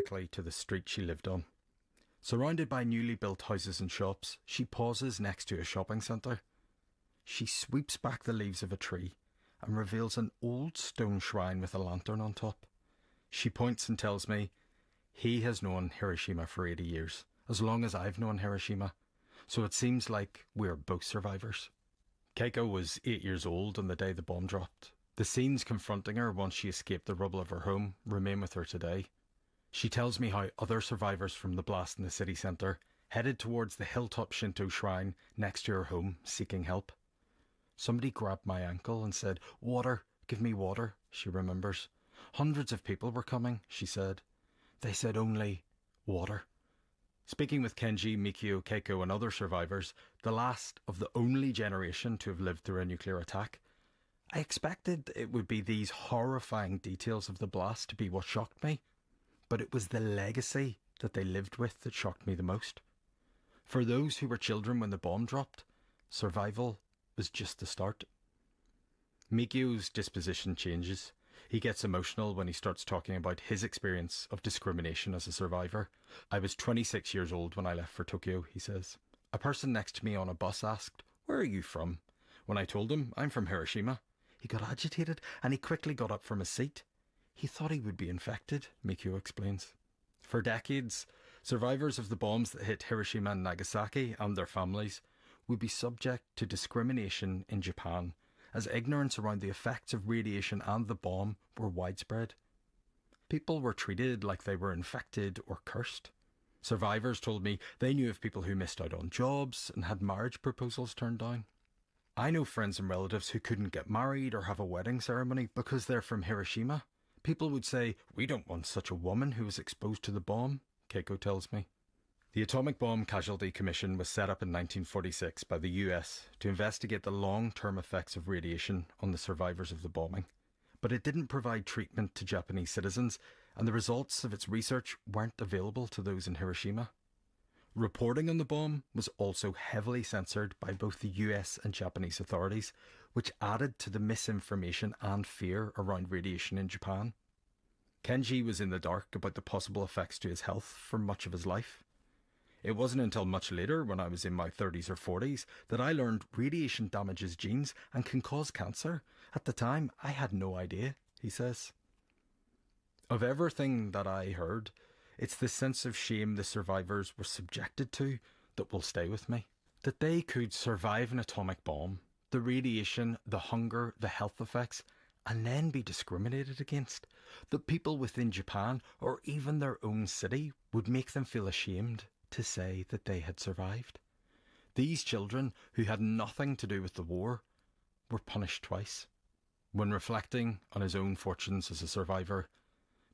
quickly to the street she lived on. Surrounded by newly built houses and shops, she pauses next to a shopping centre. She sweeps back the leaves of a tree and reveals an old stone shrine with a lantern on top. She points and tells me, he has known Hiroshima for 80 years, as long as I've known Hiroshima, so it seems like we're both survivors. Keiko was 8 years old on the day the bomb dropped. The scenes confronting her once she escaped the rubble of her home remain with her today. She tells me how other survivors from the blast in the city centre headed towards the hilltop Shinto shrine next to her home, seeking help. Somebody grabbed my ankle and said, "Water, give me water," she remembers. Hundreds of people were coming, she said. They said only, water. Speaking with Kenji, Mikio, Keiko and other survivors, the last of the only generation to have lived through a nuclear attack, I expected it would be these horrifying details of the blast to be what shocked me. But it was the legacy that they lived with that shocked me the most. For those who were children when the bomb dropped, survival was just the start. Mikio's disposition changes. He gets emotional when he starts talking about his experience of discrimination as a survivor. I was 26 years old when I left for Tokyo, he says. A person next to me on a bus asked, "Where are you from?" When I told him, "I'm from Hiroshima," he got agitated and he quickly got up from his seat. He thought he would be infected, Mikio explains. For decades, survivors of the bombs that hit Hiroshima and Nagasaki and their families would be subject to discrimination in Japan, as ignorance around the effects of radiation and the bomb were widespread. People were treated like they were infected or cursed. Survivors told me they knew of people who missed out on jobs and had marriage proposals turned down. I know friends and relatives who couldn't get married or have a wedding ceremony because they're from Hiroshima. People would say, "We don't want such a woman who was exposed to the bomb," Keiko tells me. The Atomic Bomb Casualty Commission was set up in 1946 by the US to investigate the long-term effects of radiation on the survivors of the bombing. But it didn't provide treatment to Japanese citizens, and the results of its research weren't available to those in Hiroshima. Reporting on the bomb was also heavily censored by both the US and Japanese authorities, which added to the misinformation and fear around radiation in Japan. Kenji was in the dark about the possible effects to his health for much of his life. It wasn't until much later, when I was in my 30s or 40s, that I learned radiation damages genes and can cause cancer. At the time, I had no idea, he says. Of everything that I heard, it's the sense of shame the survivors were subjected to that will stay with me. That they could survive an atomic bomb, the radiation, the hunger, the health effects, and then be discriminated against. That people within Japan, or even their own city, would make them feel ashamed to say that they had survived. These children, who had nothing to do with the war, were punished twice. When reflecting on his own fortunes as a survivor,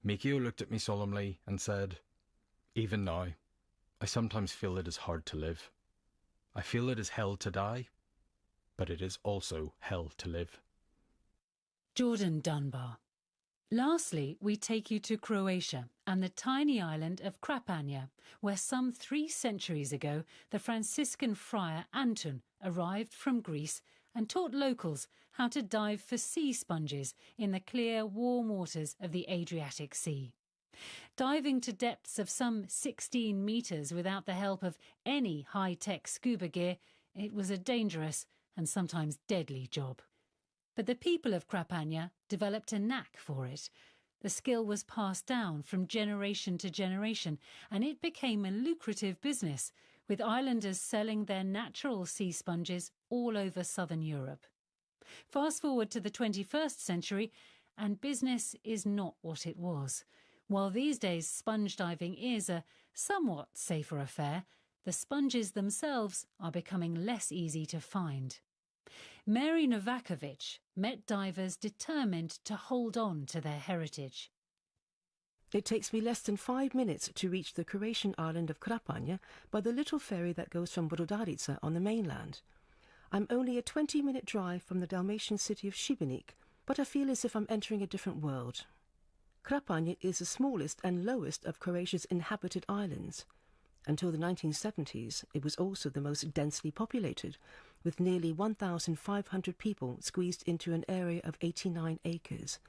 Mikio looked at me solemnly and said, "Even now, I sometimes feel it is hard to live. I feel it is hell to die, but it is also hell to live." Jordan Dunbar. Lastly, we take you to Croatia and the tiny island of Krapanja, where some 3 centuries ago the Franciscan friar Antun arrived from Greece and taught locals how to dive for sea sponges in the clear, warm waters of the Adriatic Sea. Diving to depths of some 16 metres without the help of any high-tech scuba gear, it was a dangerous and sometimes deadly job. But the people of Krapanja developed a knack for it. The skill was passed down from generation to generation, and it became a lucrative business, with islanders selling their natural sea sponges all over southern Europe. Fast forward to the 21st century, and business is not what it was. While these days sponge diving is a somewhat safer affair, the sponges themselves are becoming less easy to find. Mary Novakovic met divers determined to hold on to their heritage. It takes me less than 5 minutes to reach the Croatian island of Krapanja by the little ferry that goes from Brodarica on the mainland. I'm only a 20-minute drive from the Dalmatian city of Šibenik, but I feel as if I'm entering a different world. Krapanja is the smallest and lowest of Croatia's inhabited islands. Until the 1970s, it was also the most densely populated, with nearly 1,500 people squeezed into an area of 89 acres.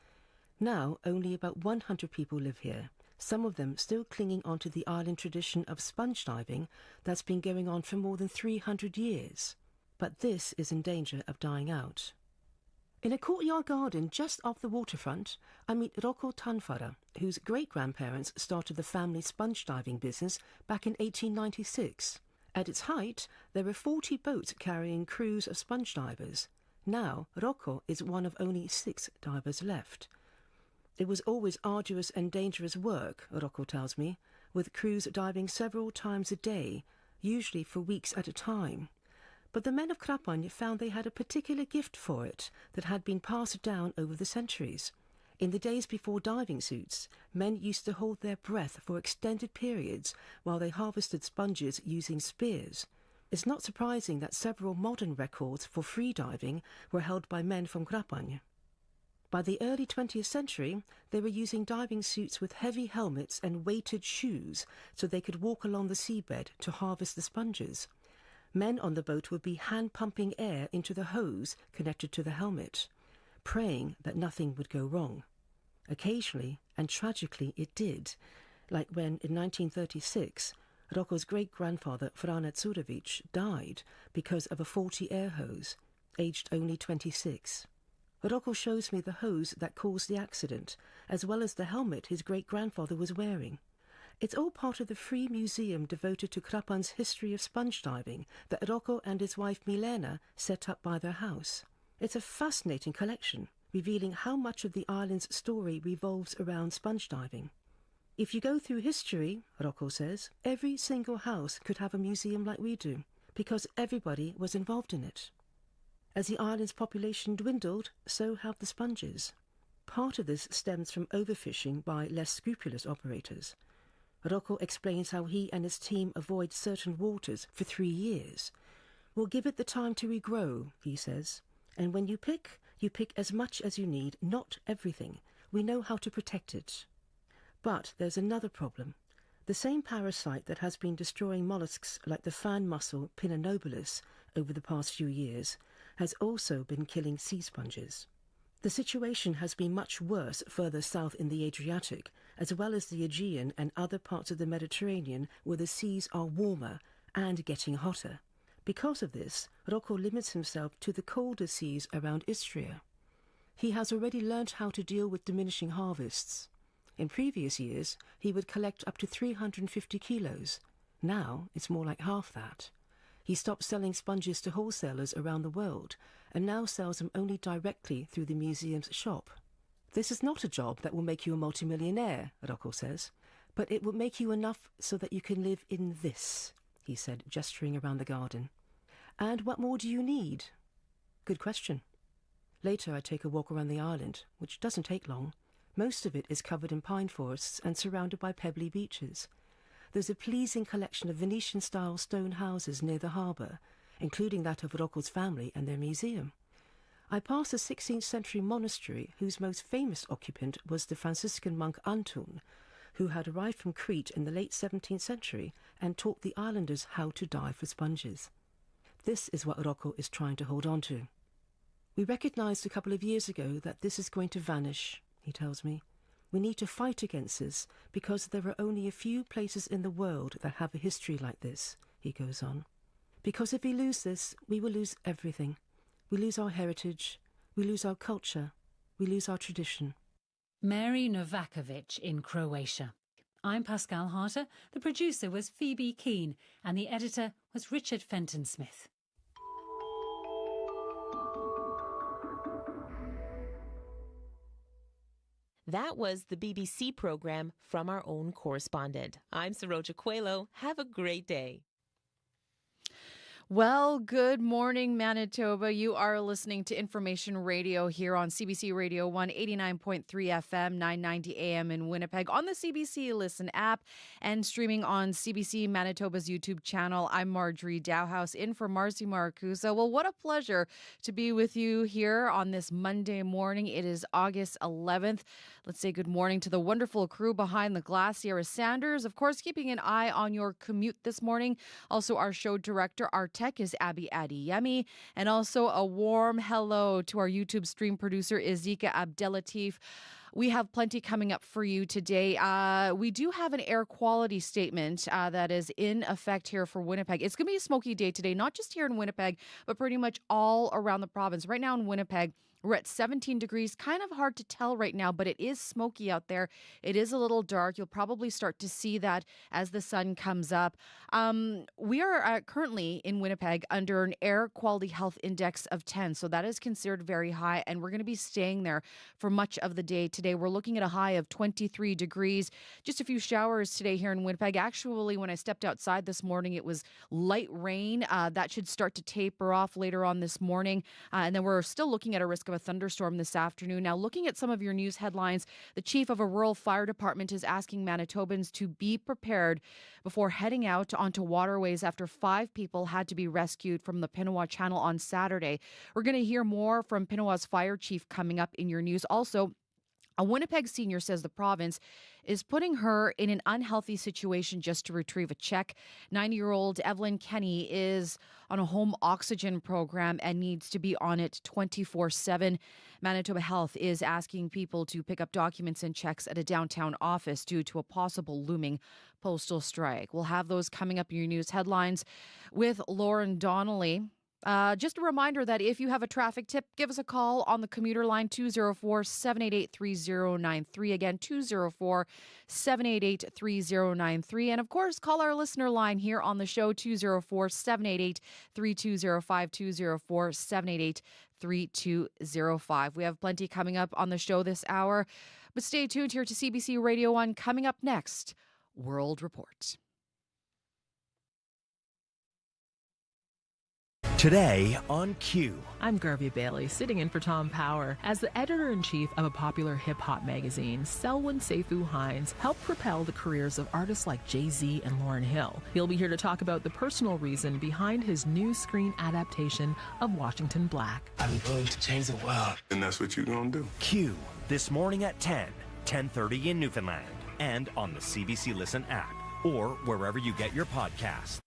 Now, only about 100 people live here, some of them still clinging onto the island tradition of sponge diving that's been going on for more than 300 years. But this is in danger of dying out. In a courtyard garden just off the waterfront, I meet Roko Tanfara, whose great-grandparents started the family sponge diving business back in 1896. At its height, there were 40 boats carrying crews of sponge divers. Now, Roko is one of only 6 divers left. It was always arduous and dangerous work, Roko tells me, with crews diving several times a day, usually for weeks at a time. But the men of Crapagna found they had a particular gift for it that had been passed down over the centuries. In the days before diving suits, men used to hold their breath for extended periods while they harvested sponges using spears. It's not surprising that several modern records for free diving were held by men from Crapagna. By the early 20th century, they were using diving suits with heavy helmets and weighted shoes so they could walk along the seabed to harvest the sponges. Men on the boat would be hand-pumping air into the hose connected to the helmet, praying that nothing would go wrong. Occasionally, and tragically, it did, like when, in 1936, Roko's great-grandfather, Frane Tsurevic, died because of a faulty air hose, aged only 26. Roko shows me the hose that caused the accident, as well as the helmet his great-grandfather was wearing. It's all part of the free museum devoted to Krapan's history of sponge diving that Roko and his wife Milena set up by their house. It's a fascinating collection, revealing how much of the island's story revolves around sponge diving. If you go through history, Roko says, every single house could have a museum like we do, because everybody was involved in it. As the island's population dwindled, so have the sponges. Part of this stems from overfishing by less scrupulous operators. Roko explains how he and his team avoid certain waters for 3 years. We'll give it the time to regrow, he says. And when you pick as much as you need, not everything. We know how to protect it. But there's another problem. The same parasite that has been destroying mollusks like the fan mussel Pinna nobilis over the past few years has also been killing sea sponges. The situation has been much worse further south in the Adriatic, as well as the Aegean and other parts of the Mediterranean where the seas are warmer and getting hotter. Because of this, Roko limits himself to the colder seas around Istria. He has already learnt how to deal with diminishing harvests. In previous years, he would collect up to 350 kilos. Now, it's more like half that. He stopped selling sponges to wholesalers around the world and now sells them only directly through the museum's shop. This is not a job that will make you a multimillionaire, Roko says, but it will make you enough so that you can live in this, he said, gesturing around the garden. And what more do you need? Good question. Later I take a walk around the island, which doesn't take long. Most of it is covered in pine forests and surrounded by pebbly beaches. There's a pleasing collection of Venetian-style stone houses near the harbour, including that of Roko's family and their museum. I pass a 16th-century monastery whose most famous occupant was the Franciscan monk Antun, who had arrived from Crete in the late 17th century and taught the islanders how to dive for sponges. This is what Roko is trying to hold on to. We recognised a couple of years ago that this is going to vanish, he tells me. We need to fight against this because there are only a few places in the world that have a history like this, he goes on. Because if we lose this, we will lose everything. We lose our heritage, we lose our culture, we lose our tradition. Mary Novakovic in Croatia. I'm Pascal Harter, the producer was Phoebe Keane, and the editor was Richard Fenton-Smith. That was the BBC programme from our own correspondent. I'm Saroja Coelho. Have a great day. Well, good morning, Manitoba. You are listening to Information Radio here on CBC Radio 189.3 FM, 990 AM in Winnipeg, on the CBC Listen app, and streaming on CBC Manitoba's YouTube channel. I'm Marjorie Dowhouse, in for Marcy Maracusa. Well, what a pleasure to be with you here on this Monday morning. It is August 11th. Let's say good morning to the wonderful crew behind the glass. Sierra Sanders, of course, keeping an eye on your commute this morning. Also, our show director, our tech is Abby Adiyemi. And also a warm hello to our YouTube stream producer, Izika Abdelatif. We have plenty coming up for you today. We do have an air quality statement that is in effect here for Winnipeg. It's going to be a smoky day today, not just here in Winnipeg, but pretty much all around the province. Right now in Winnipeg, we're at 17 degrees. Kind of hard to tell right now, but it is smoky out there. It is a little dark. You'll probably start to see that as the sun comes up. We are currently in Winnipeg under an air quality health index of 10. So that is considered very high, and we're going to be staying there for much of the day today. We're looking at a high of 23 degrees. Just a few showers today here in Winnipeg. Actually, when I stepped outside this morning, it was light rain. That should start to taper off later on this morning. And then we're still looking at a risk of a thunderstorm this afternoon. Now, looking at some of your news headlines, the chief of a rural fire department is asking Manitobans to be prepared before heading out onto waterways after 5 people had to be rescued from the Pinawa Channel on Saturday. We're going to hear more from Pinawa's fire chief coming up in your news. Also, a Winnipeg senior says the province is putting her in an unhealthy situation just to retrieve a check. 90-year-old Evelyn Kenny is on a home oxygen program and needs to be on it 24/7. Manitoba Health is asking people to pick up documents and checks at a downtown office due to a possible looming postal strike. We'll have those coming up in your news headlines with Lauren Donnelly. Just a reminder that if you have a traffic tip, give us a call on the commuter line 204-788-3093. Again, 204-788-3093. And of course, call our listener line here on the show, 204-788-3205, 204-788-3205. We have plenty coming up on the show this hour, but stay tuned here to CBC Radio 1. Coming up next, World Report. Today on Q. I'm Garvey Bailey, sitting in for Tom Power. As the editor-in-chief of a popular hip-hop magazine, Selwyn Seyfu Hines helped propel the careers of artists like Jay-Z and Lauryn Hill. He'll be here to talk about the personal reason behind his new screen adaptation of Washington Black. I'm going to change the world. And that's what you're going to do. Q, this morning at 10:30 in Newfoundland, and on the CBC Listen app, or wherever you get your podcasts.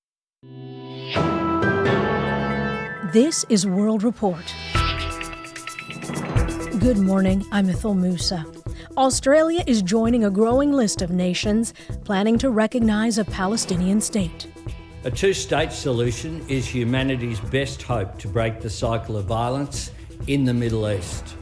This is World Report. Good morning, I'm Ethel Musa. Australia is joining a growing list of nations planning to recognize a Palestinian state. A two-state solution is humanity's best hope to break the cycle of violence in the Middle East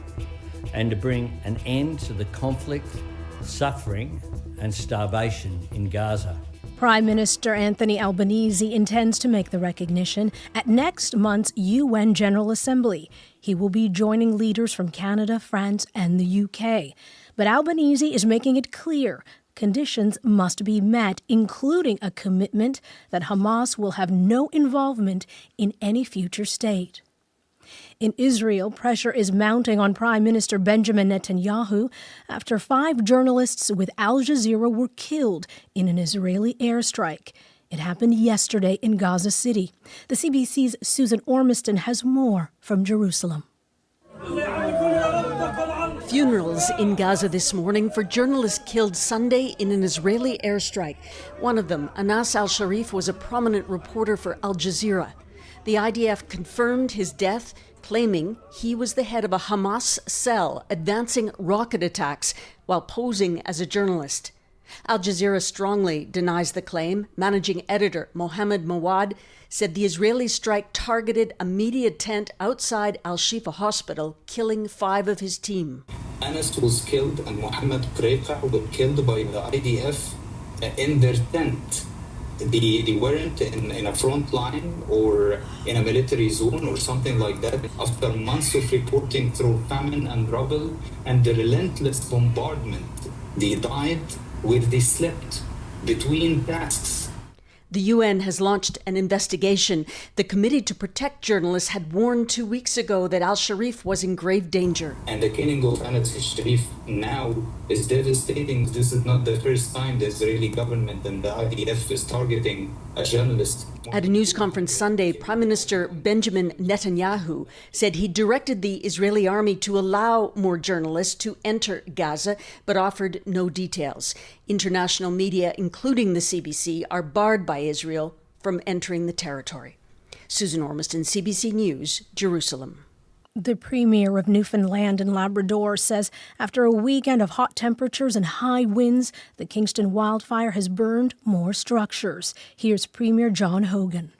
and to bring an end to the conflict, suffering and starvation in Gaza. Prime Minister Anthony Albanese intends to make the recognition at next month's UN General Assembly. He will be joining leaders from Canada, France, and the UK. But Albanese is making it clear conditions must be met, including a commitment that Hamas will have no involvement in any future state. In Israel, pressure is mounting on Prime Minister Benjamin Netanyahu after 5 journalists with Al Jazeera were killed in an Israeli airstrike. It happened yesterday in Gaza City. The CBC's Susan Ormiston has more from Jerusalem. Funerals in Gaza this morning for journalists killed Sunday in an Israeli airstrike. One of them, Anas al-Sharif, was a prominent reporter for Al Jazeera. The IDF confirmed his death, claiming he was the head of a Hamas cell advancing rocket attacks while posing as a journalist. Al Jazeera strongly denies the claim. Managing editor Mohammed Mawad said the Israeli strike targeted a media tent outside Al-Shifa Hospital, killing 5 of his team. Anas was killed and Mohammed Qurayqa was killed by the IDF in their tent. They weren't in a front line or in a military zone or something like that. After months of reporting through famine and rubble and the relentless bombardment, they died where they slept between tasks. The UN has launched an investigation. The Committee to Protect Journalists had warned 2 weeks ago that al-Sharif was in grave danger. And the killing of Anas al-Sharif now is devastating. This is not the first time the Israeli government and the IDF is targeting a journalist. At a news conference Sunday, Prime Minister Benjamin Netanyahu said he directed the Israeli army to allow more journalists to enter Gaza, but offered no details. International media, including the CBC, are barred by Israel from entering the territory. Susan Ormiston, CBC News, Jerusalem. The Premier of Newfoundland and Labrador says after a weekend of hot temperatures and high winds, the Kingston wildfire has burned more structures. Here's Premier John Hogan.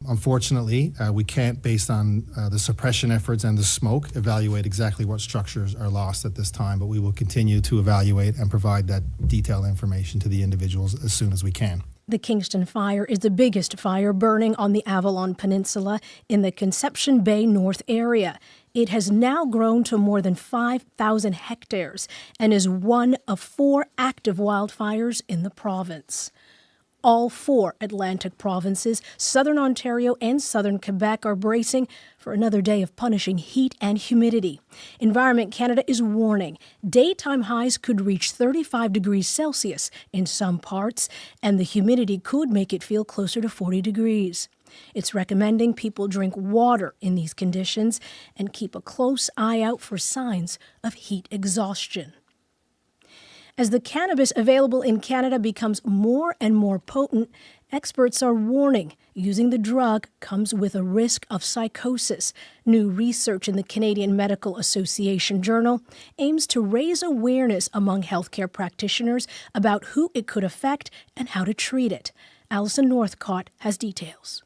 Unfortunately, we can't, based on the suppression efforts and the smoke, evaluate exactly what structures are lost at this time, but we will continue to evaluate and provide that detailed information to the individuals as soon as we can. The Kingston fire is the biggest fire burning on the Avalon Peninsula in the Conception Bay North area. It has now grown to more than 5,000 hectares and is one of 4 active wildfires in the province. All 4 Atlantic provinces, southern Ontario and southern Quebec, are bracing for another day of punishing heat and humidity. Environment Canada is warning daytime highs could reach 35 degrees Celsius in some parts, and the humidity could make it feel closer to 40 degrees. It's recommending people drink water in these conditions and keep a close eye out for signs of heat exhaustion. As the cannabis available in Canada becomes more and more potent, experts are warning using the drug comes with a risk of psychosis. New research in the Canadian Medical Association Journal aims to raise awareness among healthcare practitioners about who it could affect and how to treat it. Alison Northcott has details.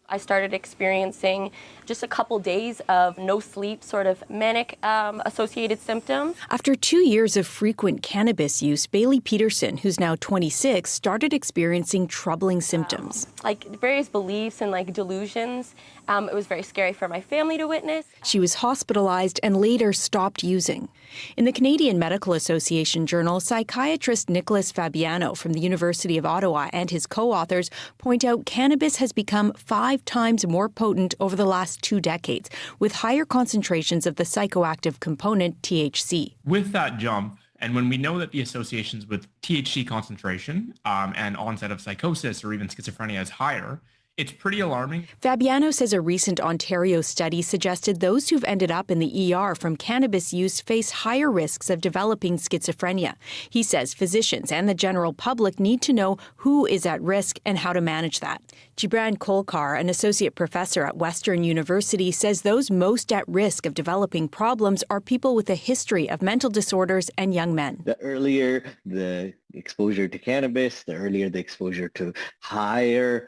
I started experiencing just a couple days of no sleep, sort of manic associated symptoms. After 2 years of frequent cannabis use, Bailey Peterson, who's now 26, started experiencing troubling symptoms. Like various beliefs and delusions. It was very scary for my family to witness. She was hospitalized and later stopped using. In the Canadian Medical Association Journal, psychiatrist Nicholas Fabiano from the University of Ottawa and his co-authors point out cannabis has become 5 times more potent over the last 2 decades, with higher concentrations of the psychoactive component THC. With that jump, and when we know that the associations with THC concentration and onset of psychosis or even schizophrenia is higher, it's pretty alarming. Fabiano says a recent Ontario study suggested those who've ended up in the ER from cannabis use face higher risks of developing schizophrenia. He says physicians and the general public need to know who is at risk and how to manage that. Gibran Kolkar, an associate professor at Western University, says those most at risk of developing problems are people with a history of mental disorders and young men. The earlier the exposure to cannabis, the earlier the exposure to higher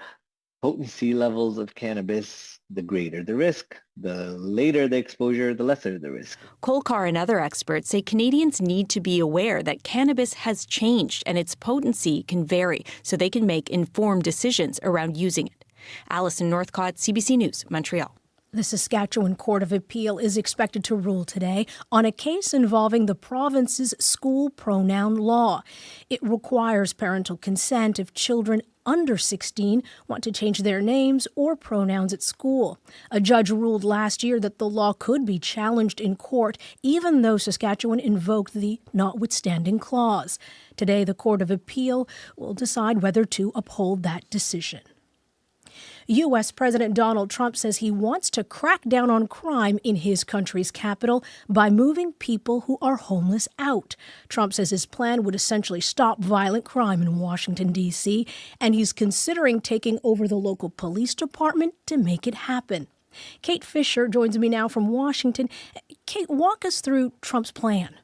potency levels of cannabis, the greater the risk. The later the exposure, the lesser the risk. Kolkar and other experts say Canadians need to be aware that cannabis has changed and its potency can vary so they can make informed decisions around using it. Alison Northcott, CBC News, Montreal. The Saskatchewan Court of Appeal is expected to rule today on a case involving the province's school pronoun law. It requires parental consent if children under 16 want to change their names or pronouns at school. A judge ruled last year that the law could be challenged in court, even though Saskatchewan invoked the notwithstanding clause. Today, the Court of Appeal will decide whether to uphold that decision. U.S. President Donald Trump says he wants to crack down on crime in his country's capital by moving people who are homeless out. Trump says his plan would essentially stop violent crime in Washington, D.C., and he's considering taking over the local police department to make it happen. Kate Fisher joins me now from Washington. Kate, walk us through Trump's plan.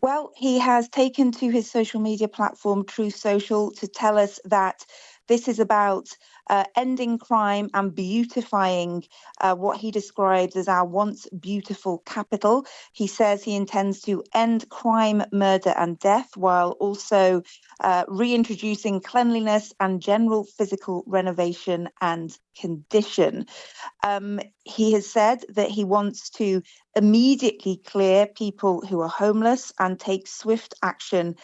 Well, he has taken to his social media platform, Truth Social, to tell us that this is about ending crime and beautifying what he describes as our once beautiful capital. He says he intends to end crime, murder and death while also reintroducing cleanliness and general physical renovation and condition. He has said that he wants to immediately clear people who are homeless and take swift action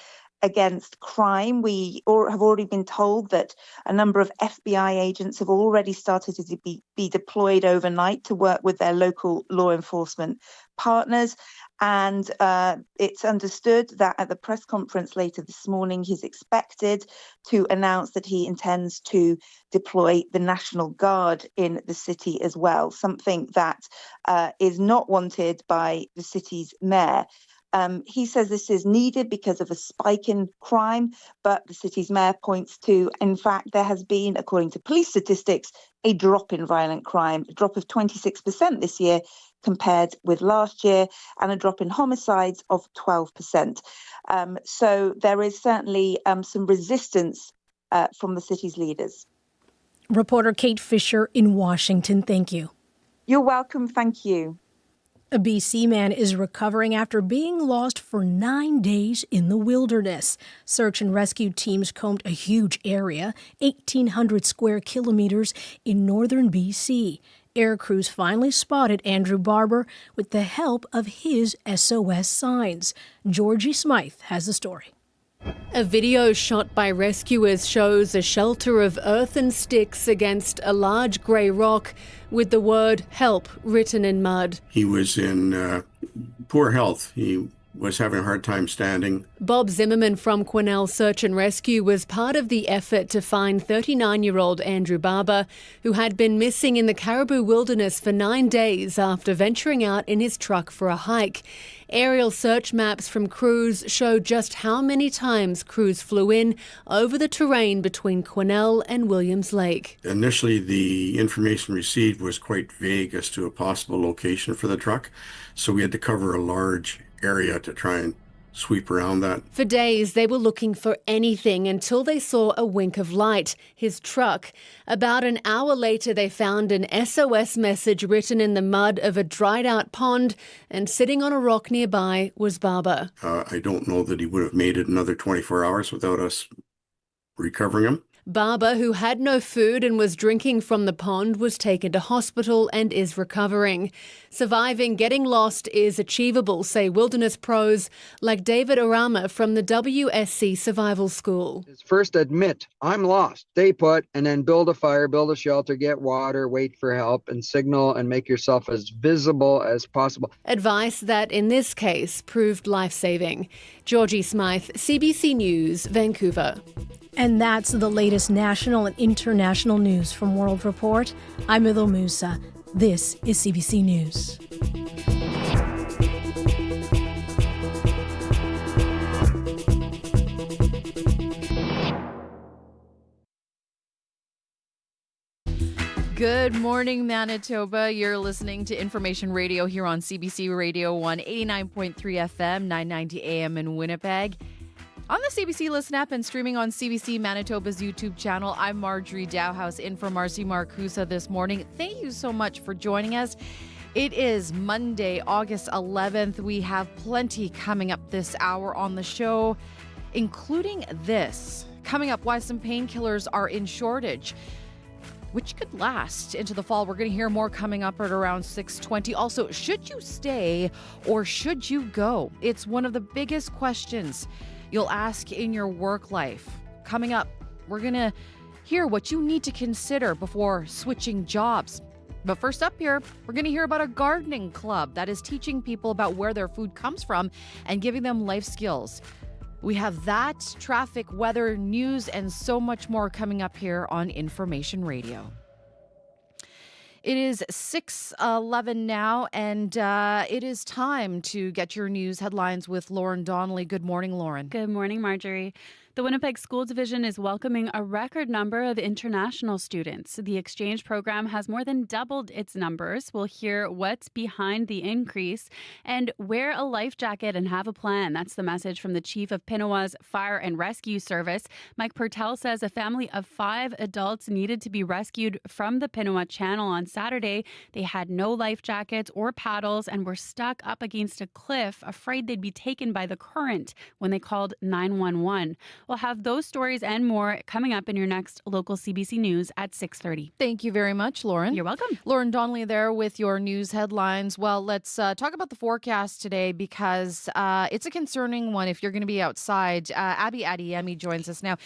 against crime. We have already been told that a number of FBI agents have already started to be deployed overnight to work with their local law enforcement partners. And it's understood that at the press conference later this morning, he's expected to announce that he intends to deploy the National Guard in the city as well, something that is not wanted by the city's mayor. He says this is needed because of a spike in crime, but the city's mayor points to, in fact, there has been, according to police statistics, a drop in violent crime, a drop of 26% this year compared with last year, and a drop in homicides of 12%. So there is certainly some resistance from the city's leaders. Reporter Kate Fisher in Washington, thank you. You're welcome, thank you. A BC man is recovering after being lost for 9 days in the wilderness. Search and rescue teams combed a huge area, 1,800 square kilometers in northern BC. Air crews finally spotted Andrew Barber with the help of his SOS signs. Georgie Smythe has the story. A video shot by rescuers shows a shelter of earth and sticks against a large grey rock with the word help written in mud. He was in poor health. He was having a hard time standing. Bob Zimmerman from Quesnel Search and Rescue was part of the effort to find 39-year-old Andrew Barber, who had been missing in the Caribou Wilderness for 9 days after venturing out in his truck for a hike. Aerial search maps from crews show just how many times crews flew in over the terrain between Quesnel and Williams Lake. Initially, the information received was quite vague as to a possible location for the truck, so we had to cover a large area to try and sweep around that. For days, they were looking for anything until they saw a wink of light, his truck. About an hour later, they found an SOS message written in the mud of a dried-out pond, and sitting on a rock nearby was Barber. I don't know that he would have made it another 24 hours without us recovering him. Barber, who had no food and was drinking from the pond, was taken to hospital and is recovering. Surviving getting lost is achievable, say wilderness pros like David Arama from the WSC Survival School. First admit, I'm lost. Stay put, and then build a fire, build a shelter, get water, wait for help, and signal and make yourself as visible as possible. Advice that, in this case, proved life-saving. Georgie Smythe, CBC News, Vancouver. And that's the latest national and international news from World Report. I'm Idil Musa. This is CBC News. Good morning, Manitoba. You're listening to Information Radio here on CBC Radio 189.3 FM, 990 AM in Winnipeg. On the CBC Listen app and streaming on CBC Manitoba's YouTube channel, I'm Marjorie Dowhouse in for Marcy Marcusa this morning. Thank you so much for joining us. It is Monday, August 11th. We have plenty coming up this hour on the show, including this. Coming up, why some painkillers are in shortage, which could last into the fall. We're going to hear more coming up at around 6:20. Also, should you stay or should you go? It's one of the biggest questions you'll ask in your work life. Coming up, we're going to hear what you need to consider before switching jobs. But first up here, we're going to hear about a gardening club that is teaching people about where their food comes from and giving them life skills. We have that, traffic, weather, news, and so much more coming up here on Information Radio. It is 6:11 now, and it is time to get your news headlines with Lauren Donnelly. Good morning, Lauren. Good morning, Marjorie. The Winnipeg School Division is welcoming a record number of international students. The exchange program has more than doubled its numbers. We'll hear what's behind the increase and wear a life jacket and have a plan. That's the message from the chief of Pinawa's Fire and Rescue Service. Mike Pertel says a family of 5 adults needed to be rescued from the Pinawa Channel on Saturday. They had no life jackets or paddles and were stuck up against a cliff, afraid they'd be taken by the current when they called 911. We'll have those stories and more coming up in your next local CBC News at 6:30. Thank you very much, Lauren. You're welcome. Lauren Donnelly there with your news headlines. Well, let's talk about the forecast today because it's a concerning one if you're going to be outside. Abby Adiemi joins us now.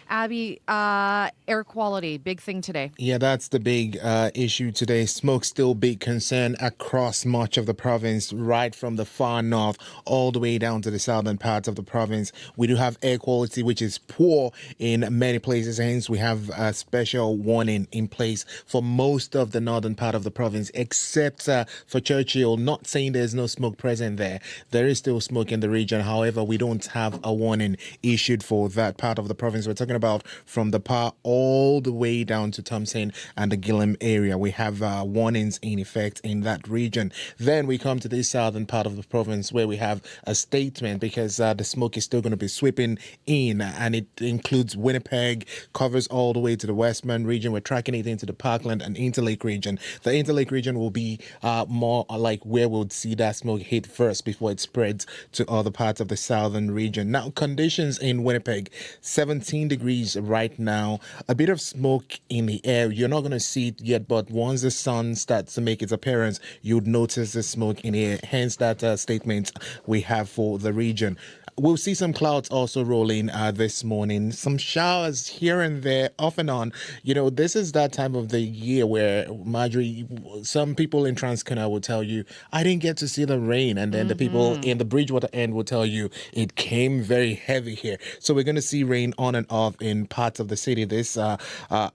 Abby, air quality, big thing today. Yeah, that's the big issue today. Smoke still big concern across much of the province, right from the far north all the way down to the southern parts of the province. We do have air quality, which is poor in many places. Hence, we have a special warning in place for most of the northern part of the province, except for Churchill. Not saying there's no smoke present there. There is still smoke in the region. However, we don't have a warning issued for that part of the province. We're talking about from the PAR all the way down to Thompson and the Gillam area. We have warnings in effect in that region. Then we come to the southern part of the province where we have a statement because the smoke is still going to be sweeping in, and it includes Winnipeg, covers all the way to the Westman region. We're tracking it into the Parkland and Interlake region. The Interlake region will be more like where we'll see that smoke hit first before it spreads to other parts of the southern region. Now, conditions in Winnipeg, 17 degrees right now, a bit of smoke in the air. You're not going to see it yet, but once the sun starts to make its appearance, you'd notice the smoke in the air. Hence that statement we have for the region. We'll see some clouds also rolling this morning. Some showers here and there, off and on. You know, this is that time of the year where, Marjorie, some people in Transcanada will tell you, I didn't get to see the rain. And then the people in the Bridgewater end will tell you, it came very heavy here. So we're going to see rain on and off in parts of the city this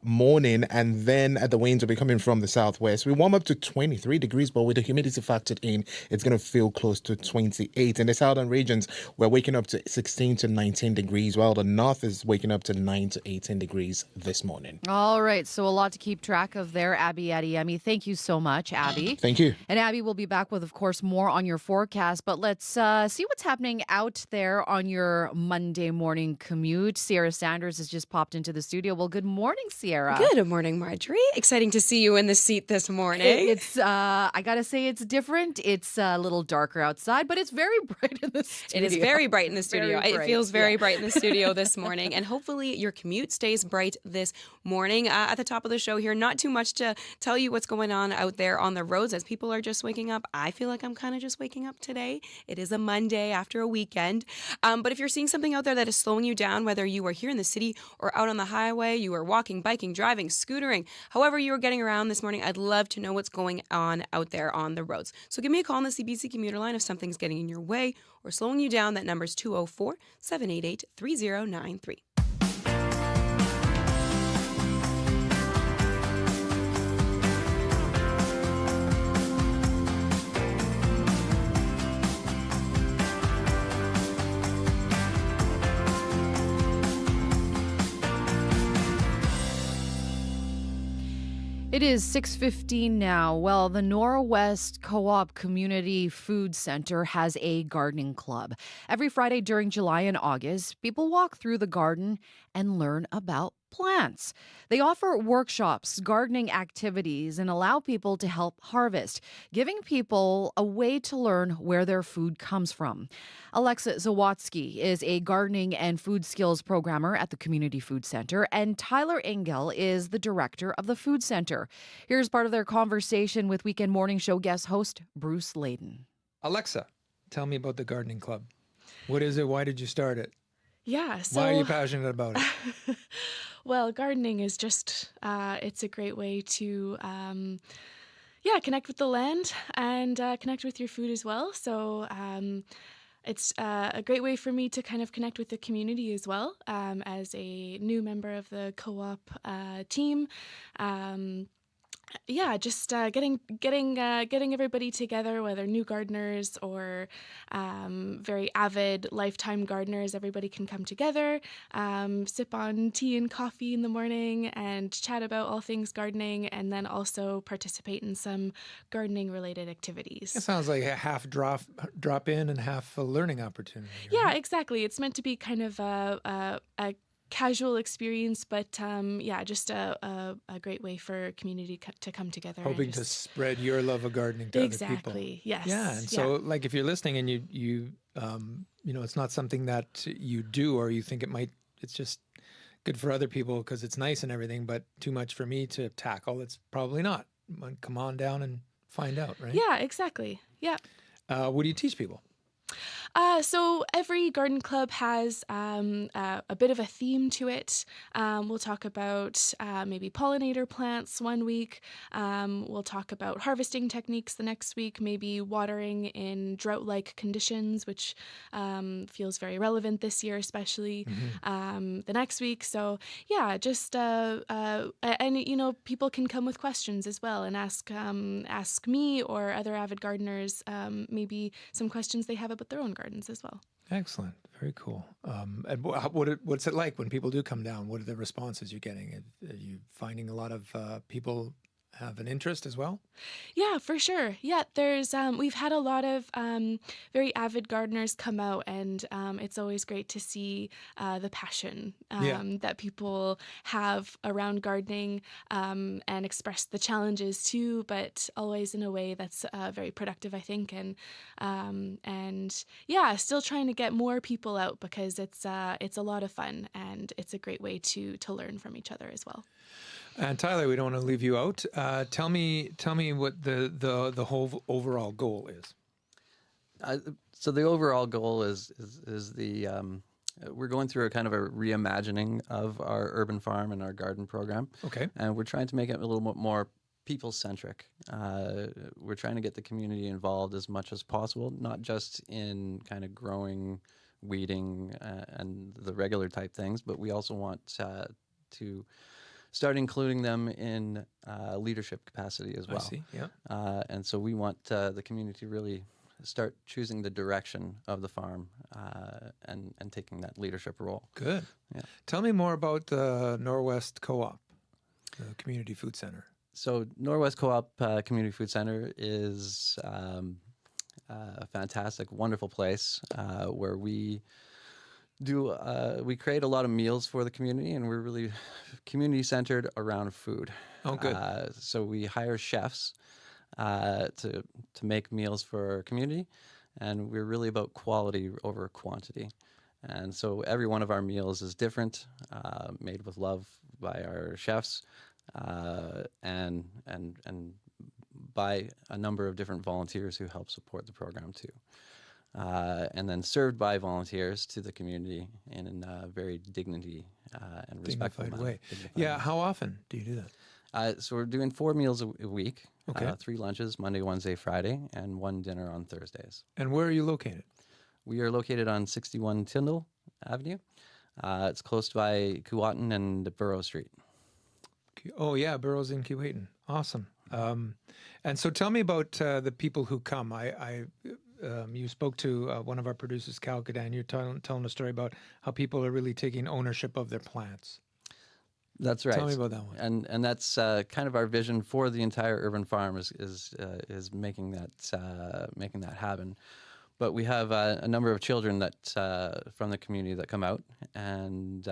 morning. And then the winds will be coming from the southwest. We warm up to 23 degrees, but with the humidity factored in, it's going to feel close to 28. In the southern regions, we're waking up to 16 to 19 degrees, while the north is waking up to 9 to 18 degrees this morning. All right, so a lot to keep track of there, Abby Adeyemi. Thank you so much, Abby. Thank you. And Abby will be back with, of course, more on your forecast, but let's see what's happening out there on your Monday morning commute. Sierra Sanders has just popped into the studio. Well, good morning, Sierra. Good morning, Marjorie. Exciting to see you in the seat this morning. It's, I gotta say, it's different. It's a little darker outside, but it's very bright in the studio. It is very bright in the studio. It feels very bright in the studio this morning. And hopefully your commute stays bright this morning. At the top of the show here, not too much to tell you what's going on out there on the roads as people are just waking up. I feel like I'm kind of just waking up today. It is a Monday after a weekend. But if you're seeing something out there that is slowing you down, whether you are here in the city or out on the highway, you are walking, biking, driving, scootering, however you are getting around this morning, I'd love to know what's going on out there on the roads. So give me a call on the CBC commuter line if something's getting in your way or slowing you down. That number is 204-788-3093. It is 6:15 now. Well, the Norwest Co-op Community Food Center has a gardening club. Every Friday during July and August, people walk through the garden and learn about plants. They offer workshops, gardening activities, and allow people to help harvest, giving people a way to learn where their food comes from. Alexa Zawatsky is a gardening and food skills programmer at the Community Food Center, and Tyler Engel is the director of the food center. Here's part of their conversation with Weekend Morning Show guest host Bruce Layden. Alexa, tell me about the gardening club. What is it? Why did you start it? Yeah, so... Why are you passionate about it? Well, gardening is just, it's a great way to, connect with the land and connect with your food as well. So it's a great way for me to kind of connect with the community as well as a new member of the co-op team. Just getting everybody together, whether new gardeners or very avid lifetime gardeners. Everybody can come together, sip on tea and coffee in the morning and chat about all things gardening, and then also participate in some gardening related activities. It sounds like a half drop in and half a learning opportunity. Right? Yeah, exactly. It's meant to be kind of a casual experience, but just a great way for community to come together. Hoping to spread your love of gardening to other people. Exactly, yes. Yeah, and so like if you're listening and you it's not something that you do or you think it's just good for other people because it's nice and everything, but too much for me to tackle, it's probably not. Come on down and find out, right? Yeah, exactly. Yeah. What do you teach people? So every garden club has a bit of a theme to it. We'll talk about maybe pollinator plants one week. We'll talk about harvesting techniques the next week, maybe watering in drought-like conditions, which feels very relevant this year, especially the next week. So yeah, just and people can come with questions as well and ask me or other avid gardeners maybe some questions they have about their own gardens as well. Excellent. Very cool. And what's it like when people do come down? What are the responses you're getting? Are you finding a lot of people have an interest as well? Yeah, for sure. Yeah, there's we've had a lot of very avid gardeners come out, and it's always great to see the passion that people have around gardening and express the challenges too, but always in a way that's very productive, I think. And yeah, still trying to get more people out because it's a lot of fun and it's a great way to learn from each other as well. And Tyler, we don't want to leave you out. Tell me what the whole overall goal is. So the overall goal is the we're going through a kind of a reimagining of our urban farm and our garden program. Okay. And we're trying to make it a little bit more people-centric. We're trying to get the community involved as much as possible, not just in kind of growing, weeding, and the regular type things, but we also want to start including them in leadership capacity as well. I see, yeah. And so we want the community to really start choosing the direction of the farm and taking that leadership role. Good. Yeah. Tell me more about the Norwest Co-op, the Community Food Center. So Norwest Co-op Community Food Center is a fantastic, wonderful place where we create a lot of meals for the community, and we're really community centered around food. Oh, good. So we hire chefs to make meals for our community, and we're really about quality over quantity. And so every one of our meals is different, made with love by our chefs, and by a number of different volunteers who help support the program too. And then served by volunteers to the community in a very dignity and respectful way. Yeah, how often do you do that? So we're doing 4 meals a week, Okay. 3 lunches, Monday, Wednesday, Friday, and 1 dinner on Thursdays. And where are you located? We are located on 61 Tyndall Avenue. It's close by Keewatin and Burrow Street. Oh, yeah, Burroughs in Keewatin. Awesome. And so tell me about the people who come. You spoke to one of our producers, Cal Cadan. You're telling a story about how people are really taking ownership of their plants. That's right. Tell me about that one. And that's kind of our vision for the entire urban farm is making that happen. But we have a number of children that from the community that come out and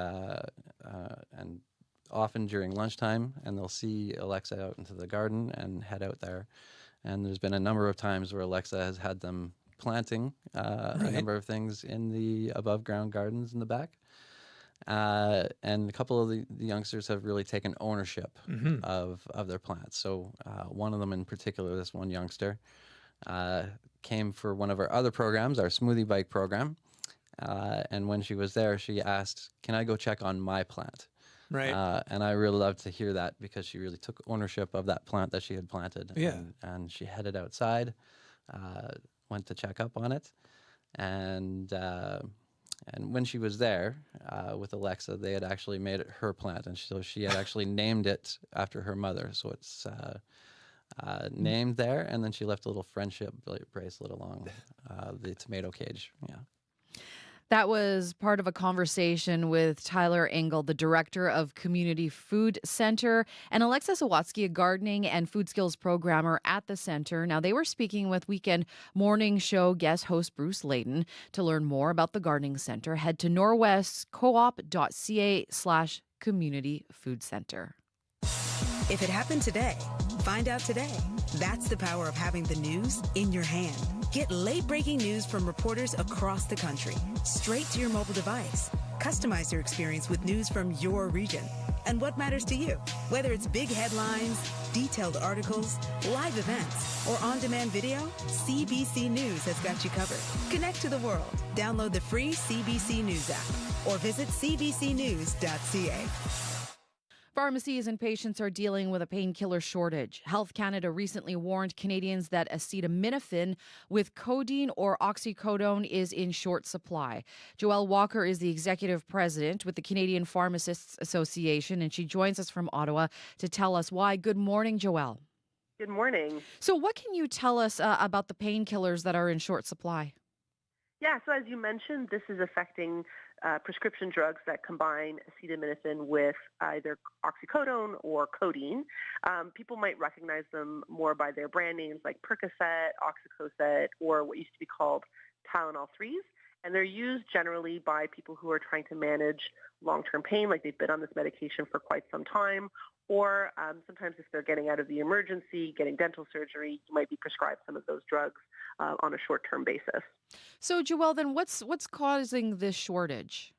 often during lunchtime, and they'll see Alexa out into the garden and head out there. And there's been a number of times where Alexa has had them planting a number of things in the above ground gardens in the back. And a couple of the youngsters have really taken ownership of their plants. So one of them in particular, this one youngster, came for one of our other programs, our smoothie bike program. And when she was there, she asked, "Can I go check on my plant?" Right. And I really loved to hear that because she really took ownership of that plant that she had planted. Yeah. And she headed outside, went to check up on it. And when she was there with Alexa, they had actually made it her plant. And so she had actually named it after her mother. So it's named there. And then she left a little friendship bracelet along the tomato cage. Yeah. That was part of a conversation with Tyler Engel, the director of Community Food Center, and Alexa Sawatsky, a gardening and food skills programmer at the center. Now, they were speaking with weekend morning show guest host Bruce Layton. To learn more about the gardening center, head to norwestcoop.ca/community food center. If it happened today, find out today. That's the power of having the news in your hand. Get late-breaking news from reporters across the country, straight to your mobile device. Customize your experience with news from your region. and what matters to you. Whether it's big headlines, detailed articles, live events, or on-demand video, CBC News has got you covered. Connect to the world. Download the free CBC News app or visit cbcnews.ca. Pharmacies and patients are dealing with a painkiller shortage. Health Canada recently warned Canadians that acetaminophen with codeine or oxycodone is in short supply. Joelle Walker is the executive president with the Canadian Pharmacists Association, and she joins us from Ottawa to tell us why. Good morning, Joelle. Good morning. So what can you tell us about the painkillers that are in short supply? Yeah, so as you mentioned, this is affecting prescription drugs that combine acetaminophen with either oxycodone or codeine. People might recognize them more by their brand names like Percocet, Oxycodone, or what used to be called Tylenol 3s. And they're used generally by people who are trying to manage long-term pain, like they've been on this medication for quite some time, or sometimes if they're getting out of the emergency, getting dental surgery, you might be prescribed some of those drugs on a short-term basis. So, Joelle, then what's causing this shortage?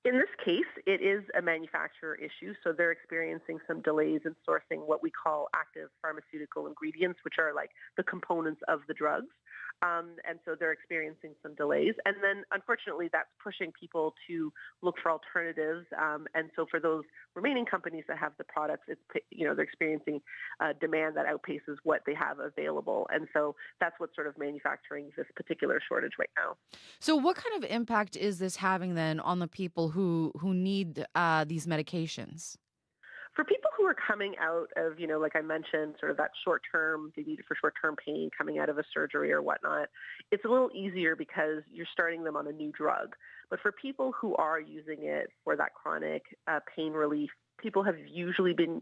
In this case, it is a manufacturer issue, so they're experiencing some delays in sourcing what we call active pharmaceutical ingredients, which are like the components of the drugs. And so they're experiencing some delays. And then, unfortunately, that's pushing people to look for alternatives. And so for those remaining companies that have the products, they're experiencing demand that outpaces what they have available. And so that's what's sort of manufacturing this particular shortage right now. So what kind of impact is this having then on the people who need these medications? For people who are coming out of, like I mentioned, sort of that short-term, they need it for short-term pain coming out of a surgery or whatnot, it's a little easier because you're starting them on a new drug. But for people who are using it for that chronic pain relief, people have usually been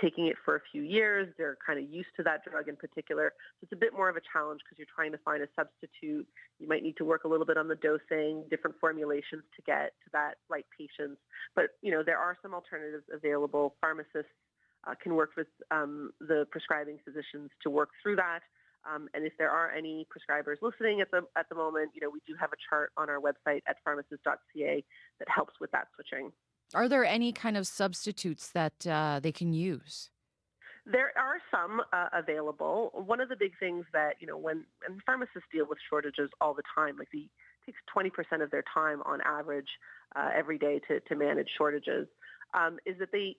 taking it for a few years. They're kind of used to that drug in particular. So it's a bit more of a challenge because you're trying to find a substitute. You might need to work a little bit on the dosing, different formulations to get to that right patient. But, there are some alternatives available. Pharmacists can work with the prescribing physicians to work through that. And if there are any prescribers listening at the moment, we do have a chart on our website at pharmacist.ca that helps with that switching. Are there any kind of substitutes that they can use? There are some available. One of the big things that, when pharmacists deal with shortages all the time, like it takes 20% of their time on average every day to manage shortages, is that they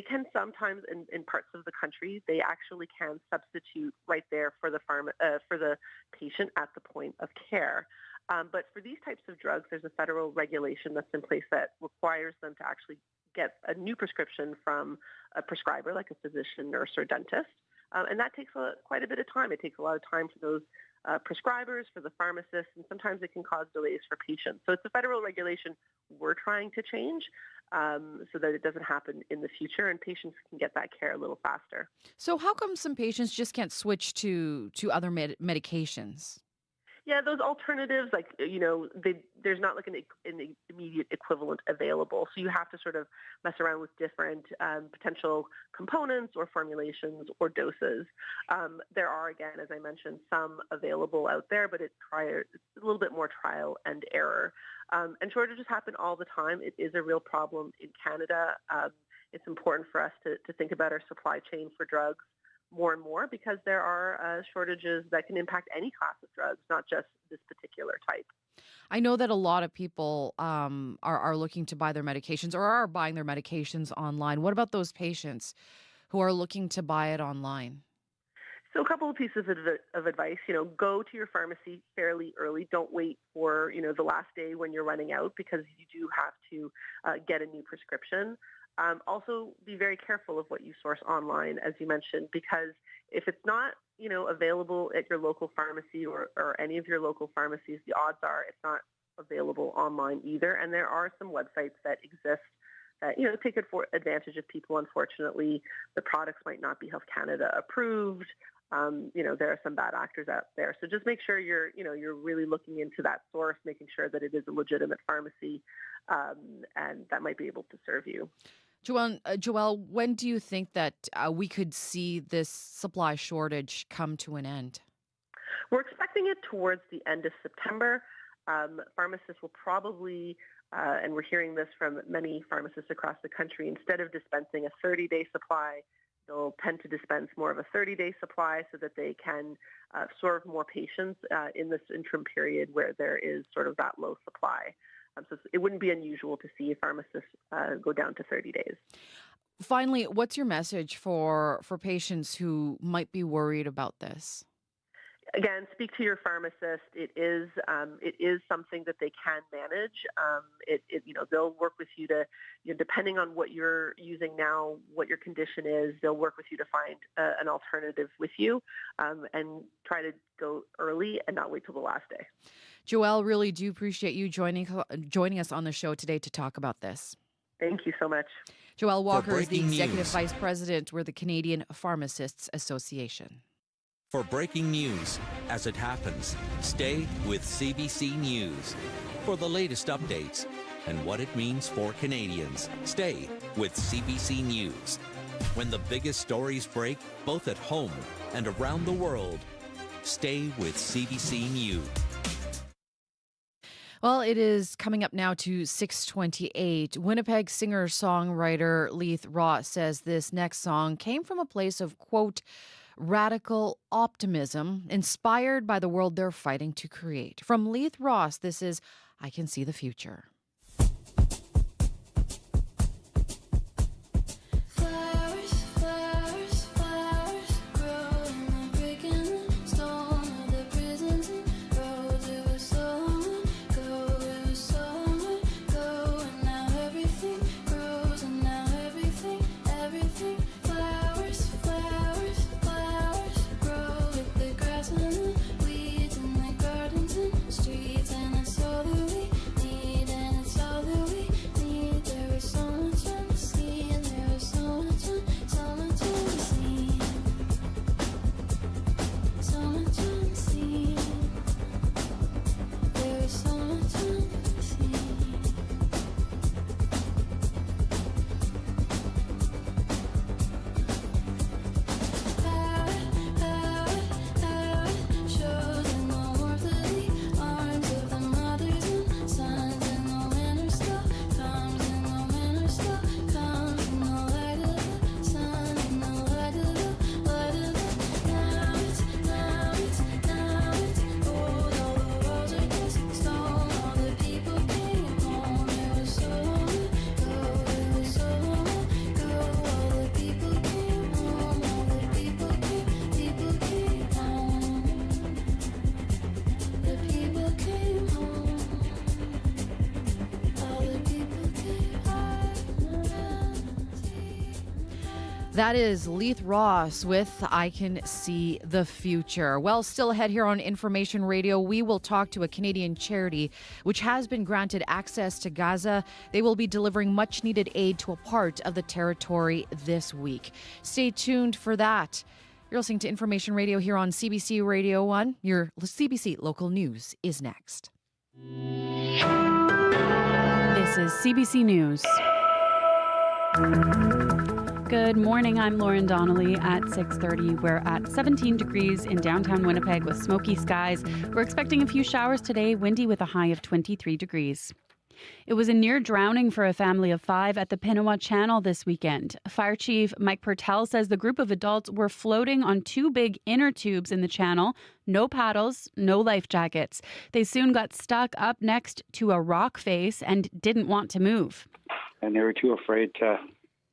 can sometimes in parts of the country, they actually can substitute right there for the patient at the point of care. But for these types of drugs, there's a federal regulation that's in place that requires them to actually get a new prescription from a prescriber, like a physician, nurse, or dentist. And that takes quite a bit of time. It takes a lot of time for those prescribers, for the pharmacists, and sometimes it can cause delays for patients. So it's a federal regulation we're trying to change so that it doesn't happen in the future and patients can get that care a little faster. So how come some patients just can't switch to other medications? Yeah, those alternatives, there's not like an immediate equivalent available. So you have to sort of mess around with different potential components or formulations or doses. There are, again, as I mentioned, some available out there, but it's a little bit more trial and error. And shortages happen all the time. It is a real problem in Canada. It's important for us to think about our supply chain for drugs more and more because there are shortages that can impact any class of drugs, not just this particular type. I know that a lot of people are looking to buy their medications or are buying their medications online. What about those patients who are looking to buy it online? So a couple of pieces of advice, go to your pharmacy fairly early. Don't wait for, the last day when you're running out because you do have to get a new prescription. Also, be very careful of what you source online, as you mentioned, because if it's not, available at your local pharmacy or any of your local pharmacies, the odds are it's not available online either. And there are some websites that exist that, take advantage of people. Unfortunately, the products might not be Health Canada approved. There are some bad actors out there. So just make sure you're really looking into that source, making sure that it is a legitimate pharmacy and that might be able to serve you. Joelle, when do you think that we could see this supply shortage come to an end? We're expecting it towards the end of September. pharmacists will probably, and we're hearing this from many pharmacists across the country, instead of dispensing a 30-day supply, they'll tend to dispense more of a 30-day supply so that they can serve more patients in this interim period where there is sort of that low supply. So it wouldn't be unusual to see pharmacists go down to 30 days. Finally, what's your message for patients who might be worried about this? Again, speak to your pharmacist. It is something that they can manage. They'll work with you to, depending on what you're using now, what your condition is, they'll work with you to find an alternative with you, and try to go early and not wait till the last day. Joelle, really do appreciate you joining us on the show today to talk about this. Thank you so much. Joelle Walker is the Executive Vice President with the Canadian Pharmacists Association. For breaking news as it happens, stay with CBC News. For the latest updates and what it means for Canadians, stay with CBC News. When the biggest stories break, both at home and around the world, stay with CBC News. Well, it is coming up now to 6:28. Winnipeg singer-songwriter Leith Ross says this next song came from a place of, quote, radical optimism inspired by the world they're fighting to create. From Leith Ross, this is I Can See the Future. That is Leith Ross with I Can See the Future. Well, still ahead here on Information Radio, we will talk to a Canadian charity which has been granted access to Gaza. They will be delivering much needed aid to a part of the territory this week. Stay tuned for that. You're listening to Information Radio here on CBC Radio 1. Your CBC local news is next. This is CBC News. Good morning, I'm Lauren Donnelly at 6:30. We're at 17 degrees in downtown Winnipeg with smoky skies. We're expecting a few showers today, windy with a high of 23 degrees. It was a near drowning for a family of 5 at the Pinawa Channel this weekend. Fire Chief Mike Pertel says the group of adults were floating on 2 big inner tubes in the channel, no paddles, no life jackets. They soon got stuck up next to a rock face and didn't want to move. And they were too afraid to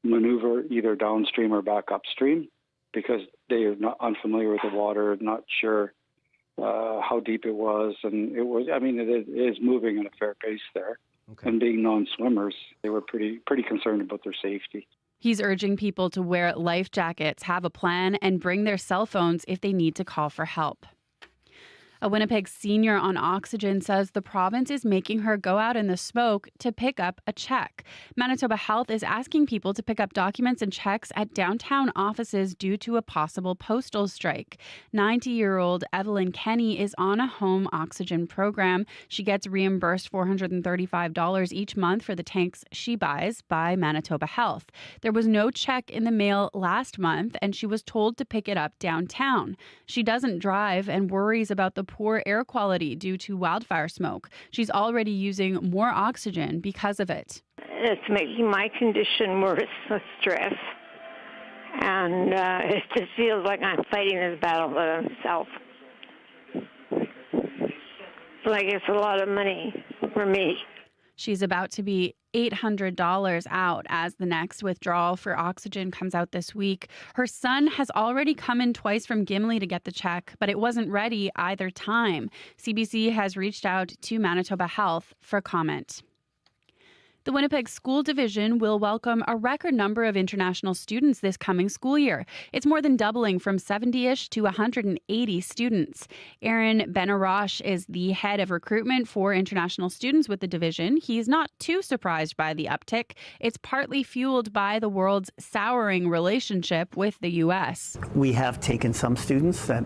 maneuver either downstream or back upstream because they are not unfamiliar with the water, not sure how deep it was. And it was, it is moving at a fair pace there. Okay. And being non-swimmers, they were pretty concerned about their safety. He's urging people to wear life jackets, have a plan, and bring their cell phones if they need to call for help. A Winnipeg senior on oxygen says the province is making her go out in the smoke to pick up a check. Manitoba Health is asking people to pick up documents and checks at downtown offices due to a possible postal strike. 90-year-old Evelyn Kenny is on a home oxygen program. She gets reimbursed $435 each month for the tanks she buys by Manitoba Health. There was no check in the mail last month, and she was told to pick it up downtown. She doesn't drive and worries about the poor air quality due to wildfire smoke. She's already using more oxygen because of it. It's making my condition worse with stress. And it just feels like I'm fighting this battle by myself. Like it's a lot of money for me. She's about to be $800 out as the next withdrawal for oxygen comes out this week. Her son has already come in twice from Gimli to get the check, but it wasn't ready either time. CBC has reached out to Manitoba Health for comment. The Winnipeg School Division will welcome a record number of international students this coming school year. It's more than doubling from 70-ish to 180 students. Aaron Benarosh is the head of recruitment for international students with the division. He's not too surprised by the uptick. It's partly fueled by the world's souring relationship with the U.S. We have taken some students that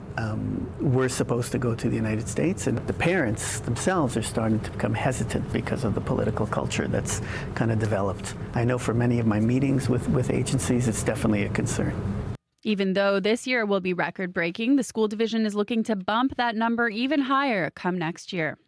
were supposed to go to the United States, and the parents themselves are starting to become hesitant because of the political culture that's kind of developed. I know for many of my meetings with agencies, it's definitely a concern. Even though this year will be record-breaking, the school division is looking to bump that number even higher come next year.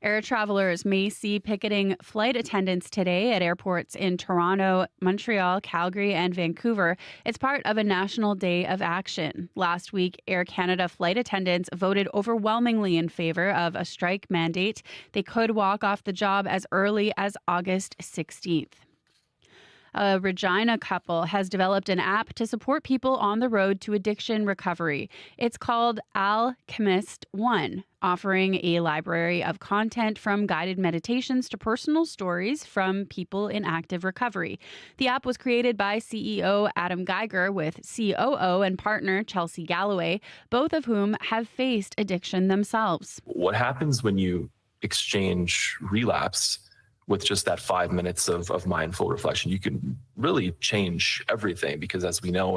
Air travelers may see picketing flight attendants today at airports in Toronto, Montreal, Calgary, and Vancouver. It's part of a national day of action. Last week, Air Canada flight attendants voted overwhelmingly in favor of a strike mandate. They could walk off the job as early as August 16th. A Regina couple has developed an app to support people on the road to addiction recovery. It's called Alchemist One, offering a library of content from guided meditations to personal stories from people in active recovery. The app was created by CEO Adam Geiger with COO and partner Chelsea Galloway, both of whom have faced addiction themselves. What happens when you exchange relapse with just that 5 minutes of mindful reflection? You can really change everything, because as we know,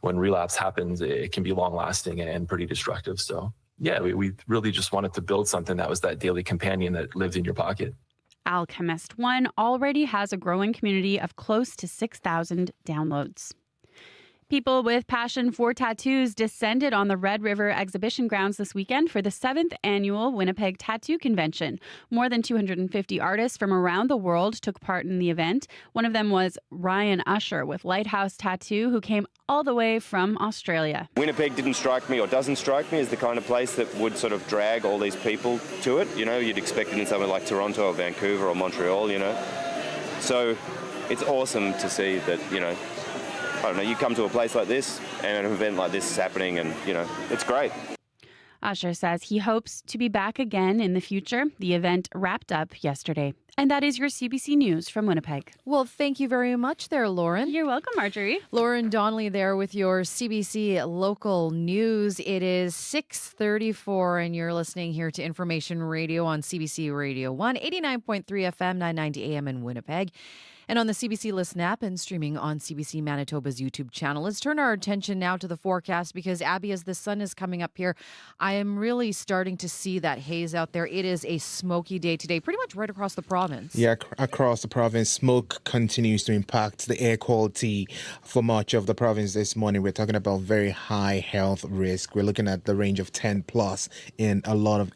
when relapse happens, it can be long lasting and pretty destructive. So yeah, we really just wanted to build something that was that daily companion that lived in your pocket. Alchemist One already has a growing community of close to 6,000 downloads. People with passion for tattoos descended on the Red River exhibition grounds this weekend for the 7th annual Winnipeg Tattoo Convention. More than 250 artists from around the world took part in the event. One of them was Ryan Usher with Lighthouse Tattoo, who came all the way from Australia. Winnipeg didn't strike me, or doesn't strike me, as the kind of place that would sort of drag all these people to it. You know, you'd expect it in somewhere like Toronto or Vancouver or Montreal, you know. So it's awesome to see that, you know, I don't know, you come to a place like this and an event like this is happening, and, you know, it's great. Usher says he hopes to be back again in the future. The event wrapped up yesterday. And that is your CBC News from Winnipeg. Well, thank you very much there, Lauren. You're welcome, Marjorie. Lauren Donnelly there with your CBC local news. It is 6:34 and you're listening here to Information Radio on CBC Radio 1, 89.3 FM, 990 AM in Winnipeg. And on the CBC Listen app and streaming on CBC Manitoba's YouTube channel. Let's turn our attention now to the forecast, because, Abby, as the sun is coming up here, I am really starting to see that haze out there. It is a smoky day today, pretty much right across the province. Yeah, across the province, smoke continues to impact the air quality for much of the province this morning. We're talking about very high health risk. We're looking at the range of 10 plus in a lot of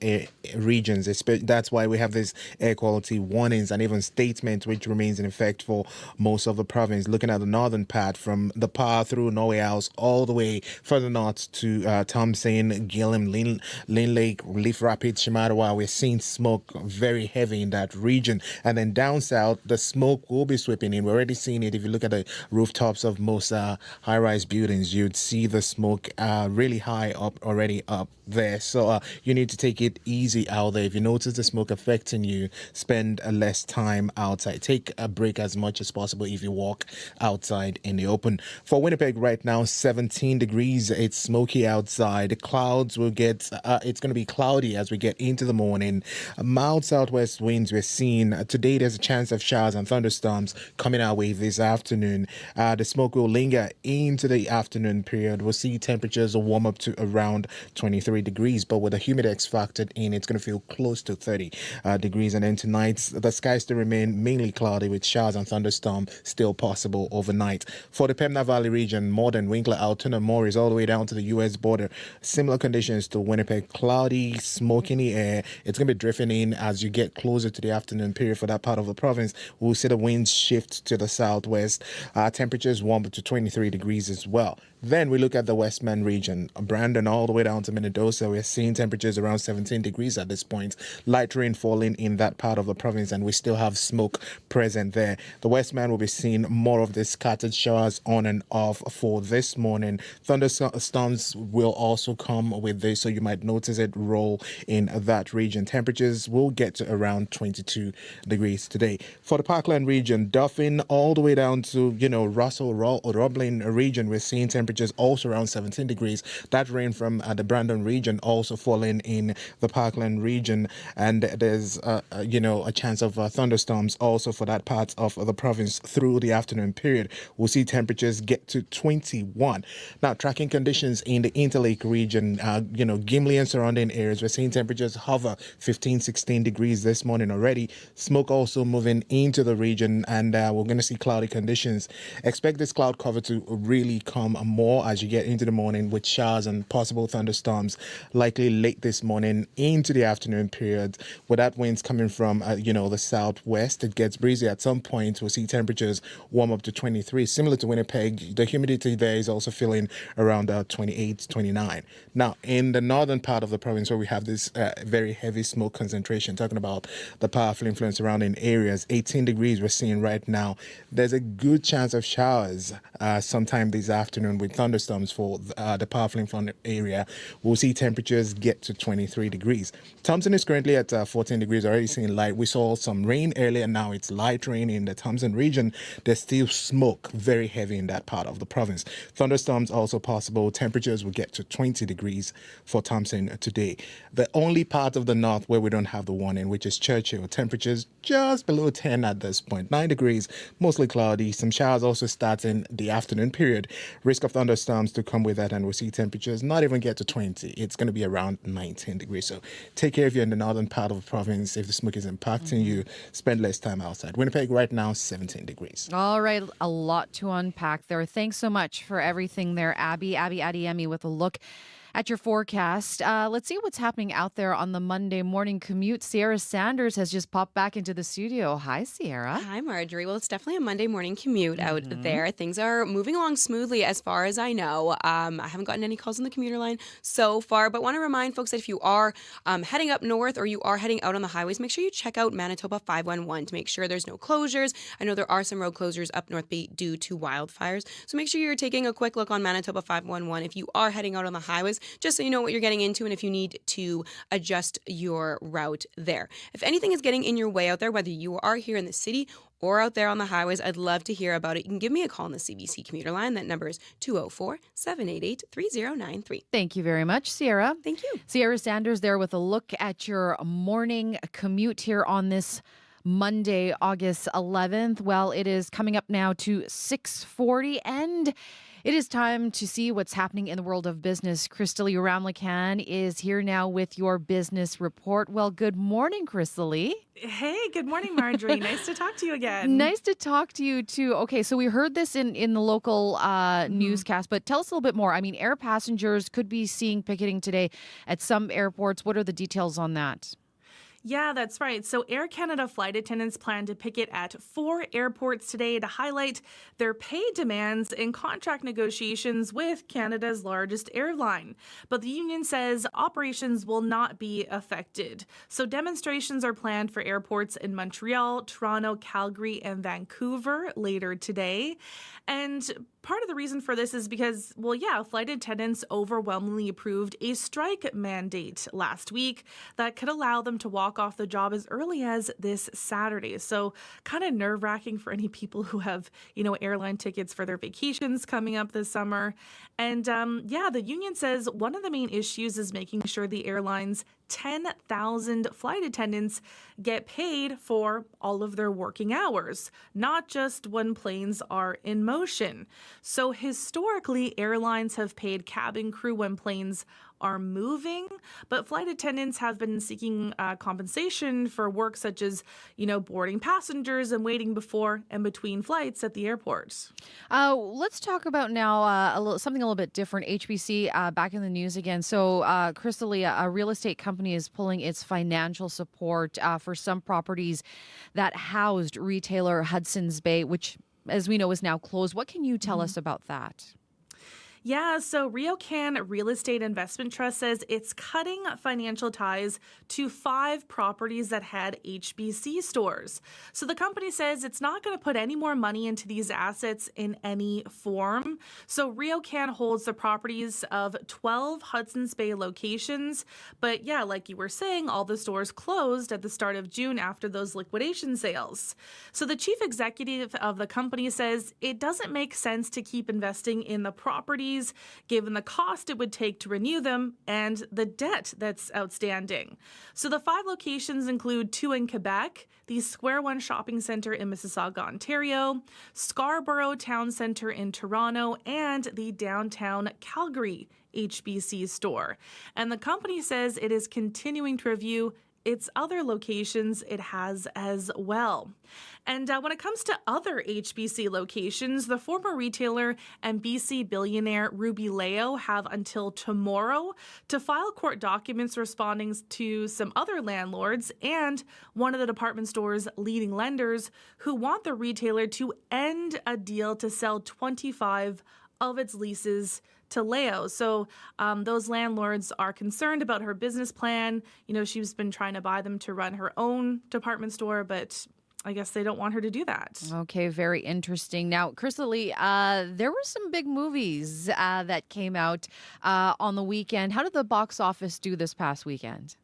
regions. That's why we have these air quality warnings and even statements which remains in effect for most of the province. Looking at the northern part from the Par through Norway House all the way further north to Thompson, Gillam, Lynn Lake, Leaf Rapids, Shimadawa, we're seeing smoke very heavy in that region. And then down south, the smoke will be sweeping in. We're already seeing it. If you look at the rooftops of most high-rise buildings, you'd see the smoke really high up already up there. So you need to take it easy out there. If you notice the smoke affecting you, spend less time outside. Take a break as much as possible if you walk outside in the open. For Winnipeg right now, 17 degrees. It's smoky outside. The clouds will get, it's going to be cloudy as we get into the morning. Mild southwest winds we're seeing. Today there's a chance of showers and thunderstorms coming our way this afternoon. The smoke will linger into the afternoon period. We'll see temperatures will warm up to around 23 degrees, but with the humidex factored in, it's going to feel close to 30 degrees. And then tonight, the skies still remain mainly cloudy with showers and and thunderstorm still possible overnight. For the Pembina Valley region, Morden, Winkler, Altoona, Morris, all the way down to the U.S. border, similar conditions to Winnipeg. Cloudy, smoke in the air. It's going to be drifting in as you get closer to the afternoon period for that part of the province. We'll see the winds shift to the southwest. Temperatures warm up to 23 degrees as well. Then we look at the Westman region, Brandon all the way down to Minnedosa. We're seeing temperatures around 17 degrees at this point. Light rain falling in that part of the province, and we still have smoke present there. The Westman will be seeing more of the scattered showers on and off for this morning. Thunderstorms will also come with this, so you might notice it roll in that region. Temperatures will get to around 22 degrees today. For the Parkland region, Dauphin all the way down to, Russell, Roblin region, we're seeing temperatures also around 17 degrees. That rain from the Brandon region also falling in the Parkland region, and there's a chance of thunderstorms also for that part of the province through the afternoon period. We'll see temperatures get to 21. Now, tracking conditions in the Interlake region, Gimli and surrounding areas, we're seeing temperatures hover 15, 16 degrees this morning already. Smoke also moving into the region, and we're going to see cloudy conditions. Expect this cloud cover to really come more as you get into the morning, with showers and possible thunderstorms likely late this morning into the afternoon period. With that winds coming from the southwest, it gets breezy at some point. We'll see temperatures warm up to 23. Similar to Winnipeg, the humidity there is also feeling around 28, 29. Now, in the northern part of the province, where we have this very heavy smoke concentration, talking about the powerful influence surrounding areas, 18 degrees we're seeing right now. There's a good chance of showers sometime this afternoon with thunderstorms for the powerful influence area. We'll see temperatures get to 23 degrees. Thompson is currently at 14 degrees, already seeing light. We saw some rain earlier, now it's light rain in the Thompson region. There's still smoke, very heavy in that part of the province. Thunderstorms also possible. Temperatures will get to 20 degrees for Thompson today. The only part of the north where we don't have the warning, which is Churchill, temperatures just below 10 at this point. 9 degrees, mostly cloudy. Some showers also starting the afternoon period. Risk of thunderstorms to come with that, and we'll see temperatures not even get to 20. It's going to be around 19 degrees. So take care if you're in the northern part of the province. If the smoke is impacting you, spend less time outside. Winnipeg right now, 17 degrees. All right, a lot to unpack there. Thanks so much for everything there, Abby Adiemi, with a look at your forecast. Let's see what's happening out there on the Monday morning commute. Sierra Sanders has just popped back into the studio. Hi, Sierra. Hi, Marjorie. Well, it's definitely a Monday morning commute out there. Things are moving along smoothly as far as I know. I haven't gotten any calls on the commuter line so far, but want to remind folks that if you are heading up north or you are heading out on the highways, make sure you check out Manitoba 511 to make sure there's no closures. I know there are some road closures up north due to wildfires, so make sure you're taking a quick look on Manitoba 511 if you are heading out on the highways, just so you know what you're getting into and if you need to adjust your route there. If anything is getting in your way out there, whether you are here in the city or out there on the highways, I'd love to hear about it. You can give me a call on the CBC commuter line. That number is 204-788-3093. Thank you very much, Sierra. Thank you. Sierra Sanders there with a look at your morning commute here on this Monday, August 11th. Well, it is coming up now to 6:40, and it is time to see what's happening in the world of business. Crystalie Ramlakan is here now with your business report. Well, good morning, Crystalie. Hey, good morning, Marjorie. Nice to talk to you again. Nice to talk to you, too. Okay, so we heard this in the local newscast, but tell us a little bit more. I mean, air passengers could be seeing picketing today at some airports. What are the details on that? Yeah, that's right. So Air Canada flight attendants plan to picket at 4 airports today to highlight their pay demands in contract negotiations with Canada's largest airline. But the union says operations will not be affected. So demonstrations are planned for airports in Montreal, Toronto, Calgary, and Vancouver later today. And part of the reason for this is because, flight attendants overwhelmingly approved a strike mandate last week that could allow them to walk off the job as early as this Saturday. So kind of nerve-wracking for any people who have, airline tickets for their vacations coming up this summer. And the union says one of the main issues is making sure the airline's 10,000 flight attendants get paid for all of their working hours, not just when planes are in motion. So historically, airlines have paid cabin crew when planes are moving, but flight attendants have been seeking compensation for work such as, boarding passengers and waiting before and between flights at the airport. Let's talk about now something a little bit different. HBC back in the news again. So, Crystal, a real estate company is pulling its financial support for some properties that housed retailer Hudson's Bay, which, as we know, is now closed. What can you tell us about that? Yeah, so RioCan Real Estate Investment Trust says it's cutting financial ties to 5 properties that had HBC stores. So the company says it's not going to put any more money into these assets in any form. So RioCan holds the properties of 12 Hudson's Bay locations. But yeah, like you were saying, all the stores closed at the start of June after those liquidation sales. So the chief executive of the company says it doesn't make sense to keep investing in the properties given the cost it would take to renew them and the debt that's outstanding. So the 5 locations include 2 in Quebec, the Square One Shopping Centre in Mississauga, Ontario, Scarborough Town Centre in Toronto, and the downtown Calgary HBC store. And the company says it is continuing to review its other locations it has as well. And when it comes to other HBC locations, the former retailer and BC billionaire Ruby Leo have until tomorrow to file court documents responding to some other landlords and one of the department store's leading lenders who want the retailer to end a deal to sell 25 of its leases to Leo. So those landlords are concerned about her business plan. She's been trying to buy them to run her own department store, but I guess they don't want her to do that. Okay, very interesting. Now, Crystal, there were some big movies that came out on the weekend. How did the box office do this past weekend?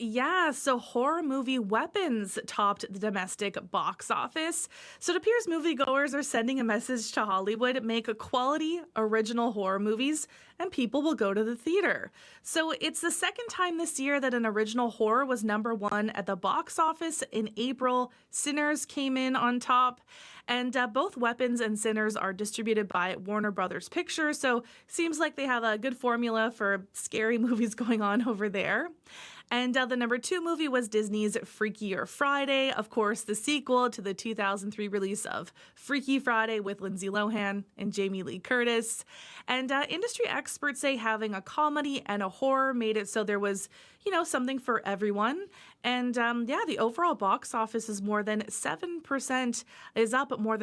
Yeah, so horror movie Weapons topped the domestic box office. So it appears moviegoers are sending a message to Hollywood: make quality original horror movies and people will go to the theater. So it's the second time this year that an original horror was #1 at the box office. In April, Sinners came in on top. And both Weapons and Sinners are distributed by Warner Brothers Pictures, so seems like they have a good formula for scary movies going on over there. And the #2 movie was Disney's Freakier Friday, of course, the sequel to the 2003 release of Freaky Friday with Lindsay Lohan and Jamie Lee Curtis. And industry experts say having a comedy and a horror made it so there was, something for everyone. And the overall box office is up more than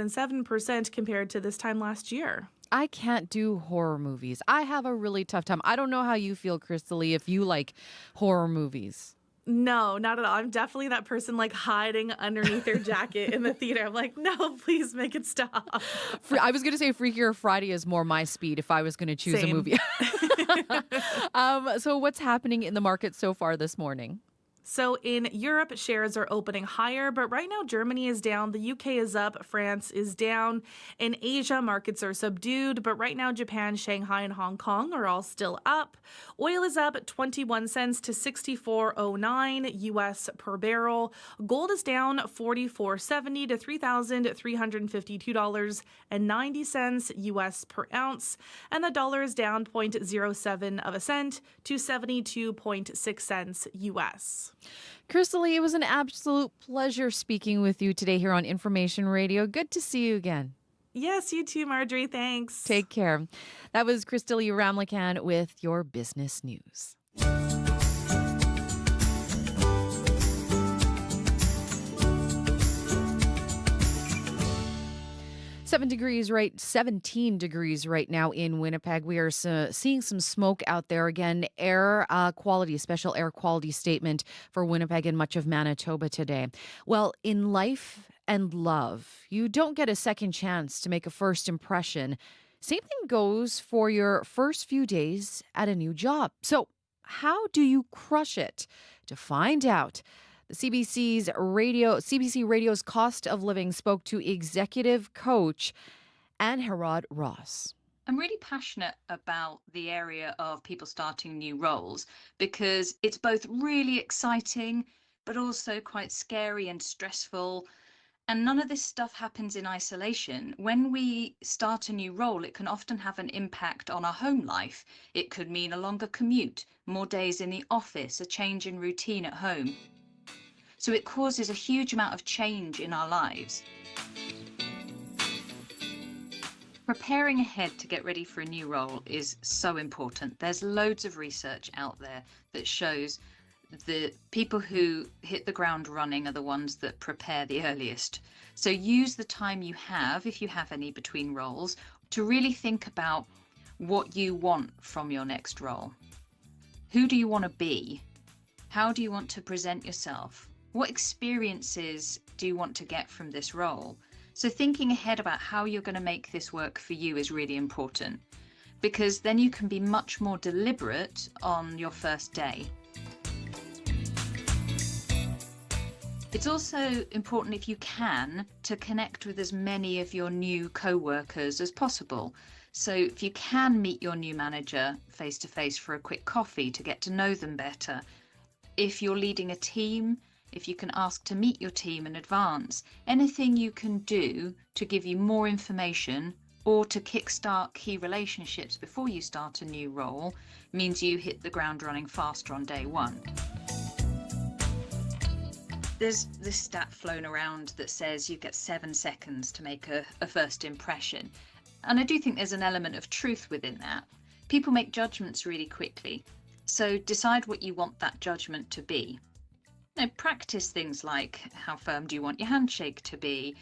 7% compared to this time last year. I can't do horror movies. I have a really tough time. I don't know how you feel, Crystal, if you like horror movies. No, not at all. I'm definitely that person hiding underneath their jacket in the theater. I'm like, no, please make it stop. I was going to say Freakier Friday is more my speed if I was going to choose a movie. So what's happening in the market so far this morning? So in Europe, shares are opening higher, but right now Germany is down, the UK is up, France is down. In Asia, markets are subdued, but right now Japan, Shanghai, and Hong Kong are all still up. Oil is up 21 cents to $64.09 US per barrel. Gold is down 44.70 to $3,352.90 US per ounce, and the dollar is down 0.07 of a cent to 72.6 cents US. Crystal, it was an absolute pleasure speaking with you today here on Information Radio. Good to see you again. Yes, you too, Marjorie. Thanks. Take care. That was Crystal Ramlakan with your business news. 17 degrees right now in Winnipeg. We are seeing some smoke out there again. Air quality, a special air quality statement for Winnipeg and much of Manitoba today. Well, in life and love, you don't get a second chance to make a first impression. Same thing goes for your first few days at a new job. So how do you crush it? To find out, the CBC Radio's Cost of Living spoke to executive coach Anne Herod Ross. I'm really passionate about the area of people starting new roles because it's both really exciting, but also quite scary and stressful. And none of this stuff happens in isolation. When we start a new role, it can often have an impact on our home life. It could mean a longer commute, more days in the office, a change in routine at home. So it causes a huge amount of change in our lives. Preparing ahead to get ready for a new role is so important. There's loads of research out there that shows the people who hit the ground running are the ones that prepare the earliest. So use the time you have, if you have any between roles, to really think about what you want from your next role. Who do you want to be? How do you want to present yourself? What experiences do you want to get from this role? So thinking ahead about how you're going to make this work for you is really important, because then you can be much more deliberate on your first day. It's also important, if you can, to connect with as many of your new co-workers as possible. So if you can meet your new manager face-to-face for a quick coffee to get to know them better. If you're leading a team, if you can ask to meet your team in advance, anything you can do to give you more information or to kickstart key relationships before you start a new role means you hit the ground running faster on day one. There's this stat flown around that says you get 7 seconds to make a first impression. And I do think there's an element of truth within that. People make judgments really quickly. So decide what you want that judgment to be. Practice things like, how firm do you want your handshake to be?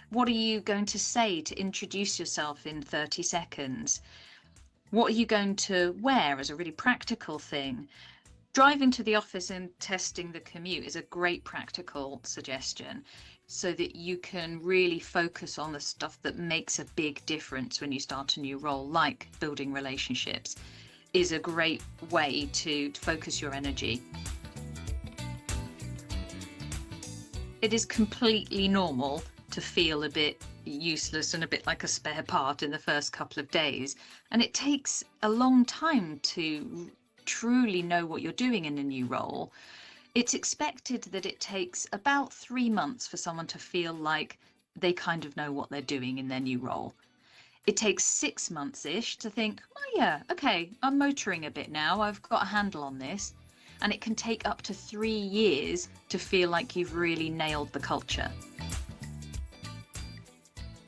What are you going to say to introduce yourself in 30 seconds? What are you going to wear as a really practical thing? Driving to the office and testing the commute is a great practical suggestion, so that you can really focus on the stuff that makes a big difference when you start a new role, like building relationships, is a great way to focus your energy. It is completely normal to feel a bit useless and a bit like a spare part in the first couple of days, and it takes a long time to truly know what you're doing in a new role. It's expected that it takes about 3 months for someone to feel like they kind of know what they're doing in their new role. It takes 6 months-ish to think, oh yeah, okay, I'm motoring a bit now, I've got a handle on this. And it can take up to 3 years to feel like you've really nailed the culture.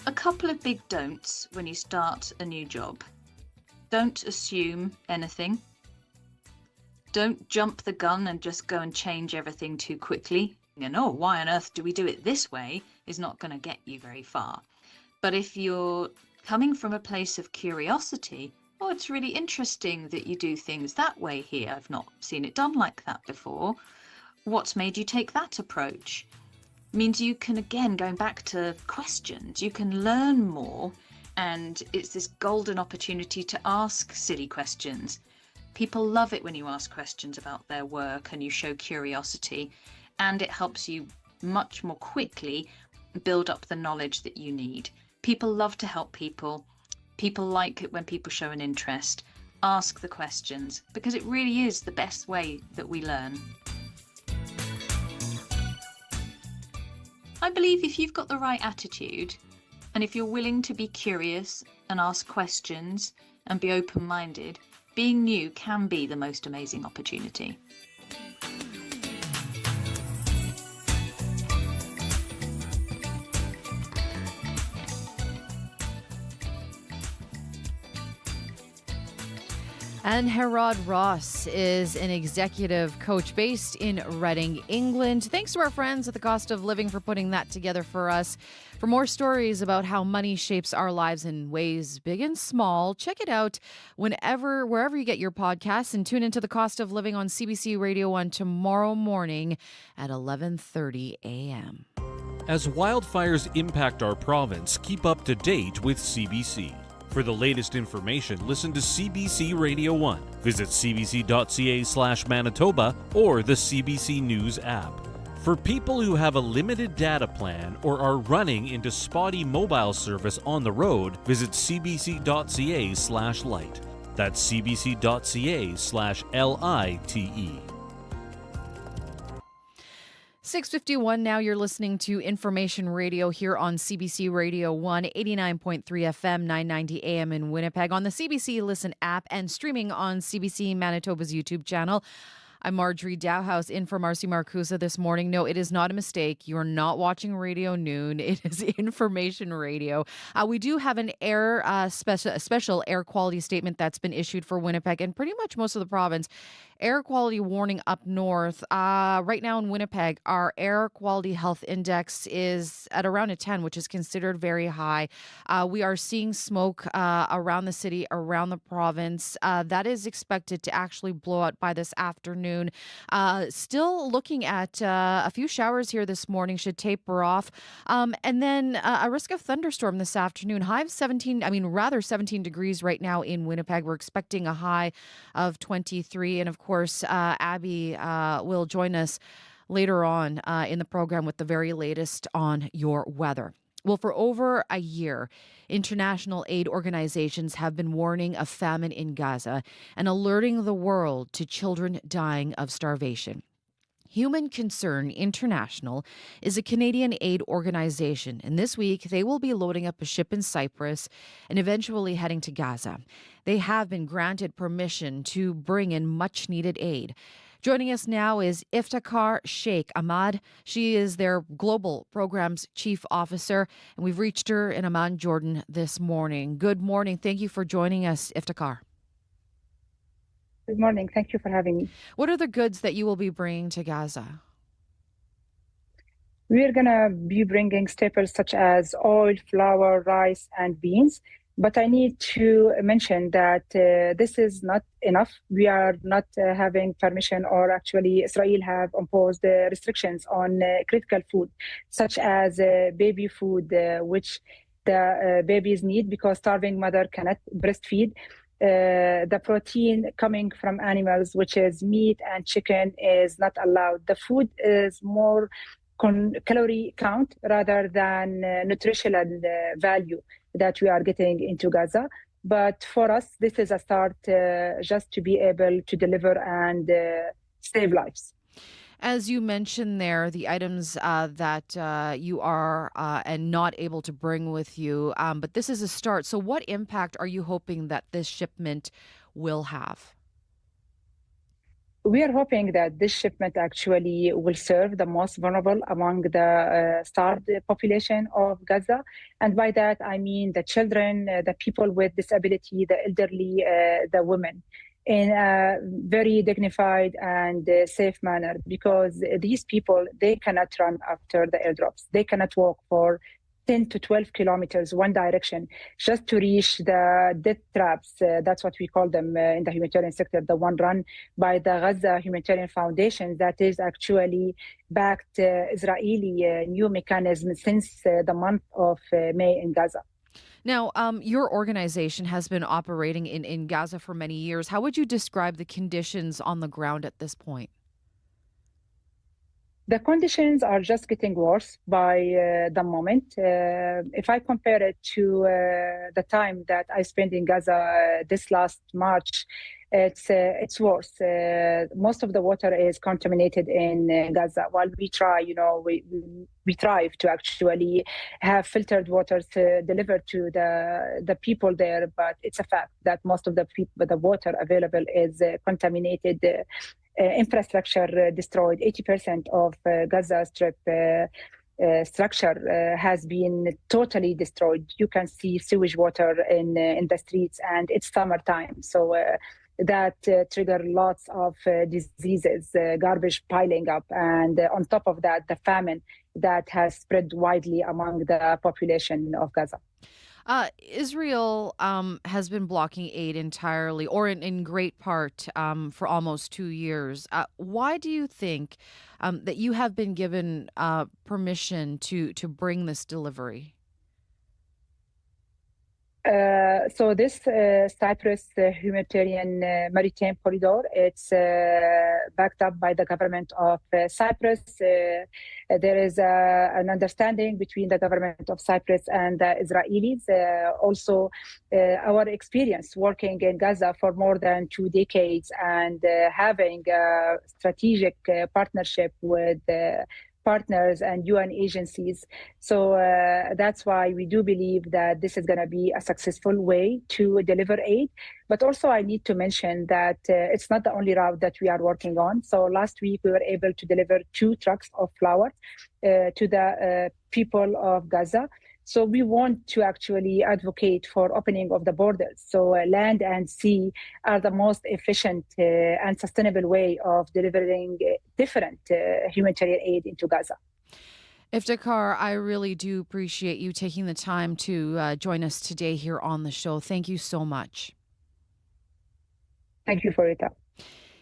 A couple of big don'ts when you start a new job. Don't assume anything. Don't jump the gun and just go and change everything too quickly. And oh, why on earth do we do it this way is not going to get you very far. But if you're coming from a place of curiosity, oh, it's really interesting that you do things that way here. I've not seen it done like that before. What's made you take that approach? Means you can, again, going back to questions, you can learn more, and it's this golden opportunity to ask silly questions. People love it when you ask questions about their work and you show curiosity, and it helps you much more quickly build up the knowledge that you need. People love to help people. People like it when people show an interest. Ask the questions, because it really is the best way that we learn. I believe if you've got the right attitude, and if you're willing to be curious and ask questions and be open-minded, being new can be the most amazing opportunity. And Herod Ross is an executive coach based in Reading, England. Thanks to our friends at the Cost of Living for putting that together for us. For more stories about how money shapes our lives in ways big and small, check it out wherever you get your podcasts, and tune into the Cost of Living on CBC Radio 1 tomorrow morning at 11:30 a.m. As wildfires impact our province, keep up to date with CBC. For the latest information, listen to CBC Radio 1. Visit cbc.ca/Manitoba or the CBC News app. For people who have a limited data plan or are running into spotty mobile service on the road, visit cbc.ca/lite. That's cbc.ca/LITE. 6:51 now. You're listening to Information Radio here on CBC Radio 1, 89.3 FM, 990 AM in Winnipeg, on the CBC Listen app and streaming on CBC Manitoba's YouTube channel. I'm Marjorie Dowhouse in for Marcy Marcusa this morning. No, it is not a mistake. You are not watching Radio Noon. It is Information Radio. We do have an special air quality statement that's been issued for Winnipeg and pretty much most of the province. Air quality warning up north. Right now in Winnipeg, our air quality health index is at around a 10, which is considered very high. We are seeing smoke around the city, around the province. That is expected to actually blow out by this afternoon. Still looking at a few showers here this morning, should taper off. And then a risk of thunderstorm this afternoon. High of 17 degrees right now in Winnipeg. We're expecting a high of 23. And of course, Abby will join us later on in the program with the very latest on your weather. Well, for over a year, international aid organizations have been warning of famine in Gaza and alerting the world to children dying of starvation. Human Concern International is a Canadian aid organization, and this week they will be loading up a ship in Cyprus and eventually heading to Gaza. They have been granted permission to bring in much-needed aid. Joining us now is Iftikhar Sheikh Ahmad. She is their Global Programs Chief Officer, and we've reached her in Amman, Jordan this morning. Good morning. Thank you for joining us, Iftikhar. Good morning. Thank you for having me. What are the goods that you will be bringing to Gaza? We're going to be bringing staples such as oil, flour, rice, and beans. But I need to mention that this is not enough. We are not having permission, or actually Israel have imposed restrictions on critical food, such as baby food, which the babies need because starving mother cannot breastfeed. The protein coming from animals, which is meat and chicken, is not allowed. The food is more calorie count rather than nutritional value that we are getting into Gaza. But for us, this is a start just to be able to deliver and save lives. As you mentioned there, the items that you are and not able to bring with you, but this is a start. So what impact are you hoping that this shipment will have? We are hoping that this shipment actually will serve the most vulnerable among the starved population of Gaza. And by that, I mean the children, the people with disability, the elderly, the women, in a very dignified and safe manner, because these people, they cannot run after the airdrops. They cannot walk for 10 to 12 kilometers one direction just to reach the death traps. That's what we call them in the humanitarian sector, the one run by the Gaza Humanitarian Foundation that is actually backed Israeli new mechanism since the month of May in Gaza. Now, your organization has been operating in Gaza for many years. How would you describe the conditions on the ground at this point? The conditions are just getting worse by the moment. If I compare it to the time that I spent in Gaza this last March, it's worse. Most of the water is contaminated in Gaza. While we try, we strive to actually have filtered water to deliver to the people there, but it's a fact that most of the water available is contaminated. Infrastructure destroyed. 80% of Gaza Strip structure has been totally destroyed. You can see sewage water in the streets, and it's summertime, so that trigger lots of diseases, garbage piling up, and on top of that, the famine that has spread widely among the population of Gaza. Israel has been blocking aid entirely, or in great part, for almost 2 years. Why do you think that you have been given permission to bring this delivery? So this Cyprus humanitarian maritime corridor, it's backed up by the government of Cyprus. There is an understanding between the government of Cyprus and the Israelis. Also, our experience working in Gaza for more than 2 decades and having a strategic partnership with partners and UN agencies. So that's why we do believe that this is going to be a successful way to deliver aid. But also I need to mention that it's not the only route that we are working on. So last week we were able to deliver 2 trucks of flour to the people of Gaza. So we want to actually advocate for opening of the borders. So land and sea are the most efficient and sustainable way of delivering different humanitarian aid into Gaza. Iftikhar, I really do appreciate you taking the time to join us today here on the show. Thank you so much. Thank you for your time.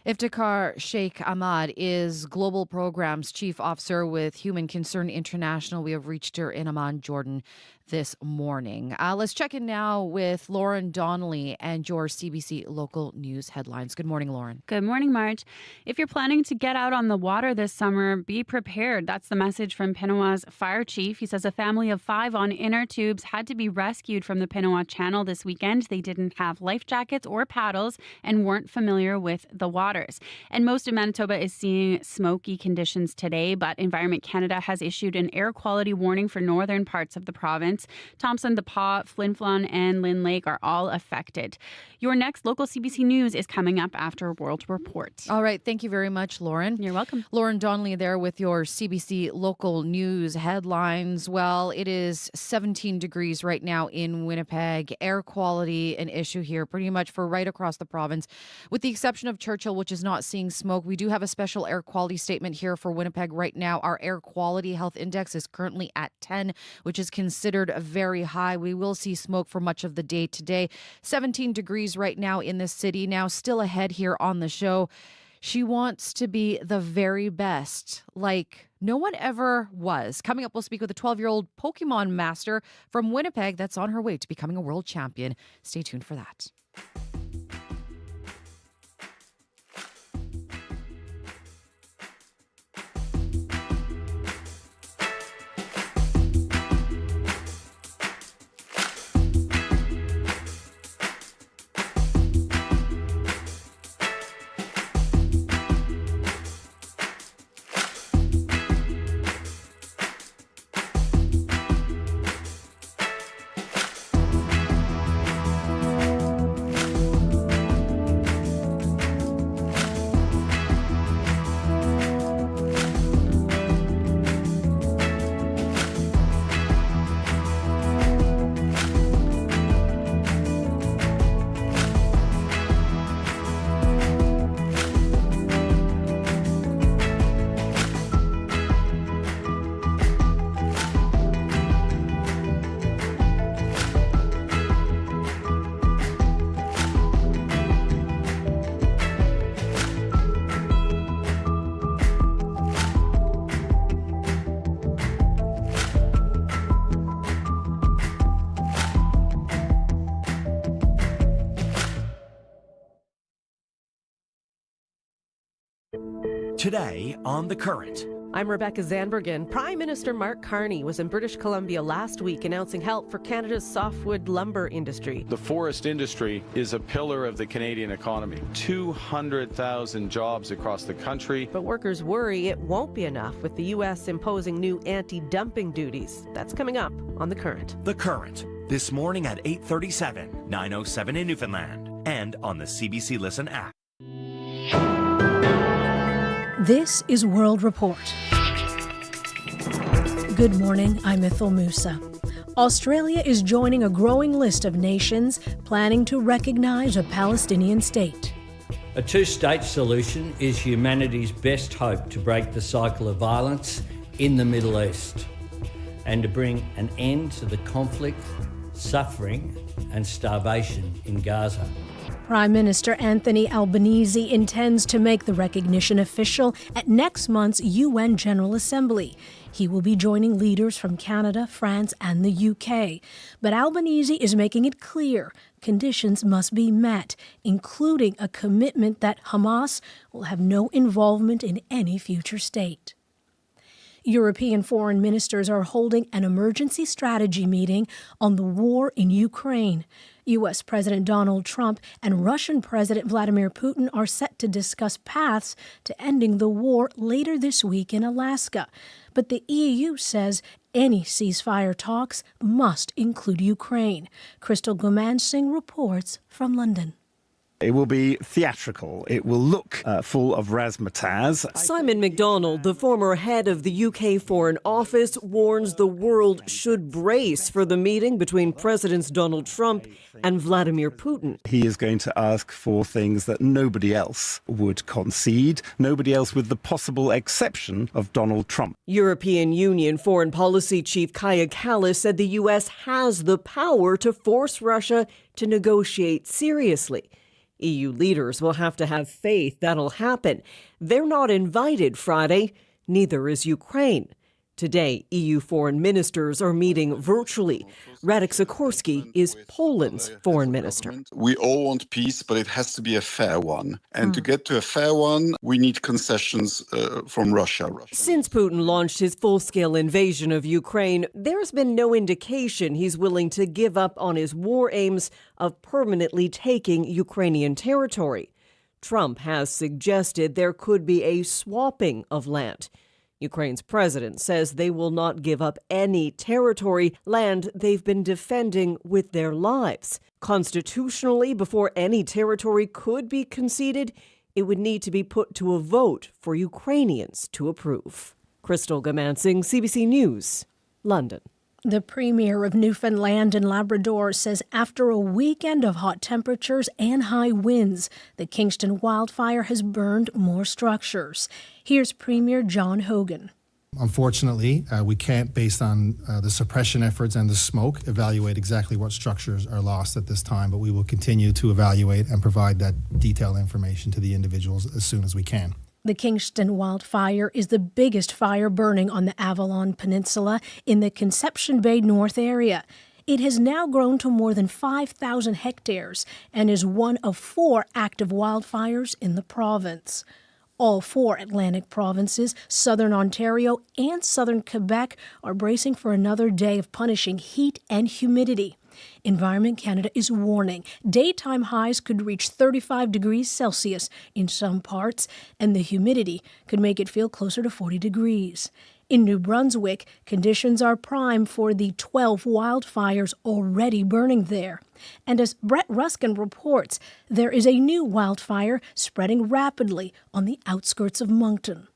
Iftikhar Sheikh Ahmad is Global Programs Chief Officer with Human Concern International. We have reached her in Amman, Jordan this morning. Let's check in now with Lauren Donnelly and your CBC local news headlines. Good morning, Lauren. Good morning, Marge. If you're planning to get out on the water this summer, be prepared. That's the message from Pinawa's fire chief. He says a family of 5 on inner tubes had to be rescued from the Pinawa Channel this weekend. They didn't have life jackets or paddles and weren't familiar with the waters. And most of Manitoba is seeing smoky conditions today, but Environment Canada has issued an air quality warning for northern parts of the province. Thompson, The Paw, Flin Flon, and Lynn Lake are all affected. Your next local CBC News is coming up after World Report. All right. Thank you very much, Lauren. You're welcome. Lauren Donnelly there with your CBC local news headlines. Well, it is 17 degrees right now in Winnipeg. Air quality, an issue here pretty much for right across the province, with the exception of Churchill, which is not seeing smoke. We do have a special air quality statement here for Winnipeg right now. Our air quality health index is currently at 10, which is considered very high. We will see smoke for much of the day today. 17 degrees right now in the city. Now still ahead here on the show. She wants to be the very best, like no one ever was. Coming up, we'll speak with a 12-year-old Pokemon master from Winnipeg that's on her way to becoming a world champion. Stay tuned for that. Today on The Current. I'm Rebecca Zanbergen. Prime Minister Mark Carney was in British Columbia last week announcing help for Canada's softwood lumber industry. The forest industry is a pillar of the Canadian economy. 200,000 jobs across the country. But workers worry it won't be enough with the U.S. imposing new anti-dumping duties. That's coming up on The Current. The Current, this morning at 8:37, 9:07 in Newfoundland, and on the CBC Listen app. This is World Report. Good morning, I'm Ethel Musa. Australia is joining a growing list of nations planning to recognize a Palestinian state. A two-state solution is humanity's best hope to break the cycle of violence in the Middle East and to bring an end to the conflict, suffering and starvation in Gaza. Prime Minister Anthony Albanese intends to make the recognition official at next month's UN General Assembly. He will be joining leaders from Canada, France, and the UK. But Albanese is making it clear conditions must be met, including a commitment that Hamas will have no involvement in any future state. European foreign ministers are holding an emergency strategy meeting on the war in Ukraine. U.S. President Donald Trump and Russian President Vladimir Putin are set to discuss paths to ending the war later this week in Alaska. But the EU says any ceasefire talks must include Ukraine. Crystal Gumansing reports from London. It will be theatrical. It will look full of razzmatazz. Simon MacDonald, the former head of the UK Foreign Office, warns the world should brace for the meeting between Presidents Donald Trump and Vladimir Putin. He is going to ask for things that nobody else would concede, nobody else with the possible exception of Donald Trump. European Union Foreign Policy Chief Kaja Kallas said the US has the power to force Russia to negotiate seriously. EU leaders will have to have faith that'll happen. They're not invited Friday, neither is Ukraine. Today, EU foreign ministers are meeting virtually. Radek Sikorski is Poland's foreign minister. We all want peace, but it has to be a fair one. And to get to a fair one, we need concessions from Russia. Since Putin launched his full-scale invasion of Ukraine, there's been no indication he's willing to give up on his war aims of permanently taking Ukrainian territory. Trump has suggested there could be a swapping of land. Ukraine's president says they will not give up any territory, land they've been defending with their lives. Constitutionally, before any territory could be conceded, it would need to be put to a vote for Ukrainians to approve. Crystal Gumansing, CBC News, London. The Premier of Newfoundland and Labrador says after a weekend of hot temperatures and high winds, the Kingston wildfire has burned more structures. Here's Premier John Hogan. Unfortunately, we can't, based on the suppression efforts and the smoke, evaluate exactly what structures are lost at this time, but we will continue to evaluate and provide that detailed information to the individuals as soon as we can. The Kingston wildfire is the biggest fire burning on the Avalon Peninsula in the Conception Bay North area. It has now grown to more than 5,000 hectares and is one of 4 active wildfires in the province. All 4 Atlantic provinces, southern Ontario and southern Quebec, are bracing for another day of punishing heat and humidity. Environment Canada is warning daytime highs could reach 35 degrees Celsius in some parts, and the humidity could make it feel closer to 40 degrees. In New Brunswick, conditions are prime for the 12 wildfires already burning there. And as Brett Ruskin reports, there is a new wildfire spreading rapidly on the outskirts of Moncton.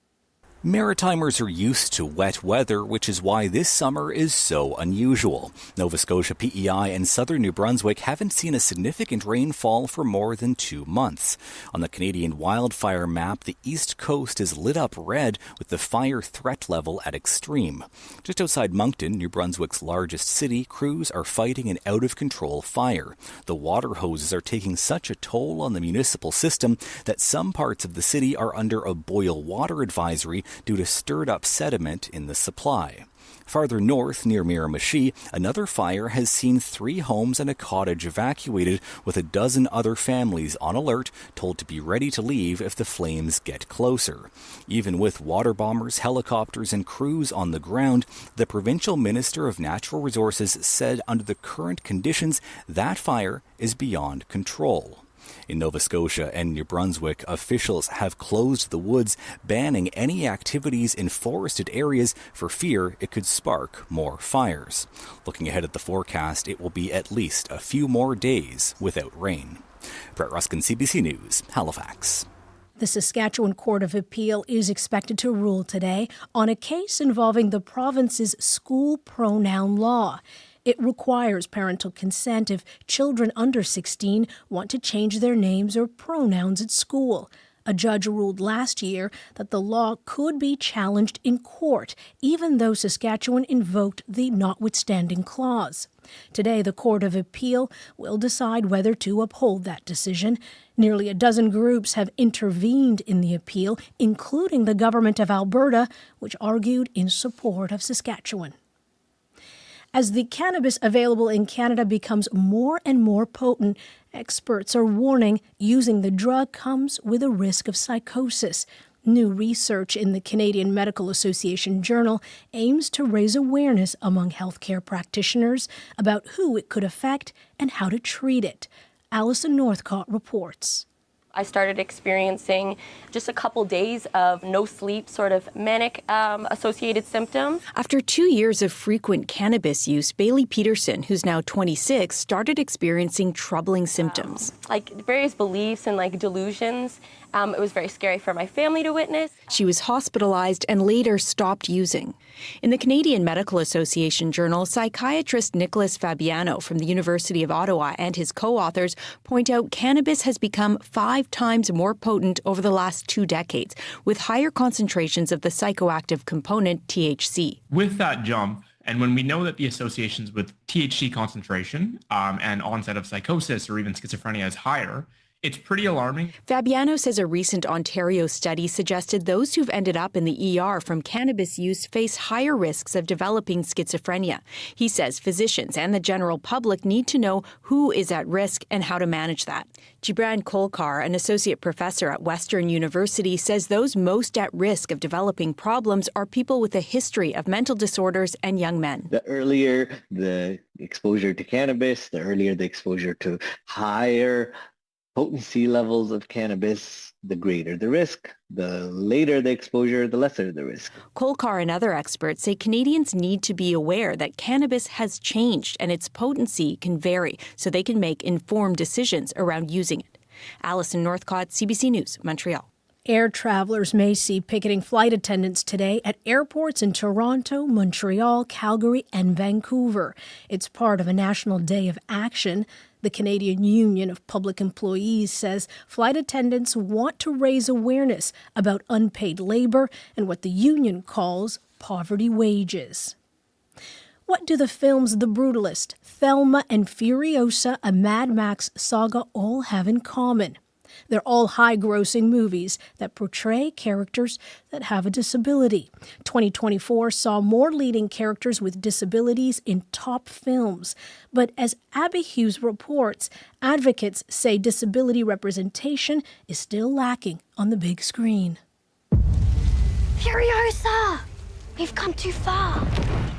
Maritimers are used to wet weather, which is why this summer is so unusual. Nova Scotia, PEI, and southern New Brunswick haven't seen a significant rainfall for more than 2 months. On the Canadian wildfire map, the east coast is lit up red with the fire threat level at extreme. Just outside Moncton, New Brunswick's largest city, crews are fighting an out-of-control fire. The water hoses are taking such a toll on the municipal system that some parts of the city are under a boil water advisory due to stirred-up sediment in the supply. Farther north, near Miramichi, another fire has seen 3 homes and a cottage evacuated, with a dozen other families on alert, told to be ready to leave if the flames get closer. Even with water bombers, helicopters, and crews on the ground, the provincial Minister of Natural Resources said under the current conditions, that fire is beyond control. In Nova Scotia and New Brunswick, officials have closed the woods, banning any activities in forested areas for fear it could spark more fires. Looking ahead at the forecast, it will be at least a few more days without rain. Brett Ruskin, CBC News, Halifax. The Saskatchewan Court of Appeal is expected to rule today on a case involving the province's school pronoun law. It requires parental consent if children under 16 want to change their names or pronouns at school. A judge ruled last year that the law could be challenged in court, even though Saskatchewan invoked the notwithstanding clause. Today, the Court of Appeal will decide whether to uphold that decision. Nearly a dozen groups have intervened in the appeal, including the Government of Alberta, which argued in support of Saskatchewan. As the cannabis available in Canada becomes more and more potent, experts are warning using the drug comes with a risk of psychosis. New research in the Canadian Medical Association Journal aims to raise awareness among healthcare practitioners about who it could affect and how to treat it. Alison Northcott reports. I started experiencing just a couple days of no sleep, sort of manic associated symptoms. After 2 years of frequent cannabis use, Bailey Peterson, who's now 26, started experiencing troubling symptoms. Like various beliefs and delusions. It was very scary for my family to witness. She was hospitalized and later stopped using. In the Canadian Medical Association Journal, psychiatrist Nicholas Fabiano from the University of Ottawa and his co-authors point out cannabis has become 5 times more potent over the last 2 decades, with higher concentrations of the psychoactive component THC. With that jump, and when we know that the associations with THC concentration and onset of psychosis or even schizophrenia is higher, it's pretty alarming. Fabiano says a recent Ontario study suggested those who've ended up in the ER from cannabis use face higher risks of developing schizophrenia. He says physicians and the general public need to know who is at risk and how to manage that. Gibran Kolkar, an associate professor at Western University, says those most at risk of developing problems are people with a history of mental disorders and young men. The earlier the exposure to cannabis, the earlier the exposure to higher potency levels of cannabis, the greater the risk. The later the exposure, the lesser the risk. Kolkar and other experts say Canadians need to be aware that cannabis has changed and its potency can vary so they can make informed decisions around using it. Alison Northcott, CBC News, Montreal. Air travelers may see picketing flight attendants today at airports in Toronto, Montreal, Calgary, and Vancouver. It's part of a national day of action. The Canadian Union of Public Employees says flight attendants want to raise awareness about unpaid labor and what the union calls poverty wages. What do the films The Brutalist, Thelma, and Furiosa, a Mad Max saga, all have in common? They're all high-grossing movies that portray characters that have a disability. 2024 saw more leading characters with disabilities in top films. But as Abby Hughes reports, advocates say disability representation is still lacking on the big screen. Furiosa! We've come too far.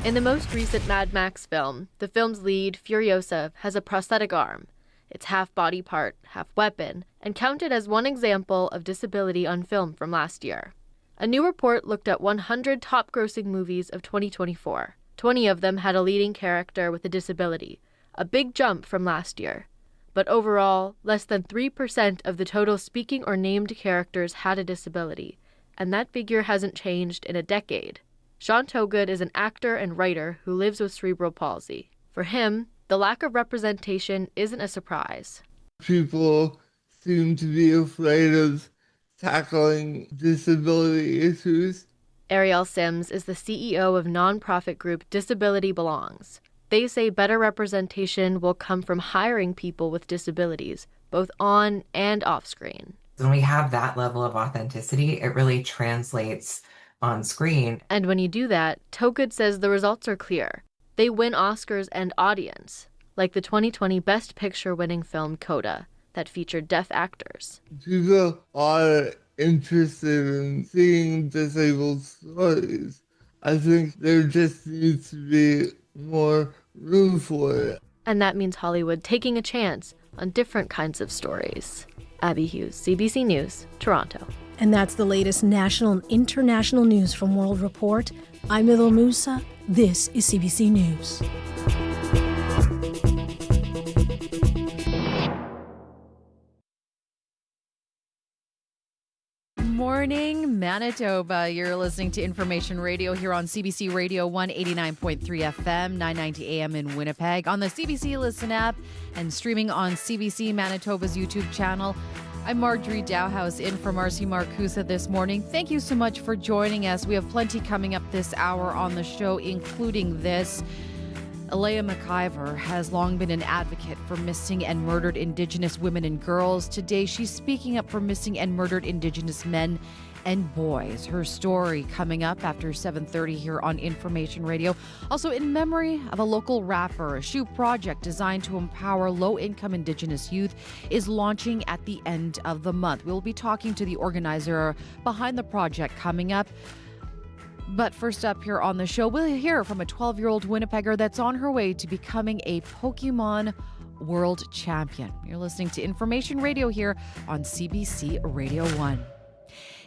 In the most recent Mad Max film, the film's lead, Furiosa, has a prosthetic arm. It's half body part, half weapon, and counted as one example of disability on film from last year. A new report looked at 100 top-grossing movies of 2024. 20 of them had a leading character with a disability, a big jump from last year. But overall, less than 3% of the total speaking or named characters had a disability, and that figure hasn't changed in a decade. Sean Toggood is an actor and writer who lives with cerebral palsy. For him, the lack of representation isn't a surprise. People seem to be afraid of tackling disability issues. Ariel Sims is the CEO of nonprofit group Disability Belongs. They say better representation will come from hiring people with disabilities, both on and off screen. When we have that level of authenticity, it really translates on screen. And when you do that, Toggood says the results are clear. They win Oscars and audience, like the 2020 Best Picture winning film Coda, that featured deaf actors. People are interested in seeing disabled stories. I think there just needs to be more room for it. And that means Hollywood taking a chance on different kinds of stories. Abby Hughes, CBC News, Toronto. And that's the latest national and international news from World Report. I'm Idil Musa. This is CBC News. Morning, Manitoba. You're listening to Information Radio here on CBC Radio 189.3 FM, 990 AM in Winnipeg, on the CBC Listen app, and streaming on CBC Manitoba's YouTube channel. I'm Marjorie Dowhouse in for Marcy Marcusa this morning. Thank you so much for joining us. We have plenty coming up this hour on the show, including this. Alea McIver has long been an advocate for missing and murdered Indigenous women and girls. Today, she's speaking up for missing and murdered Indigenous men and boys. Her story coming up after 7:30 here on Information Radio. Also, in memory of a local rapper, a shoe project designed to empower low-income Indigenous youth is launching at the end of the month. We'll be talking to the organizer behind the project coming up. But first up here on the show, we'll hear from a 12-year-old Winnipegger that's on her way to becoming a Pokemon world champion. You're listening to Information Radio here on CBC Radio 1.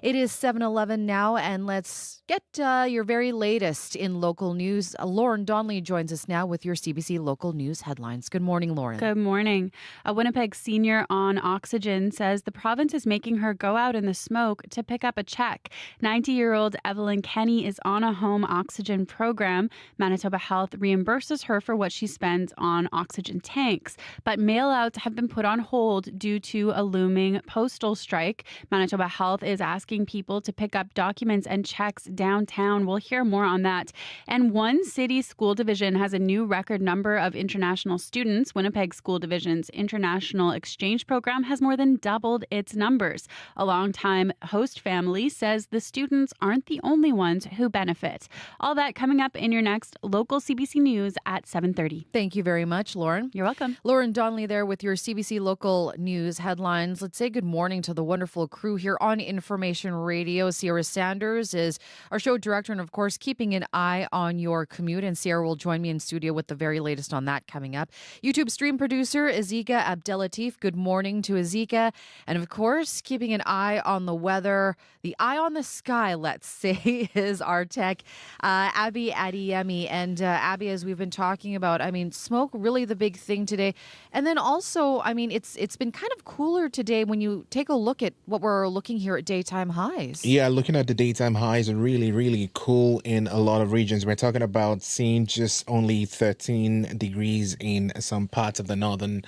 It is 7:11 now, and let's get your very latest in local news. Lauren Donnelly joins us now with your CBC local news headlines. Good morning, Lauren. Good morning. A Winnipeg senior on oxygen says the province is making her go out in the smoke to pick up a check. 90-year-old Evelyn Kenny is on a home oxygen program. Manitoba Health reimburses her for what she spends on oxygen tanks, but mail-outs have been put on hold due to a looming postal strike. Manitoba Health is asking people to pick up documents and checks downtown. We'll hear more on that. And one city school division has a new record number of international students. Winnipeg School Division's International Exchange Program has more than doubled its numbers. A longtime host family says the students aren't the only ones who benefit. All that coming up in your next local CBC News at 7:30. Thank you very much, Lauren. You're welcome. Lauren Donnelly there with your CBC local news headlines. Let's say good morning to the wonderful crew here on Information Radio. Sierra Sanders is our show director and, of course, keeping an eye on your commute. And Sierra will join me in studio with the very latest on that coming up. YouTube stream producer Azika Abdelatif. Good morning to Azika. And, of course, keeping an eye on the weather, the eye on the sky, let's say, is our tech, Abby Adiyemi. And Abby, as we've been talking about, I mean, smoke really the big thing today. And then also, I mean, it's been kind of cooler today when you take a look at what we're looking here at daytime highs. Yeah, looking at the daytime highs are really, really cool in a lot of regions. We're talking about seeing just only 13 degrees in some parts of the northern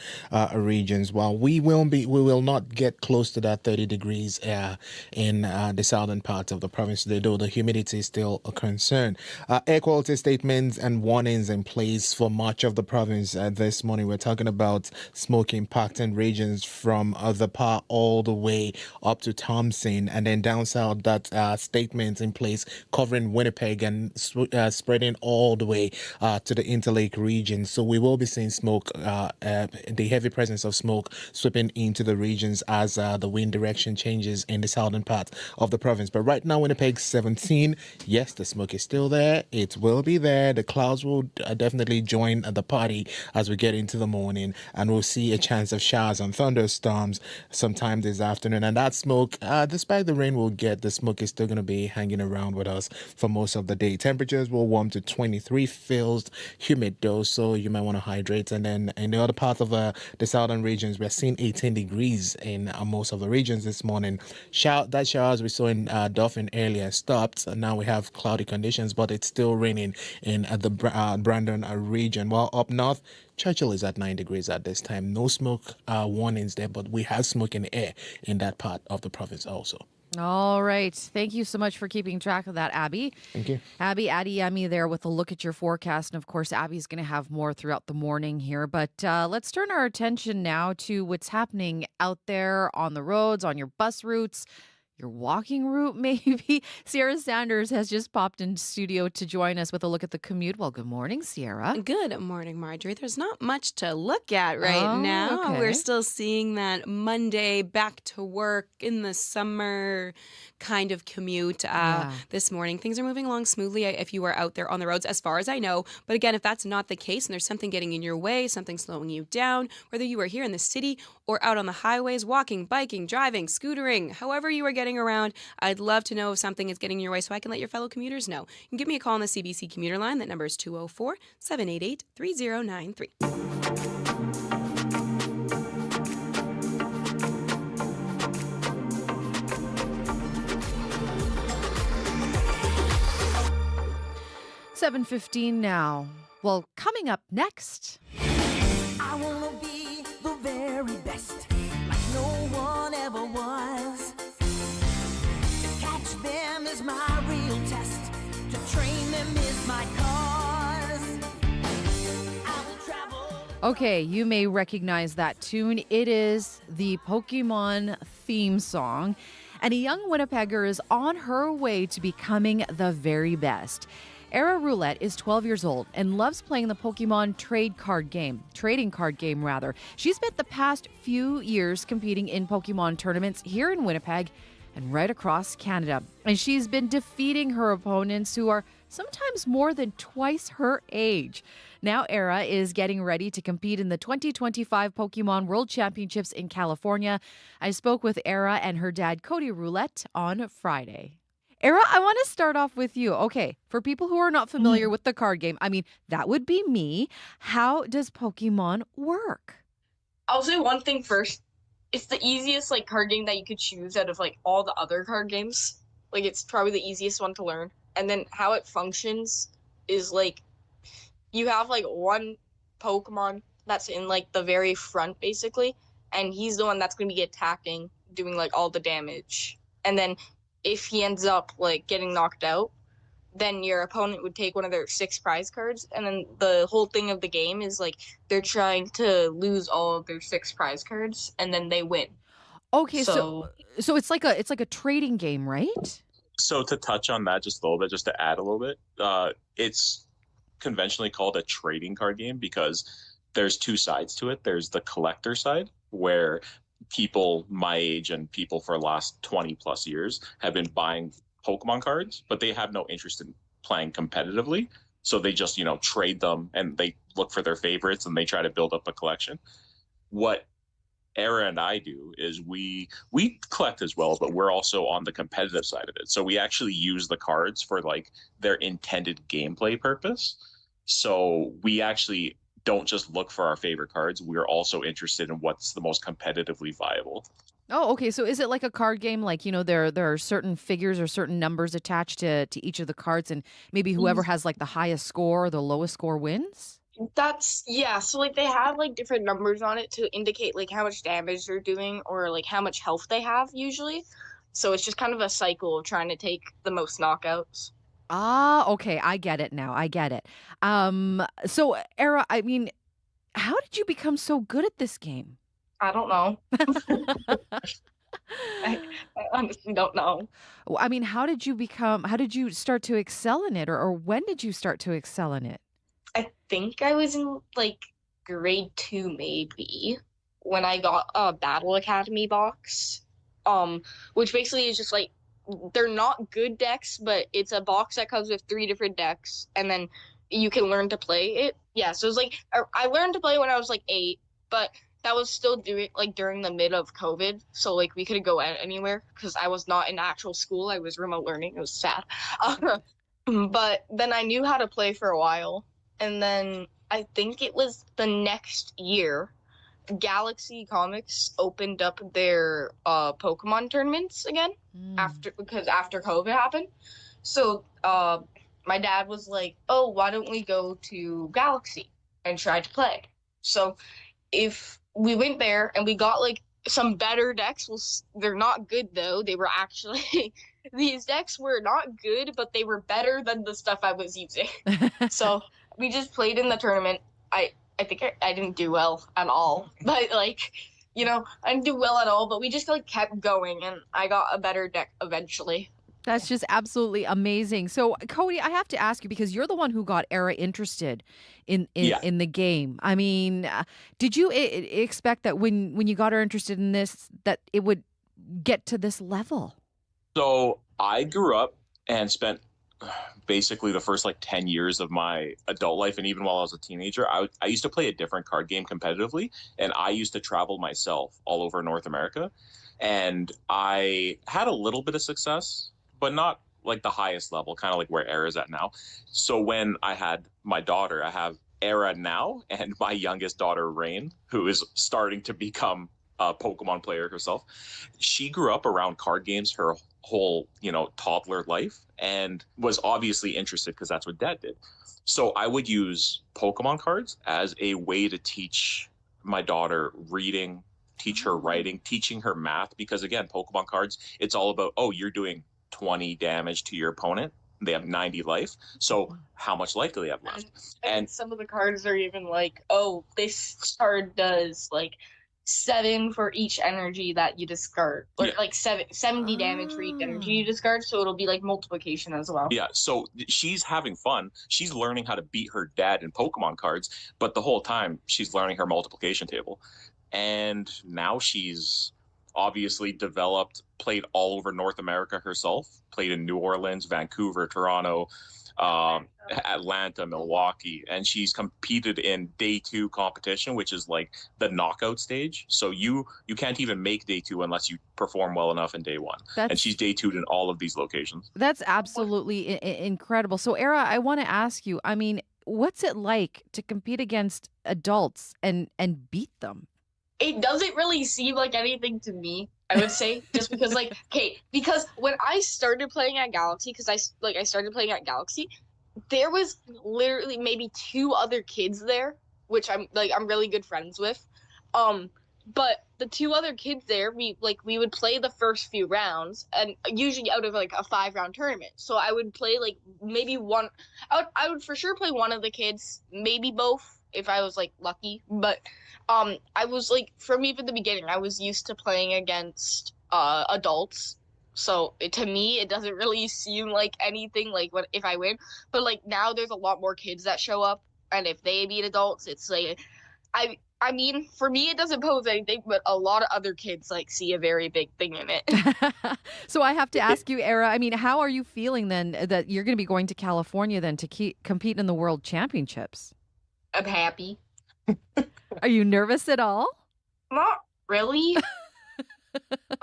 regions. While we will not get close to that 30 degrees in the southern parts of the province today, though the humidity is still a concern. Air quality statements and warnings in place for much of the province this morning. We're talking about smoke impacting regions from the Par all the way up to Thompson, and then down south, that statement in place covering Winnipeg and spreading all the way to the Interlake region. So we will be seeing smoke, the heavy presence of smoke sweeping into the regions as the wind direction changes in the southern part of the province. But right now, Winnipeg 17, yes, the smoke is still there. It will be there. The clouds will definitely join the party as we get into the morning, and we'll see a chance of showers and thunderstorms sometime this afternoon. And that smoke, despite the rain we'll get, the smoke is still going to be hanging around with us for most of the day. Temperatures will warm to 23, feels humid though, so you might want to hydrate. And then in the other part of the southern regions, we're seeing 18 degrees in most of the regions this morning. That showers we saw in Dauphin earlier stopped, and now we have cloudy conditions, but it's still raining in the Brandon region. While up north, Churchill is at 9 degrees at this time. No smoke warnings there, but we have smoke in the air in that part of the province also. All right. Thank you so much for keeping track of that, Abby. Thank you. Abby Adiyemi there with a look at your forecast. And of course, Abby's going to have more throughout the morning here. But let's turn our attention now to what's happening out there on the roads, on your bus routes, your walking route, maybe. Sierra Sanders has just popped into studio to join us with a look at the commute. Well, good morning, Sierra. Good morning, Marjorie. There's not much to look at right now. Okay. We're still seeing that Monday back to work in the summer kind of commute this morning. Things are moving along smoothly if you are out there on the roads, as far as I know. But again, if that's not the case and there's something getting in your way, something slowing you down, whether you are here in the city or out on the highways, walking, biking, driving, scootering, however you are getting around, I'd love to know if something is getting in your way so I can let your fellow commuters know. You can give me a call on the CBC commuter line. That number is 204-788-3093. 7:15 now. Well, coming up next. I wanna be the very best, like no one ever was. To catch them is my real test. To train them is my cause. Okay, you may recognize that tune. It is the Pokemon theme song, and a young Winnipegger is on her way to becoming the very best. Era Roulette is 12 years old and loves playing the Pokemon trading card game. She spent the past few years competing in Pokemon tournaments here in Winnipeg and right across Canada. And she's been defeating her opponents who are sometimes more than twice her age. Now Era is getting ready to compete in the 2025 Pokemon World Championships in California. I spoke with Era and her dad, Cody Roulette, on Friday. Era, I want to start off with you. Okay, for people who are not familiar with the card game, I mean, that would be me. How does Pokemon work? I'll say one thing first. It's the easiest card game that you could choose out of all the other card games. It's probably the easiest one to learn. And then how it functions is you have one Pokemon that's in the very front basically, and he's the one that's going to be attacking, doing all the damage. And then if he ends up getting knocked out, then your opponent would take one of their 6 prize cards, and then the whole thing of the game is they're trying to lose all of their 6 prize cards, and then they win. Okay, so it's like a trading game, right? So to touch on that just a little bit, just to add a little bit, it's conventionally called a trading card game because there's 2 sides to it. There's the collector side, where people my age and people for the last 20 plus years have been buying Pokemon cards, but they have no interest in playing competitively. So they just, trade them and they look for their favorites and they try to build up a collection. What Era and I do is we collect as well, but we're also on the competitive side of it. So we actually use the cards for their intended gameplay purpose. So we actually don't just look for our favorite cards. We're also interested in what's the most competitively viable. Oh, okay. So is it like a card game? There are certain figures or certain numbers attached to each of the cards, and maybe whoever has the highest score or the lowest score wins? Yeah. So they have different numbers on it to indicate how much damage they're doing or how much health they have usually. So it's just kind of a cycle of trying to take the most knockouts. Ah, okay. I get it now. I get it. So Era, I mean, how did you become so good at this game? I don't know. I honestly don't know. I mean, how did you start to excel in it, or when did you start to excel in it? I think I was in grade 2 maybe when I got a Battle Academy box, which basically is just they're not good decks, but it's a box that comes with 3 different decks, and then you can learn to play it. Yeah, so it's I learned to play when I was 8, but that was still during the mid of COVID, so we couldn't go anywhere because I was not in actual school. I was remote learning. It was sad. But then I knew how to play for a while, and then I think it was the next year, Galaxy Comics opened up their Pokemon tournaments again after COVID happened. So my dad was like, "Oh, why don't we go to Galaxy and try to play?" So if we went there and we got some better decks, they're not good though. They were actually these decks were not good, but they were better than the stuff I was using. So we just played in the tournament. I think I didn't do well at all, but I didn't do well at all, but we just kept going and I got a better deck eventually. That's just absolutely amazing. So Cody, I have to ask you, because you're the one who got Era interested in the game. I mean, did you expect that when you got her interested in this, that it would get to this level? So I grew up and spent basically the first 10 years of my adult life, and even while I was a teenager, I used to play a different card game competitively, and I used to travel myself all over North America, and I had a little bit of success, but not the highest level, kind of where Era's at now. So when I had my daughter, I have Era now, and my youngest daughter, Rain, who is starting to become a Pokemon player herself. She grew up around card games her whole, toddler life, and was obviously interested because that's what Dad did. So I would use Pokemon cards as a way to teach my daughter reading, teach her writing, teaching her math, because again, Pokemon cards, it's all about, oh, you're doing 20 damage to your opponent. They have 90 life. So how much life do they have left? And some of the cards are even like, oh, this card does like 7 for each energy that you discard, or like 70 damage for each energy you discard. So it'll be like multiplication as well. Yeah, so she's having fun. She's learning how to beat her dad in Pokemon cards, but the whole time she's learning her multiplication table. And now she's obviously developed, played all over North America herself, played in New Orleans, Vancouver, Toronto, Atlanta, Milwaukee, and she's competed in day 2 competition, which is like the knockout stage. So you can't even make day 2 unless you perform well enough in day 1. And she's day 2'd in all of these locations. That's absolutely incredible. So, Era, I want to ask you, I mean, what's it like to compete against adults and beat them? It doesn't really seem like anything to me, I would say, just because because when I started playing at Galaxy, there was literally maybe 2 other kids there, which I'm really good friends with. But the 2 other kids there, we would play the first few rounds, and usually out of like a 5-round tournament. So I would play like maybe one. I would for sure play one of the kids, maybe both if I was like lucky. But I was like, from even the beginning, I was used to playing against adults. So to me, it doesn't really seem like anything like if I win. But like now, there's a lot more kids that show up, and if they beat adults, it's like I mean, for me, it doesn't pose anything, but a lot of other kids like see a very big thing in it. So I have to ask you, Era, I mean, how are you feeling then that you're going to be going to California then to compete in the World Championships? I'm happy. Are you nervous at all? Not really.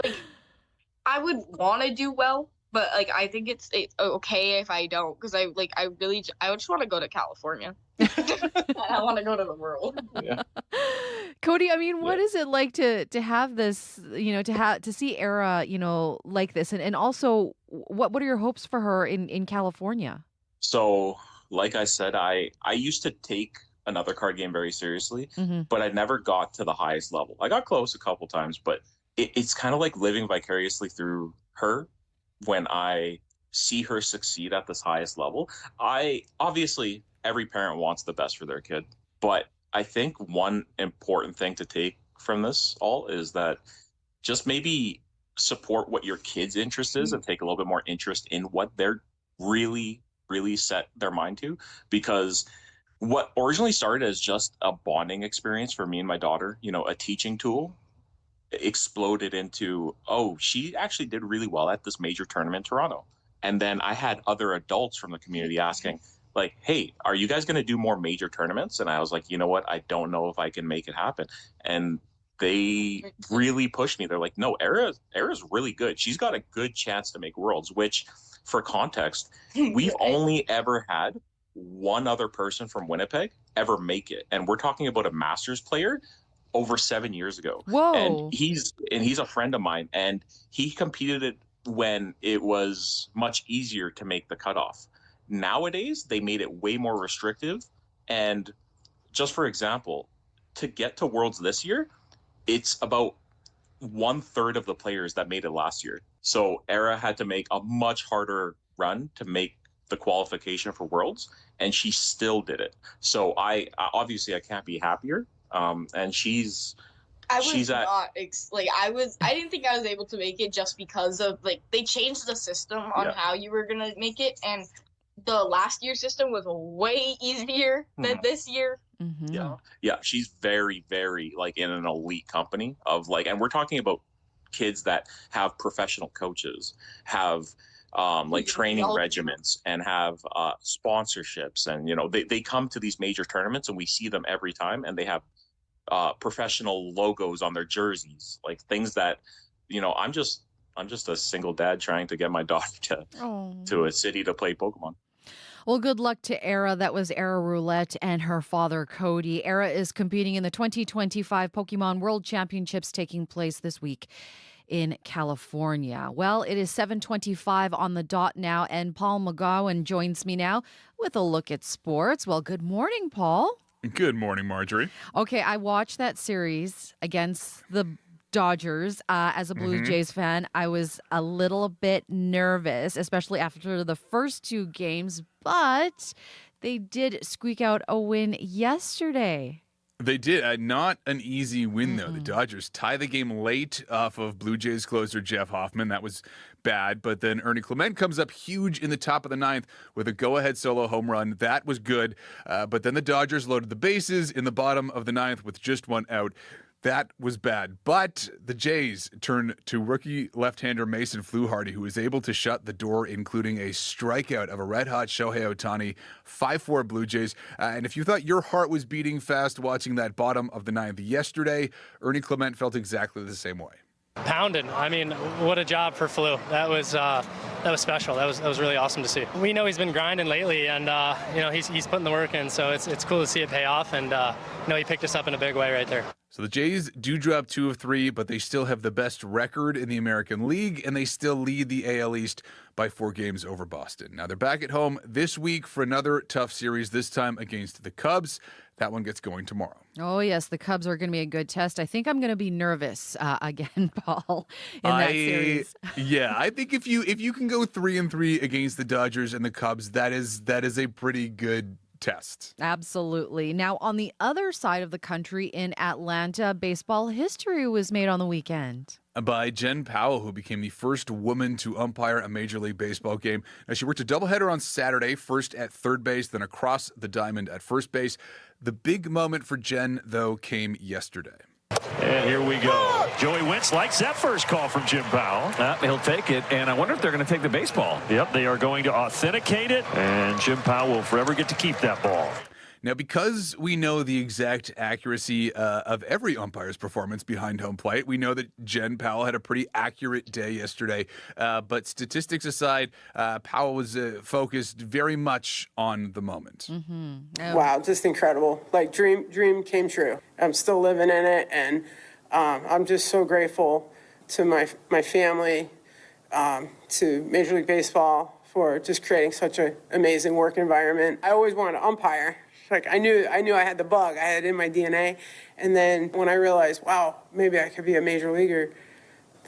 Like, I would want to do well, but like I think it's okay if I don't, because I just want to go to California. I want to go to the world. Yeah. Cody, I mean, what is it like to have this, to see Era, like this, and also what are your hopes for her in California? So, like I said, I used to take another card game very seriously, but I never got to the highest level. I got close a couple times, but it's kind of like living vicariously through her when I see her succeed at this highest level. Obviously, every parent wants the best for their kid, but I think one important thing to take from this all is that just maybe support what your kid's interest is and take a little bit more interest in what they're really set their mind to, because what originally started as just a bonding experience for me and my daughter, a teaching tool, exploded into, oh, she actually did really well at this major tournament in Toronto. And then I had other adults from the community asking, like, hey, are you guys going to do more major tournaments? And I was like, you know what? I don't know if I can make it happen. And they really pushed me. They're like, no, Era's really good. She's got a good chance to make Worlds, which, for context, we've only ever had one other person from Winnipeg ever make it. And we're talking about a Masters player over 7 years ago. Whoa. And he's a friend of mine, and he competed it when it was much easier to make the cutoff. Nowadays, they made it way more restrictive. And just for example, to get to Worlds this year, it's about 1/3 of the players that made it last year. So Era had to make a much harder run to make the qualification for Worlds, and she still did it. So I can't be happier. And I didn't think I was able to make it just because of they changed the system on how you were gonna make it, and the last year's system was way easier than this year. Yeah, she's very, very in an elite company of and we're talking about kids that have professional coaches, have training regimens, and have sponsorships, and they come to these major tournaments, and we see them every time, and they have professional logos on their jerseys, things that I'm just a single dad trying to get my daughter to a city to play Pokemon. Well, good luck to Era. That was Era Roulette and her father, Cody. Era is competing in the 2025 Pokemon World Championships taking place this week in California. Well, it is 7:25 on the dot now, and Paul McGowan joins me now with a look at sports. Well, good morning, Paul. Good morning, Marjorie. Okay, I watched that series against the Dodgers. As a Blue Jays fan, I was a little bit nervous, especially after the first two games, but they did squeak out a win yesterday. They did. Not an easy win, though. The Dodgers tie the game late off of Blue Jays closer Jeff Hoffman. That was bad. But then Ernie Clement comes up huge in the top of the ninth with a go-ahead solo home run. That was good. But then the Dodgers loaded the bases in the bottom of the ninth with just one out. That was bad. But the Jays turned to rookie left-hander Mason Fluharty, who was able to shut the door, including a strikeout of a red-hot Shohei Ohtani, 5-4 Blue Jays. And if you thought your heart was beating fast watching that bottom of the ninth yesterday, Ernie Clement felt exactly the same way. Pounded. I mean, what a job for Flu. That was special. That was really awesome to see. We know he's been grinding lately, and he's putting the work in. So it's cool to see it pay off, and he picked us up in a big way right there. So the Jays do drop 2 of 3, but they still have the best record in the American League, and they still lead the AL East by 4 games over Boston. Now they're back at home this week for another tough series, this time against the Cubs. That one gets going tomorrow. Oh, yes, the Cubs are going to be a good test. I think I'm going to be nervous again, Paul, in that series. Yeah, I think if you can go 3-3 against the Dodgers and the Cubs, that is a pretty good test. Absolutely. Now, on the other side of the country in Atlanta, baseball history was made on the weekend. By Jen Powell, who became the first woman to umpire a Major League Baseball game. Now, she worked a doubleheader on Saturday, first at third base, then across the diamond at first base. The big moment for Jen, though, came yesterday. And here we go. Joey Wentz likes that first call from Jim Powell. He'll take it, and I wonder if they're going to take the baseball. Yep, they are going to authenticate it, and Jim Powell will forever get to keep that ball. Now, because we know the exact accuracy of every umpire's performance behind home plate, we know that Jen Powell had a pretty accurate day yesterday. But statistics aside, Powell was focused very much on the moment. Wow, just incredible. Like dream came true. I'm still living in it, and I'm just so grateful to my family, to Major League Baseball for just creating such an amazing work environment. I always wanted to umpire. Like I knew I had the bug. I had it in my DNA. And then when I realized, wow, maybe I could be a major leaguer,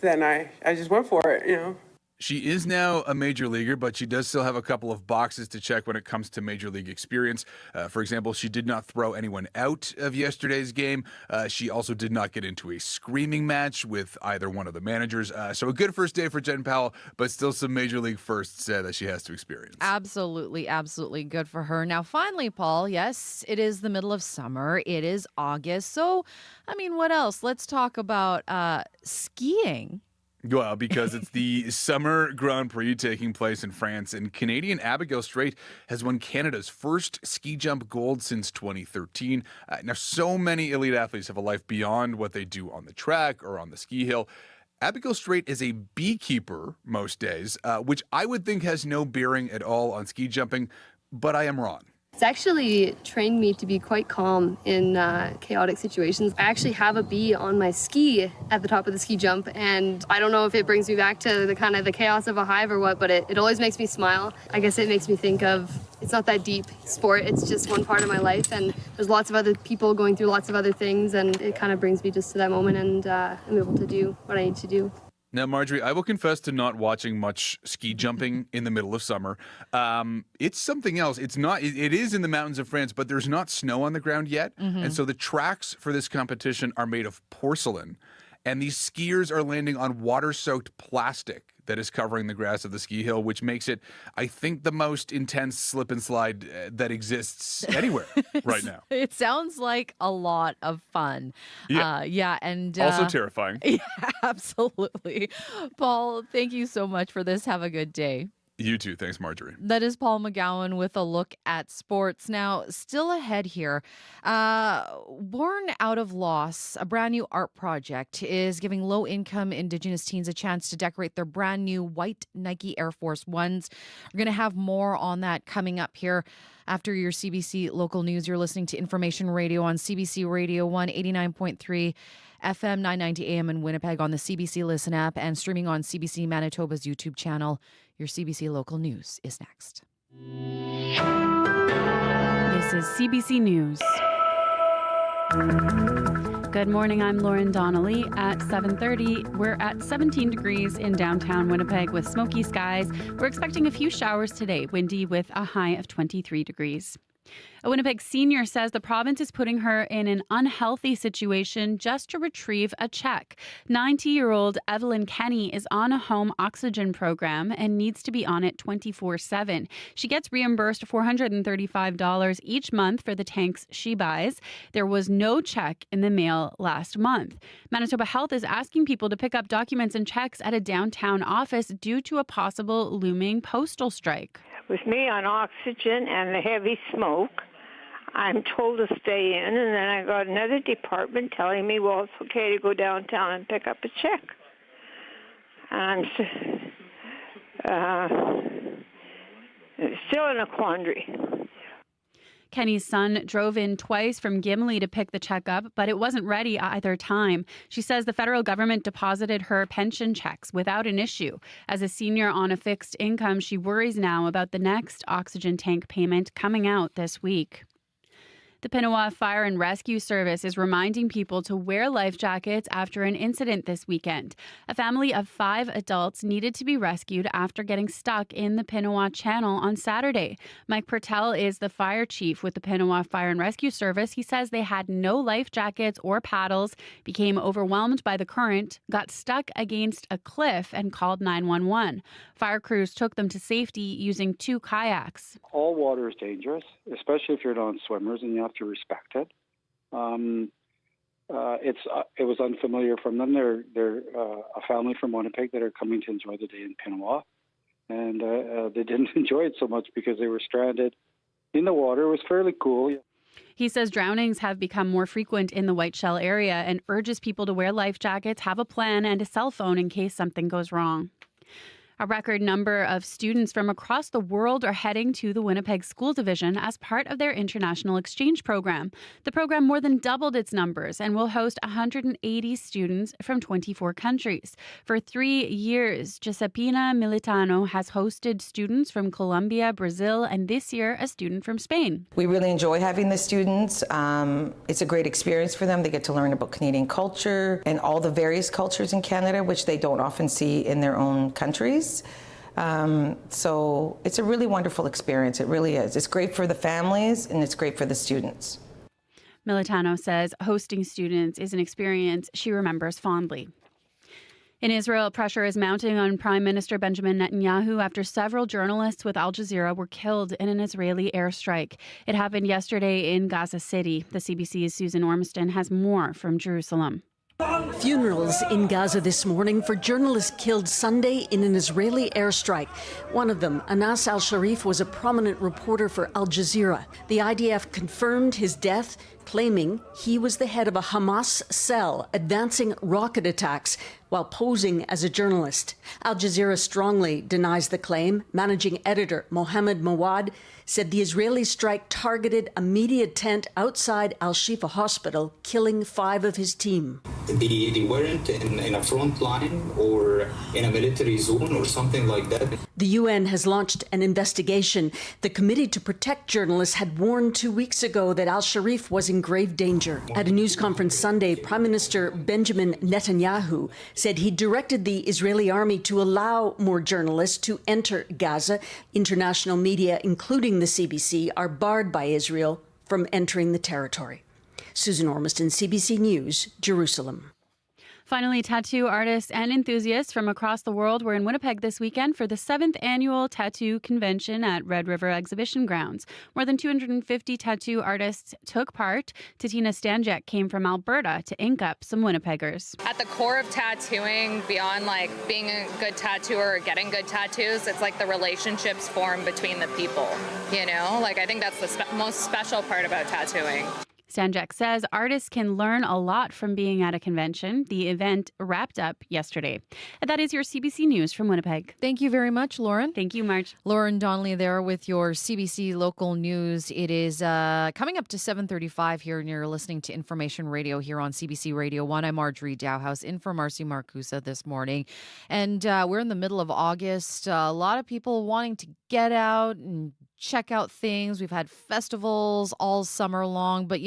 then I just went for it, She is now a major leaguer, but she does still have a couple of boxes to check when it comes to major league experience. For example, she did not throw anyone out of yesterday's game. She also did not get into a screaming match with either one of the managers. So a good first day for Jen Powell, but still some major league firsts that she has to experience. Absolutely, absolutely good for her. Now, finally, Paul, yes, it is the middle of summer. It is August. So, what else? Let's talk about skiing. Well, because it's the Summer Grand Prix taking place in France, and Canadian Abigail Strait has won Canada's first ski jump gold since 2013. Now, so many elite athletes have a life beyond what they do on the track or on the ski hill. Abigail Strait is a beekeeper most days, which I would think has no bearing at all on ski jumping, but I am wrong. It's actually trained me to be quite calm in chaotic situations. I actually have a bee on my ski at the top of the ski jump, and I don't know if it brings me back to the chaos of a hive or what, but it always makes me smile. I guess it makes me think of, it's not that deep sport, it's just one part of my life, and there's lots of other people going through lots of other things, and it kind of brings me just to that moment, and I'm able to do what I need to do. Now, Marjorie, I will confess to not watching much ski jumping in the middle of summer. It's something else. It is in the mountains of France, but there's not snow on the ground yet. And so the tracks for this competition are made of porcelain. And these skiers are landing on water-soaked plastic that is covering the grass of the ski hill, which makes it, I think, the most intense slip and slide that exists anywhere right now. It sounds like a lot of fun. Yeah. And also terrifying. Yeah, absolutely. Paul, thank you so much for this. Have a good day. You too. Thanks, Marjorie. That is Paul McGowan with a look at sports. Now, still ahead here. Born Out of Loss, a brand new art project, is giving low-income Indigenous teens a chance to decorate their brand new white Nike Air Force Ones. We're going to have more on that coming up here. After your CBC local news, you're listening to Information Radio on CBC Radio 1, 89.3 FM, 990 AM in Winnipeg on the CBC Listen app and streaming on CBC Manitoba's YouTube channel. Your CBC local news is next. This is CBC News. Good morning, I'm Lauren Donnelly. At 7:30, we're at 17 degrees in downtown Winnipeg with smoky skies. We're expecting a few showers today, windy with a high of 23 degrees. A Winnipeg senior says the province is putting her in an unhealthy situation just to retrieve a check. 90-year-old Evelyn Kenny is on a home oxygen program and needs to be on it 24/7. She gets reimbursed $435 each month for the tanks she buys. There was no check in the mail last month. Manitoba Health is asking people to pick up documents and checks at a downtown office due to a possible looming postal strike. With me on oxygen and the heavy smoke, I'm told to stay in, and then I got another department telling me, well, it's okay to go downtown and pick up a check. And I'm still in a quandary. Kenny's son drove in twice from Gimli to pick the check up, but it wasn't ready either time. She says the federal government deposited her pension checks without an issue. As a senior on a fixed income, she worries now about the next oxygen tank payment coming out this week. The Pinawa Fire and Rescue Service is reminding people to wear life jackets after an incident this weekend. A family of 5 adults needed to be rescued after getting stuck in the Pinawa Channel on Saturday. Mike Pertel is the fire chief with the Pinawa Fire and Rescue Service. He says they had no life jackets or paddles, became overwhelmed by the current, got stuck against a cliff, and called 911. Fire crews took them to safety using 2 kayaks. All water is dangerous, especially if you're non-swimmers and you have to respect it. It was unfamiliar from them. They're a family from Winnipeg that are coming to enjoy the day in Pinawa, and they didn't enjoy it so much because they were stranded in the water. It was fairly cool. He says drownings have become more frequent in the Whiteshell area and urges people to wear life jackets, have a plan, and a cell phone in case something goes wrong. A record number of students from across the world are heading to the Winnipeg School Division as part of their international exchange program. The program more than doubled its numbers and will host 180 students from 24 countries. For 3 years, Giuseppina Militano has hosted students from Colombia, Brazil, and this year a student from Spain. We really enjoy having the students. It's a great experience for them. They get to learn about Canadian culture and all the various cultures in Canada, which they don't often see in their own countries. So it's a really wonderful experience. It really is. It's great for the families and it's great for the students. Militano says hosting students is an experience she remembers fondly. In Israel, pressure is mounting on Prime Minister Benjamin Netanyahu after several journalists with Al Jazeera were killed in an Israeli airstrike. It happened yesterday in Gaza City. The CBC's Susan Ormiston has more from Jerusalem. Funerals in Gaza this morning for journalists killed Sunday in an Israeli airstrike. One of them, Anas al-Sharif, was a prominent reporter for Al Jazeera. The IDF confirmed his death, claiming he was the head of a Hamas cell advancing rocket attacks while posing as a journalist. Al Jazeera strongly denies the claim. Managing editor Mohammed Mawad said the Israeli strike targeted a media tent outside Al-Shifa Hospital, killing 5 of his team. They weren't in a front line or in a military zone or something like that. The UN has launched an investigation. The Committee to Protect Journalists had warned 2 weeks ago that al-Sharif was in grave danger. At a news conference Sunday, Prime Minister Benjamin Netanyahu said he directed the Israeli army to allow more journalists to enter Gaza. International media, including the CBC, are barred by Israel from entering the territory. Susan Ormiston, CBC News, Jerusalem. Finally, tattoo artists and enthusiasts from across the world were in Winnipeg this weekend for the 7th annual tattoo convention at Red River Exhibition Grounds. More than 250 tattoo artists took part. Tatina Stanjek came from Alberta to ink up some Winnipeggers. At the core of tattooing, beyond like being a good tattooer or getting good tattoos, it's like the relationships formed between the people, you know? Like I think that's the most special part about tattooing. Stanjek says artists can learn a lot from being at a convention. The event wrapped up yesterday. And that is your CBC News from Winnipeg. Thank you very much, Lauren. Thank you, Marge. Lauren Donnelly there with your CBC local news. It is coming up to 7:35 here, and you're listening to Information Radio here on CBC Radio 1. I'm Marjorie Dowhouse, in for Marcy Marcusa this morning. And we're in the middle of August. A lot of people wanting to get out and check out things. We've had festivals all summer long. But,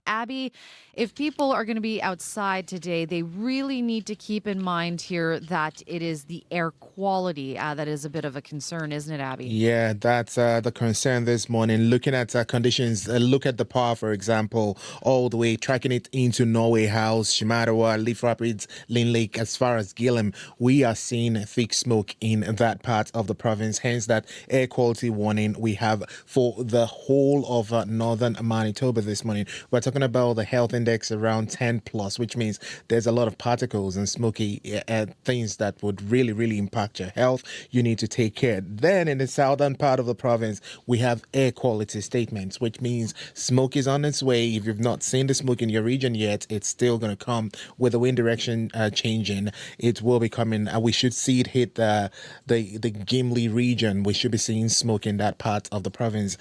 Abby, if people are going to be outside today, they really need to keep in mind here that it is the air quality that is a bit of a concern, isn't it, Abby? Yeah, that's the concern this morning. Looking at conditions, look at the power, for example, all the way, tracking it into Norway House, Shimadawa, Leaf Rapids, Lynn Lake, as far as Gillam. We are seeing thick smoke in that part of the province, hence that air quality warning we have for the whole of northern Manitoba this morning. We're talking about the health index around 10 plus, which means there's a lot of particles and smoky things that would really, really impact your health. You need to take care. Then in the southern part of the province, we have air quality statements, which means smoke is on its way. If you've not seen the smoke in your region yet, it's still going to come with the wind direction changing. It will be coming. We should see it hit the Gimli region. We should be seeing smoke in that part of the province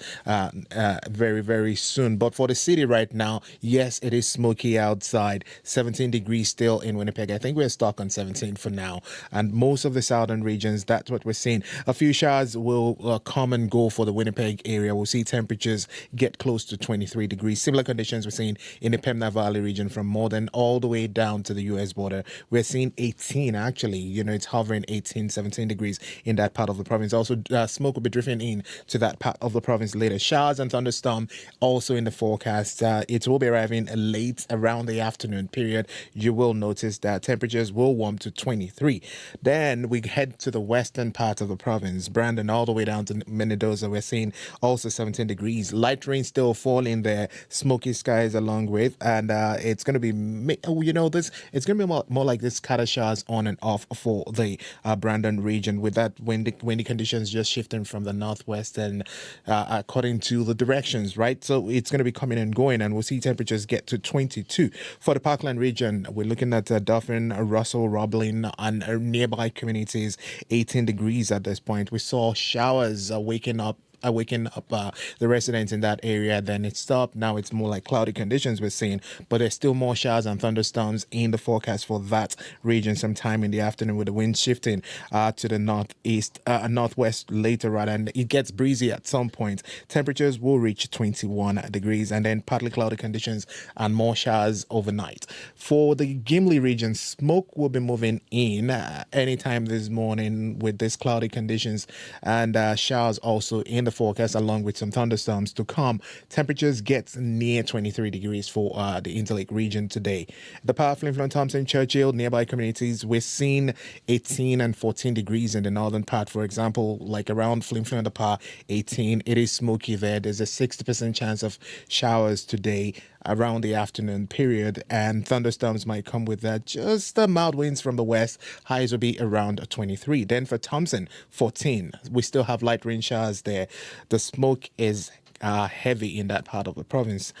very, very soon. But for the city right now, yes, it is smoky outside. 17 degrees still in Winnipeg. I think we're stuck on 17 for now. And most of the southern regions, that's what we're seeing. A few showers will come and go for the Winnipeg area. We'll see temperatures get close to 23 degrees. Similar conditions we're seeing in the Pembina Valley region from Morden all the way down to the U.S. border. We're seeing 18, actually. It's hovering 18, 17 degrees in that part of the province. Also, smoke will be drifting in to that part of the province later. Showers and thunderstorm also in the forecast. It will be arriving late around the afternoon period. You will notice that temperatures will warm to 23. Then we head to the western part of the province, Brandon all the way down to Mendoza. We're seeing also 17 degrees. Light rain still falling there, smoky skies along with, and it's going to be, it's going to be more like this scattered showers on and off for the Brandon region, with that windy conditions just shifting from the northwest and according to the directions, right? So it's going to be coming and going, and we'll see temperatures get to 22. For the Parkland region, we're looking at Dauphin, Russell, Roblin, and nearby communities, 18 degrees at this point. We saw showers waking up the residents in that area. Then it stopped. Now it's more like cloudy conditions we're seeing, but there's still more showers and thunderstorms in the forecast for that region sometime in the afternoon, with the wind shifting to the northwest later, rather, and it gets breezy at some point. Temperatures will reach 21 degrees, and then partly cloudy conditions and more showers overnight. For the Gimli region, smoke will be moving in anytime this morning with these cloudy conditions, and showers also in the forecast, along with some thunderstorms to come. Temperatures get near 23 degrees for the Interlake region today. The power, Flin Flon, Thompson, Churchill, nearby communities, we're seeing 18 and 14 degrees in the northern part. For example, like around Flin Flon, the power, 18. It is smoky there. There's a 60% chance of showers today around the afternoon period, and thunderstorms might come with that. Just the mild winds from the west. Highs will be around 23. Then for Thompson, 14. We still have light rain showers there. The smoke is heavy in that part of the province.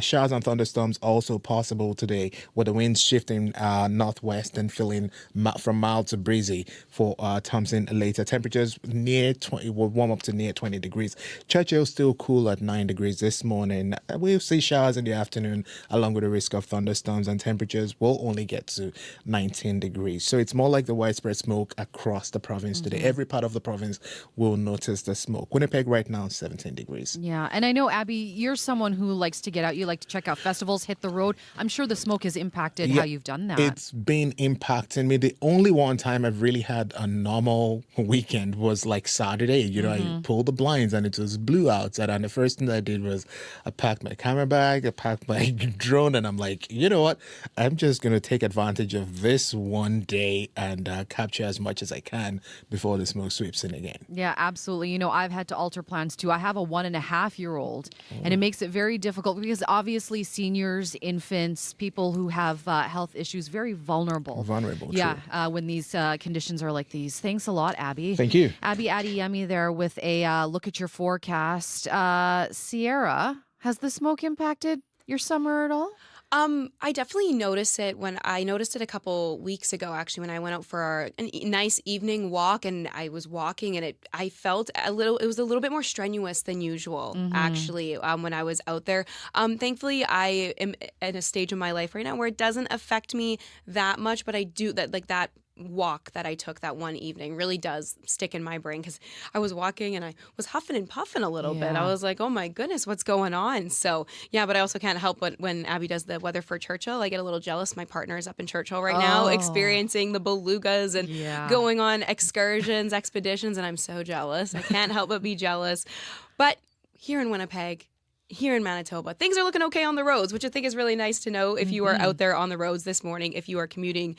Showers and thunderstorms also possible today, with the winds shifting northwest and feeling from mild to breezy for Thompson later. Temperatures near 20 will warm up to near 20 degrees. Churchill still cool at 9 degrees this morning. We'll see showers in the afternoon, along with the risk of thunderstorms, and temperatures will only get to 19 degrees. So it's more like the widespread smoke across the province today. Every part of the province will notice the smoke. Winnipeg right now, 17 degrees. Yeah. And I know, Abby, you're someone who likes to get out. You like to check out festivals, hit the road. I'm sure the smoke has impacted how you've done that. It's been impacting me. The only one time I've really had a normal weekend was like Saturday. I pulled the blinds and it was blue outside. And the first thing I did was I packed my camera bag, I packed my drone, and I'm like, you know what? I'm just going to take advantage of this one day and capture as much as I can before the smoke sweeps in again. Yeah, absolutely. I've had to alter plans too. I have a 1.5-year-old, and it makes it very difficult because obviously seniors, infants, people who have health issues, very vulnerable. Yeah, when these conditions are like these. Thanks a lot, Abby. Thank you. Abby Adiyemi there with a look at your forecast. Sierra, has the smoke impacted your summer at all? I definitely notice it when I noticed it a couple weeks ago, actually, when I went out for a nice evening walk, and I was walking, and I felt it was a little bit more strenuous than usual, actually, when I was out there. Thankfully, I am at a stage in my life right now where it doesn't affect me that much, but I do that walk that I took that one evening really does stick in my brain, because I was walking and I was huffing and puffing a little bit. I was like, oh my goodness, what's going on? So yeah, but I also can't help but when Abby does the weather for Churchill, I get a little jealous. My partner is up in Churchill right now experiencing the belugas and going on excursions, expeditions, and I'm so jealous. I can't help but be jealous. But here in Winnipeg, here in Manitoba, things are looking okay on the roads, which I think is really nice to know if you are out there on the roads this morning, if you are commuting,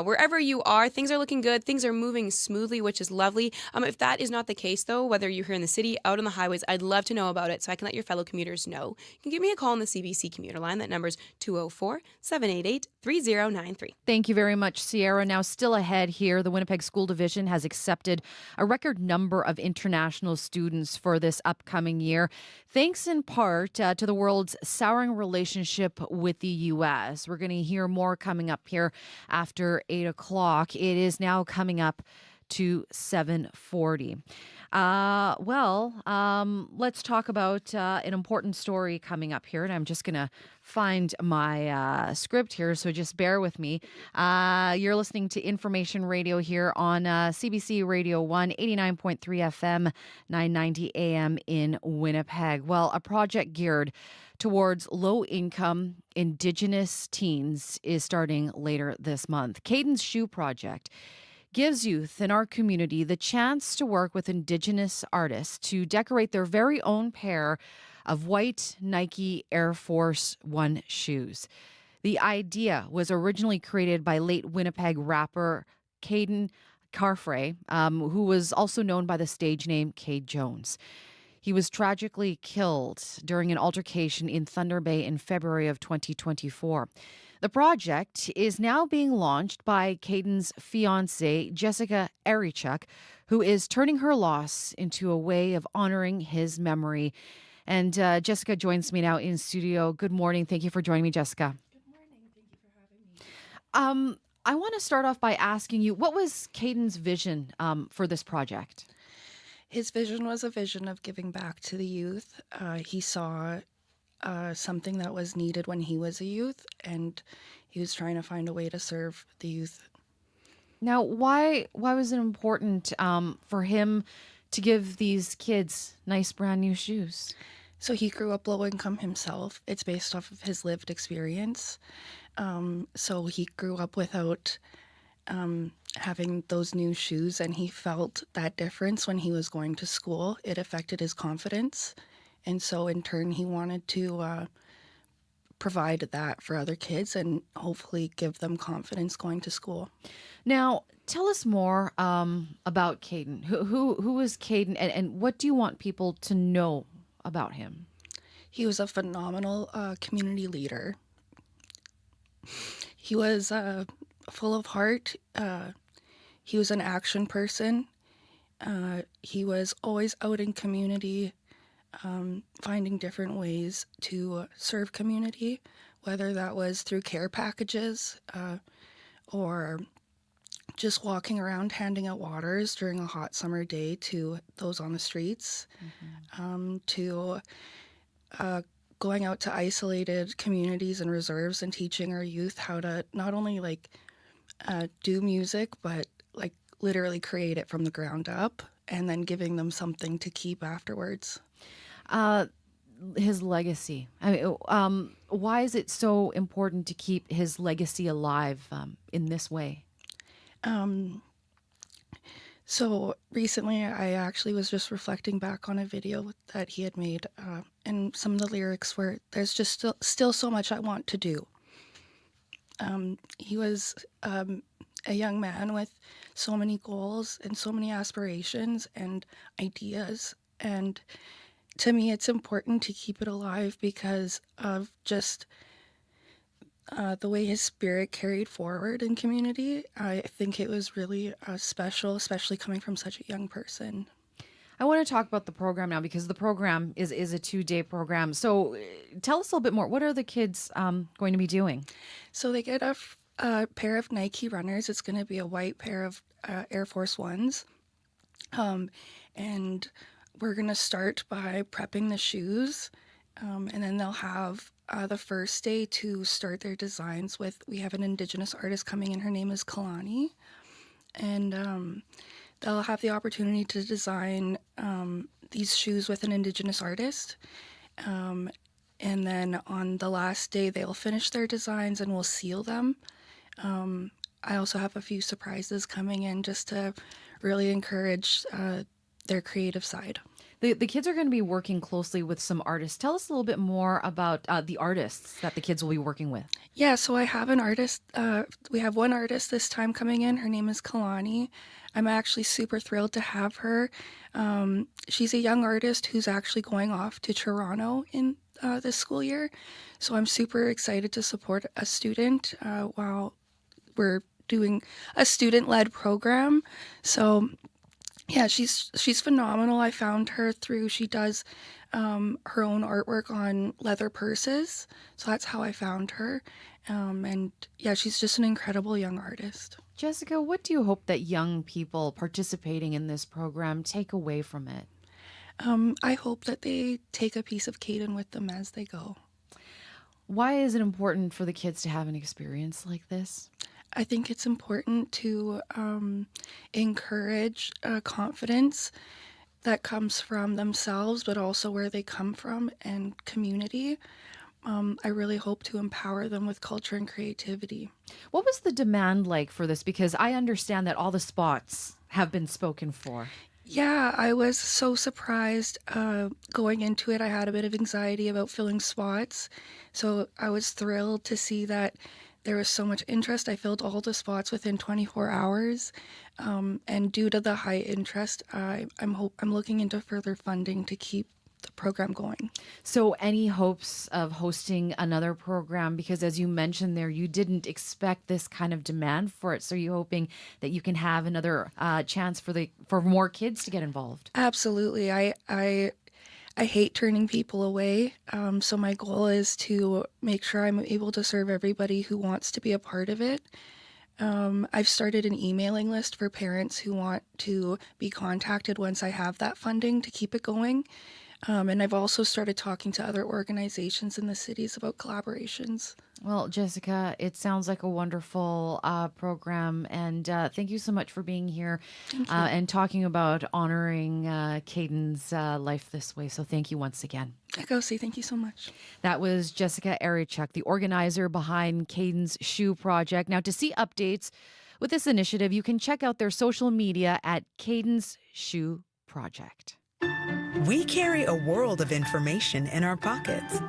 wherever you are, things are looking good. Things are moving smoothly, which is lovely. If that is not the case, though, whether you're here in the city, out on the highways, I'd love to know about it so I can let your fellow commuters know. You can give me a call on the CBC commuter line. That number is 204-788-3093. Thank you very much, Sierra. Now, still ahead here, the Winnipeg School Division has accepted a record number of international students for this upcoming year, thanks in part to the world's souring relationship with the U.S. We're going to hear more coming up here after 8 o'clock. It is now coming up to 7:40. Let's talk about an important story coming up here, and I'm just going to find my script here, so just bear with me. You're listening to Information Radio here on CBC Radio 1, 89.3 FM, 990 AM in Winnipeg. Well, a project geared towards low-income Indigenous teens is starting later this month. Cadence Shoe Project gives youth in our community the chance to work with Indigenous artists to decorate their very own pair of white Nike Air Force One shoes. The idea was originally created by late Winnipeg rapper Caden Carfrae, who was also known by the stage name Cade Jones. He was tragically killed during an altercation in Thunder Bay in February of 2024. The project is now being launched by Caden's fiancée, Jessica Arichuk, who is turning her loss into a way of honoring his memory. And Jessica joins me now in studio. Good morning. Thank you for joining me, Jessica. Good morning. Thank you for having me. I want to start off by asking you, what was Caden's vision for this project? His vision was a vision of giving back to the youth. He saw something that was needed when he was a youth, and he was trying to find a way to serve the youth. Now, why was it important for him to give these kids nice brand new shoes? So he grew up low income himself. It's based off of his lived experience. So he grew up without having those new shoes, and he felt that difference when he was going to school. It affected his confidence. And so in turn, he wanted to provide that for other kids and hopefully give them confidence going to school. Now, tell us more about Caden. Who is Caden, and what do you want people to know about him? He was a phenomenal community leader. He was full of heart. He was an action person. He was always out in community, finding different ways to serve community, whether that was through care packages or just walking around handing out waters during a hot summer day to those on the streets, to going out to isolated communities and reserves and teaching our youth how to not only do music, but literally create it from the ground up, and then giving them something to keep afterwards. His legacy. Why is it so important to keep his legacy alive in this way? So recently I actually was just reflecting back on a video that he had made, and some of the lyrics were, there's just still so much I want to do. He was a young man with so many goals and so many aspirations and ideas, and to me it's important to keep it alive because of just the way his spirit carried forward in community. I think it was really special, especially coming from such a young person. I want to talk about the program now because the program is a 2-day program. So tell us a little bit more. What are the kids going to be doing? So they get a pair of Nike runners. It's going to be a white pair of Air Force Ones. And we're going to start by prepping the shoes. And then they'll have the first day to start their designs with, we have an Indigenous artist coming in. Her name is Kalani. and they'll have the opportunity to design these shoes with an indigenous artist. And then on the last day, they'll finish their designs and we'll seal them. I also have a few surprises coming in just to really encourage their creative side. The kids are going to be working closely with some artists. Tell us a little bit more about the artists that the kids will be working with. Yeah, so I have an artist. We have one artist this time coming in. Her name is Kalani. I'm actually super thrilled to have her. She's a young artist who's actually going off to Toronto in this school year. So I'm super excited to support a student while we're doing a student-led program. So yeah, she's phenomenal. I found her through, she does her own artwork on leather purses. So that's how I found her. And yeah, she's just an incredible young artist. Jessica, what do you hope that young people participating in this program take away from it? I hope that they take a piece of Cadence with them as they go. Why is it important for the kids to have an experience like this? I think it's important to encourage confidence that comes from themselves, but also where they come from and community. I really hope to empower them with culture and creativity. What was the demand like for this? Because I understand that all the spots have been spoken for. Yeah, I was so surprised going into it. I had a bit of anxiety about filling spots. So I was thrilled to see that there was so much interest. I filled all the spots within 24 hours. And due to the high interest, I'm looking into further funding to keep the program going. So any hopes of hosting another program? Because as you mentioned there, you didn't expect this kind of demand for it. So are you hoping that you can have another chance for more kids to get involved? Absolutely. I hate turning people away. So my goal is to make sure I'm able to serve everybody who wants to be a part of it. I've started an emailing list for parents who want to be contacted once I have that funding to keep it going. And I've also started talking to other organizations in the cities about collaborations. Well, Jessica, it sounds like a wonderful program. And thank you so much for being here and talking about honoring Caden's life this way. So thank you once again. Agosi, thank you so much. That was Jessica Arichuk, the organizer behind Caden's Shoe Project. Now, to see updates with this initiative, you can check out their social media at Cadence Shoe Project. We carry a world of information in our pockets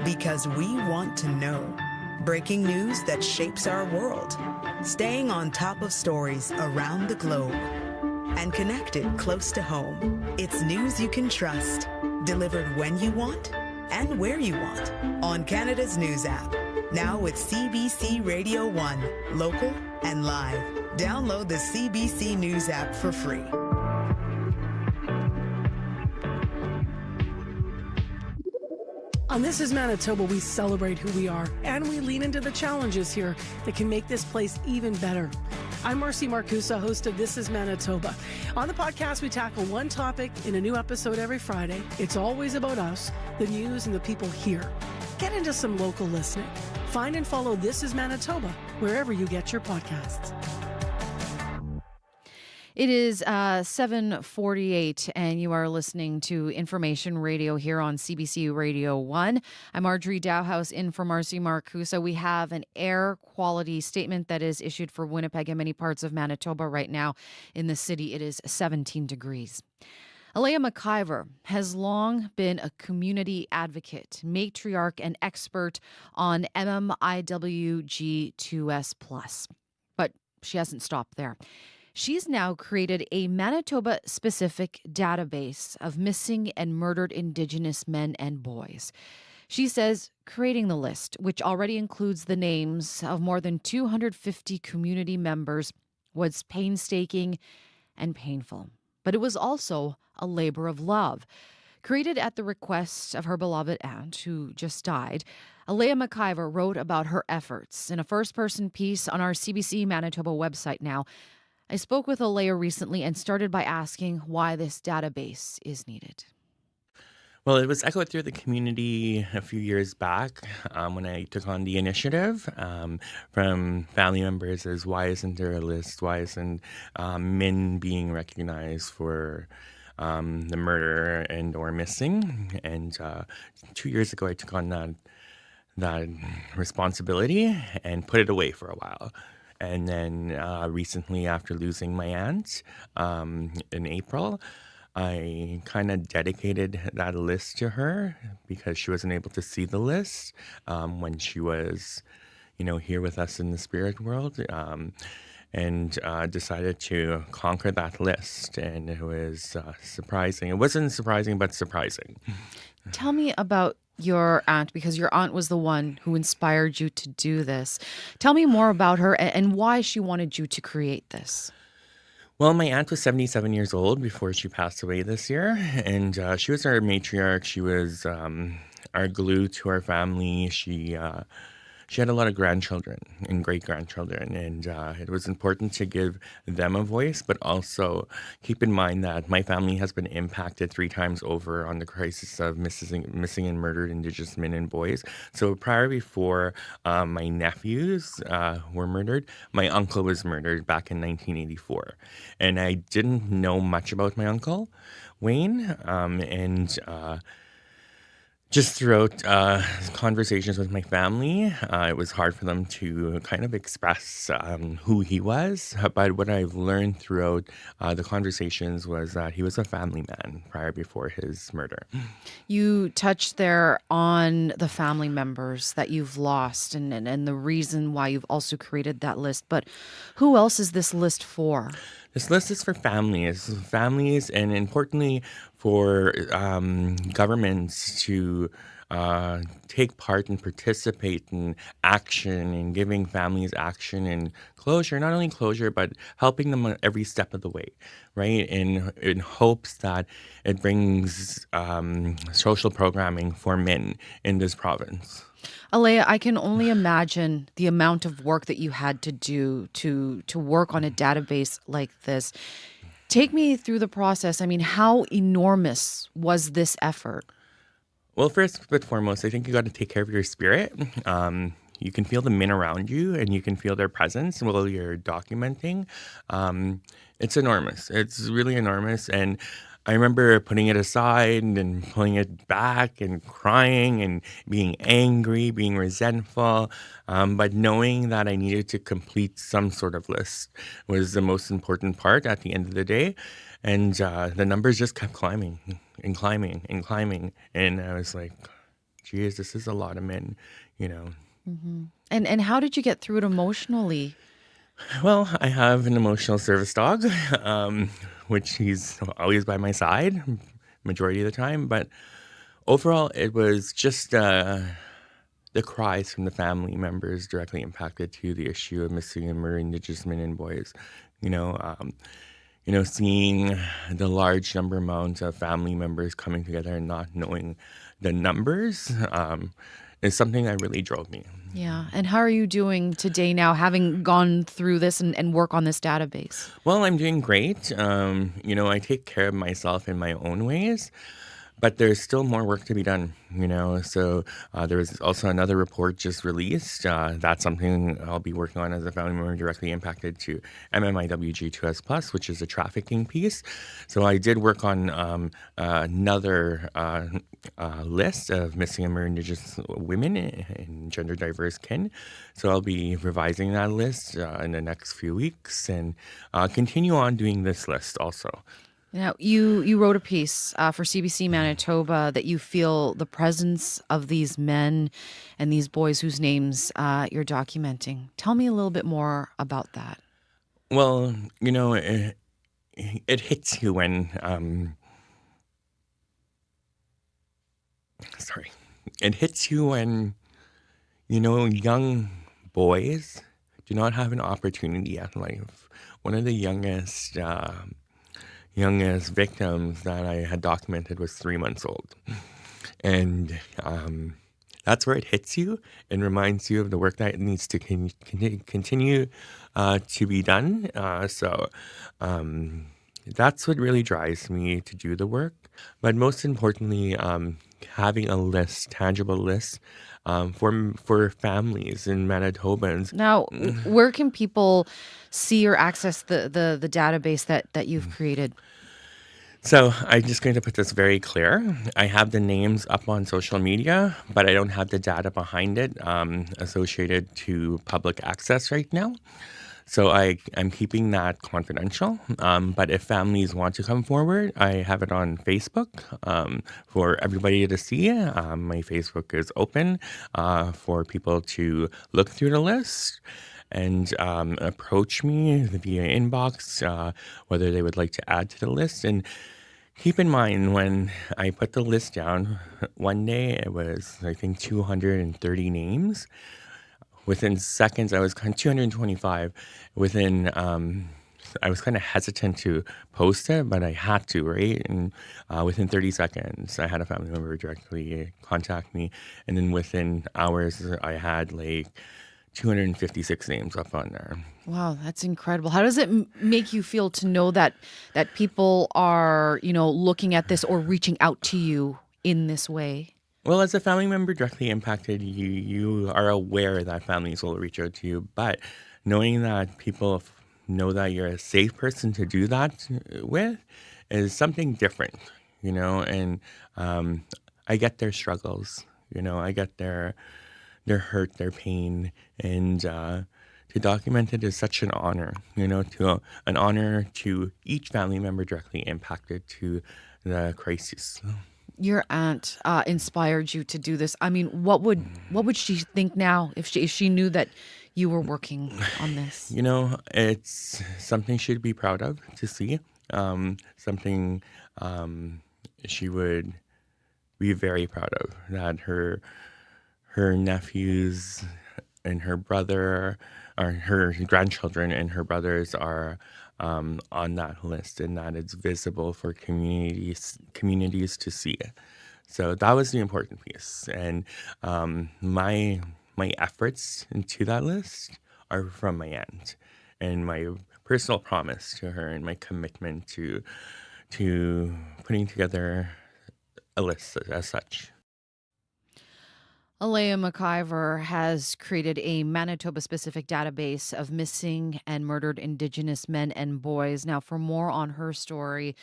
because we want to know. Breaking news that shapes our world. Staying on top of stories around the globe. And connected close to home. It's news you can trust. Delivered when you want and where you want. On Canada's News app. Now with CBC Radio 1. Local and live. Download the CBC News app for free. On This is Manitoba, we celebrate who we are, and we lean into the challenges here that can make this place even better. I'm Marcy Marcusa, host of This is Manitoba. On the podcast, we tackle one topic in a new episode every Friday. It's always about us, the news, and the people here. Get into some local listening. Find and follow This is Manitoba wherever you get your podcasts. It is 7:48, and you are listening to Information Radio here on CBC Radio 1. I'm Marjorie Dowhouse in for Marcy Marcusa. We have an air quality statement that is issued for Winnipeg and many parts of Manitoba right now. In the city, it is 17 degrees. Alea McIver has long been a community advocate, matriarch, and expert on MMIWG2S+. But she hasn't stopped there. She's now created a Manitoba-specific database of missing and murdered Indigenous men and boys. She says creating the list, which already includes the names of more than 250 community members, was painstaking and painful. But it was also a labor of love. Created at the request of her beloved aunt, who just died, Alea McIver wrote about her efforts in a first-person piece on our CBC Manitoba website now. I spoke with Alea recently and started by asking why this database is needed. Well, it was echoed through the community a few years back when I took on the initiative from family members as why isn't there a list? Why isn't men being recognized for the murder and or missing? And 2 years ago, I took on that responsibility and put it away for a while. And then recently, after losing my aunt in April, I kind of dedicated that list to her because she wasn't able to see the list when she was, here with us in the spirit world, and decided to conquer that list. And it was surprising. It wasn't surprising, but surprising. Tell me about your aunt, because your aunt was the one who inspired you to do this. Tell me more about her and why she wanted you to create this. Well, my aunt was 77 years old before she passed away this year, and she was our matriarch. She was our glue to our family. She had a lot of grandchildren and great-grandchildren, and it was important to give them a voice, but also keep in mind that my family has been impacted 3 times over on the crisis of missing and murdered Indigenous men and boys. So before my nephews were murdered, my uncle was murdered back in 1984. And I didn't know much about my uncle, Wayne, and just throughout conversations with my family, it was hard for them to kind of express who he was. But what I've learned throughout the conversations was that he was a family man before his murder. You touched there on the family members that you've lost and the reason why you've also created that list. But who else is this list for? This list is for families, and importantly for governments to take part and participate in action and giving families action and closure, not only closure, but helping them every step of the way, right? In hopes that it brings social programming for men in this province. Alea, I can only imagine the amount of work that you had to do to work on a database like this. Take me through the process. I mean, how enormous was this effort? Well, first but foremost, I think you got to take care of your spirit. You can feel the men around you, and you can feel their presence while you're documenting. It's enormous. It's really enormous, and I remember putting it aside and pulling it back and crying and being angry, being resentful, but knowing that I needed to complete some sort of list was the most important part at the end of the day. And the numbers just kept climbing and climbing and climbing. And I was like, geez, this is a lot of men, Mm-hmm. And how did you get through it emotionally? Well, I have an emotional service dog, which he's always by my side, majority of the time. But overall, it was just the cries from the family members directly impacted to the issue of missing and murdered Indigenous men and boys. Seeing the large amount of family members coming together and not knowing the numbers is something that really drove me. Yeah. And how are you doing today now, having gone through this and work on this database? Well, I'm doing great. I take care of myself in my own ways, but there's still more work to be done, So there was also another report just released. That's something I'll be working on as a family member directly impacted to MMIWG2S+, which is a trafficking piece. So I did work on another list of missing and murdered Indigenous women and gender diverse kin. So I'll be revising that list in the next few weeks and continue on doing this list also. Now, you wrote a piece for CBC Manitoba that you feel the presence of these men and these boys whose names you're documenting. Tell me a little bit more about that. Well, it hits you when it hits you when young boys do not have an opportunity at life. One of the youngest victims that I had documented was 3 months old. And that's where it hits you and reminds you of the work that needs to continue to be done. So that's what really drives me to do the work. But most importantly, having a list, tangible list, for families and Manitobans. Now, where can people see or access the database that you've created? So I'm just going to put this very clear. I have the names up on social media, but I don't have the data behind it associated to public access right now. So I'm keeping that confidential. But if families want to come forward, I have it on Facebook for everybody to see. My Facebook is open for people to look through the list and approach me via inbox, whether they would like to add to the list. And keep in mind, when I put the list down, one day it was, I think, 230 names. Within seconds, I was 225. I was kind of hesitant to post it, but I had to, right? And within 30 seconds, I had a family member directly contact me. And then within hours, I had like 256 names up on there. Wow, that's incredible. How does it make you feel to know that people are, looking at this or reaching out to you in this way? Well, as a family member directly impacted, you are aware that families will reach out to you. But knowing that people know that you're a safe person to do that with is something different, And I get their struggles, I get their hurt, their pain, and to document it is such an honor, an honor to each family member directly impacted to the crisis. Your aunt inspired you to do this. I mean, what would she think now if she knew that you were working on this? It's something she'd be proud of to see. Something she would be very proud of, that her nephews and her brother, or her grandchildren and her brothers are on that list, and that it's visible for communities to see it. So that was the important piece. And my efforts into that list are from my aunt, and my personal promise to her and my commitment to putting together a list as such. Alea McIver has created a Manitoba-specific database of missing and murdered Indigenous men and boys. Now, for more on her story,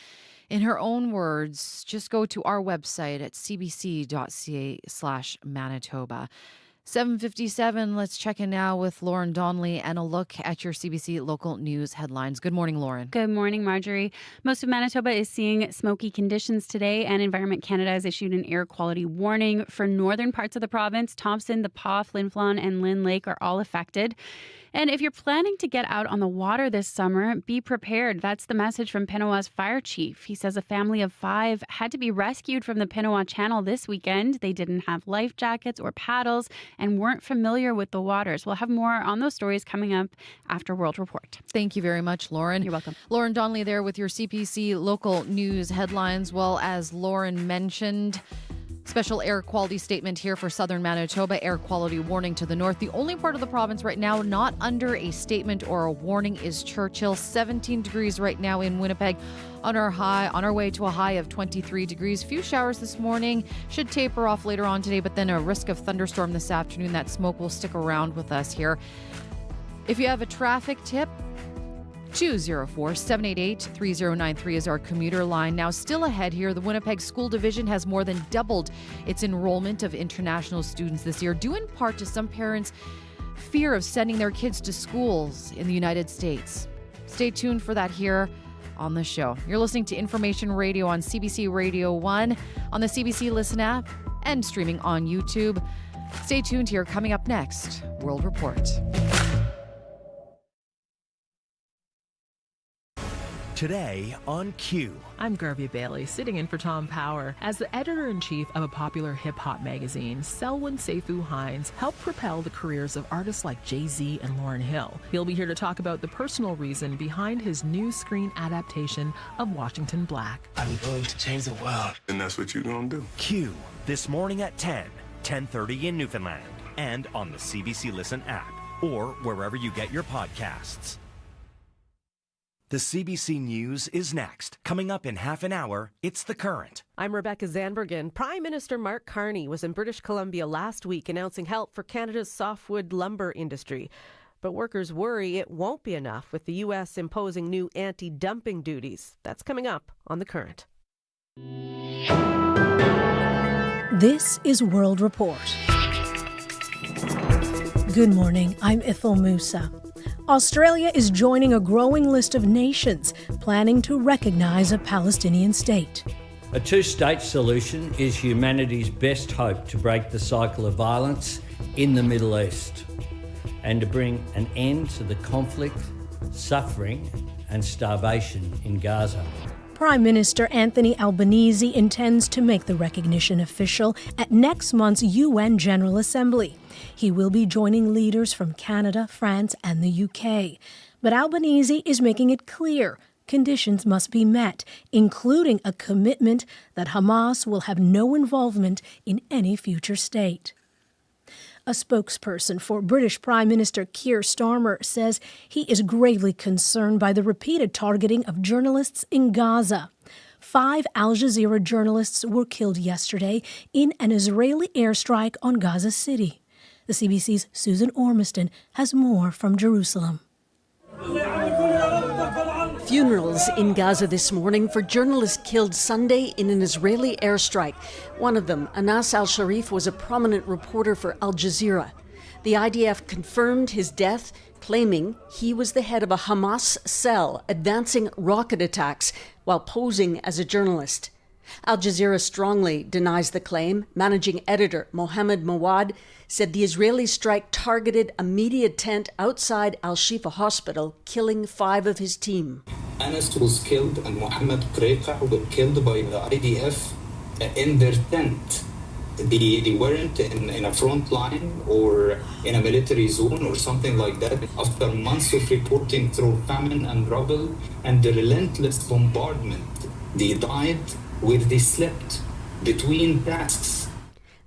in her own words, just go to our website at cbc.ca/Manitoba. 7:57, let's check in now with Lauren Donnelly and a look at your CBC local news headlines. Good morning, Lauren. Good morning, Marjorie. Most of Manitoba is seeing smoky conditions today, and Environment Canada has issued an air quality warning for northern parts of the province. Thompson, the Paw, Flin Flon, and Lynn Lake are all affected. And if you're planning to get out on the water this summer, be prepared. That's the message from Pinawa's fire chief. He says a family of 5 had to be rescued from the Pinawa Channel this weekend. They didn't have life jackets or paddles and weren't familiar with the waters. We'll have more on those stories coming up after World Report. Thank you very much, Lauren. You're welcome. Lauren Donnelly there with your CBC local news headlines. Well, as Lauren mentioned, special air quality statement here for southern Manitoba. Air quality warning to the north. The only part of the province right now not under a statement or a warning is Churchill. 17 degrees right now in Winnipeg. On our way to a high of 23 degrees. Few showers this morning. Should taper off later on today, but then a risk of thunderstorm this afternoon. That smoke will stick around with us here. If you have a traffic tip, 204-788-3093 is our commuter line. Now, still ahead here, the Winnipeg School Division has more than doubled its enrollment of international students this year, due in part to some parents' fear of sending their kids to schools in the United States. Stay tuned for that here on the show. You're listening to Information Radio on CBC Radio 1, on the CBC Listen app, and streaming on YouTube. Stay tuned here. Coming up next, World Report. Today on Q. I'm Garvey Bailey, sitting in for Tom Power. As the editor-in-chief of a popular hip-hop magazine, Selwyn Seyfu Hines helped propel the careers of artists like Jay-Z and Lauryn Hill. He'll be here to talk about the personal reason behind his new screen adaptation of Washington Black. I'm going to change the world. And that's what you're going to do. Q, this morning at 10:30 in Newfoundland, and on the CBC Listen app, or wherever you get your podcasts. The CBC News is next. Coming up in half an hour, it's The Current. I'm Rebecca Zanbergen. Prime Minister Mark Carney was in British Columbia last week announcing help for Canada's softwood lumber industry. But workers worry it won't be enough with the U.S. imposing new anti-dumping duties. That's coming up on The Current. This is World Report. Good morning, I'm Ithel Musa. Australia is joining a growing list of nations planning to recognize a Palestinian state. A two-state solution is humanity's best hope to break the cycle of violence in the Middle East and to bring an end to the conflict, suffering and starvation in Gaza. Prime Minister Anthony Albanese intends to make the recognition official at next month's UN General Assembly. He will be joining leaders from Canada, France, and the UK. But Albanese is making it clear conditions must be met, including a commitment that Hamas will have no involvement in any future state. A spokesperson for British Prime Minister Keir Starmer says he is gravely concerned by the repeated targeting of journalists in Gaza. 5 Al Jazeera journalists were killed yesterday in an Israeli airstrike on Gaza City. The CBC's Susan Ormiston has more from Jerusalem. Funerals in Gaza this morning for journalists killed Sunday in an Israeli airstrike. One of them, Anas al-Sharif, was a prominent reporter for Al Jazeera. The IDF confirmed his death, claiming he was the head of a Hamas cell advancing rocket attacks while posing as a journalist. Al Jazeera strongly denies the claim. Managing editor Mohammed Mawad said the Israeli strike targeted a media tent outside Al-Shifa Hospital, killing 5 of his team. Anas was killed and Mohammed Qreiqa were killed by the IDF in their tent. They weren't in a front line or in a military zone or something like that. After months of reporting through famine and rubble and the relentless bombardment, they died where they slept between tasks.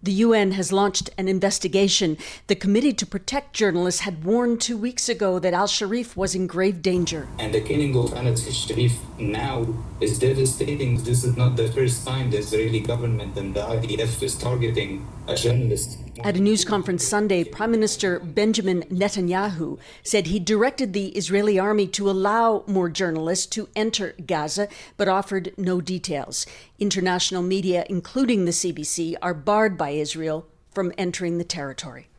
The UN has launched an investigation. The Committee to Protect Journalists had warned 2 weeks ago that al-Sharif was in grave danger. And the killing of Anas al-Sharif now is devastating. This is not the first time the Israeli government and the IDF is targeting a journalist. At a news conference Sunday, Prime Minister Benjamin Netanyahu said he directed the Israeli army to allow more journalists to enter Gaza, but offered no details. International media, including the CBC, are barred by Israel from entering the territory.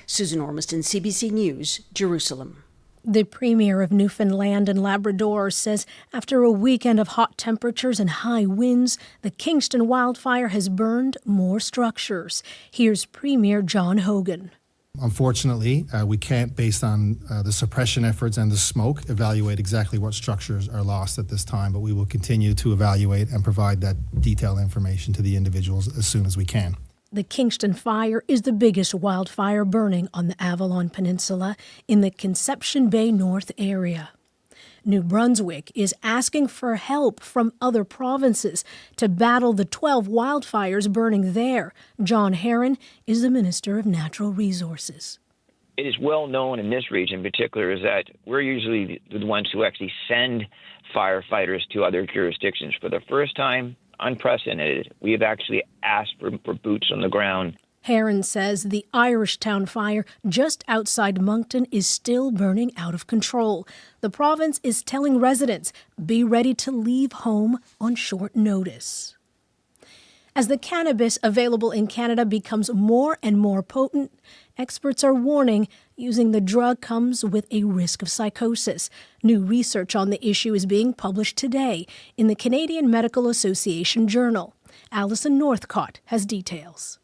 Susan Ormiston, CBC News, Jerusalem. The Premier of Newfoundland and Labrador says after a weekend of hot temperatures and high winds, the Kingston wildfire has burned more structures. Here's Premier John Hogan. Unfortunately, we can't, based on the suppression efforts and the smoke, evaluate exactly what structures are lost at this time, but we will continue to evaluate and provide that detailed information to the individuals as soon as we can. The Kingston fire is the biggest wildfire burning on the Avalon Peninsula in the Conception Bay North area. New Brunswick is asking for help from other provinces to battle the 12 wildfires burning there. John Herron is the Minister of Natural Resources. It is well known in this region in particular is that we're usually the ones who actually send firefighters to other jurisdictions. For the first time, unprecedented, we have actually asked for boots on the ground. Herron says the Irishtown fire just outside Moncton is still burning out of control. The province is telling residents, be ready to leave home on short notice. As the cannabis available in Canada becomes more and more potent, experts are warning using the drug comes with a risk of psychosis. New research on the issue is being published today in the Canadian Medical Association Journal. Alison Northcott has details.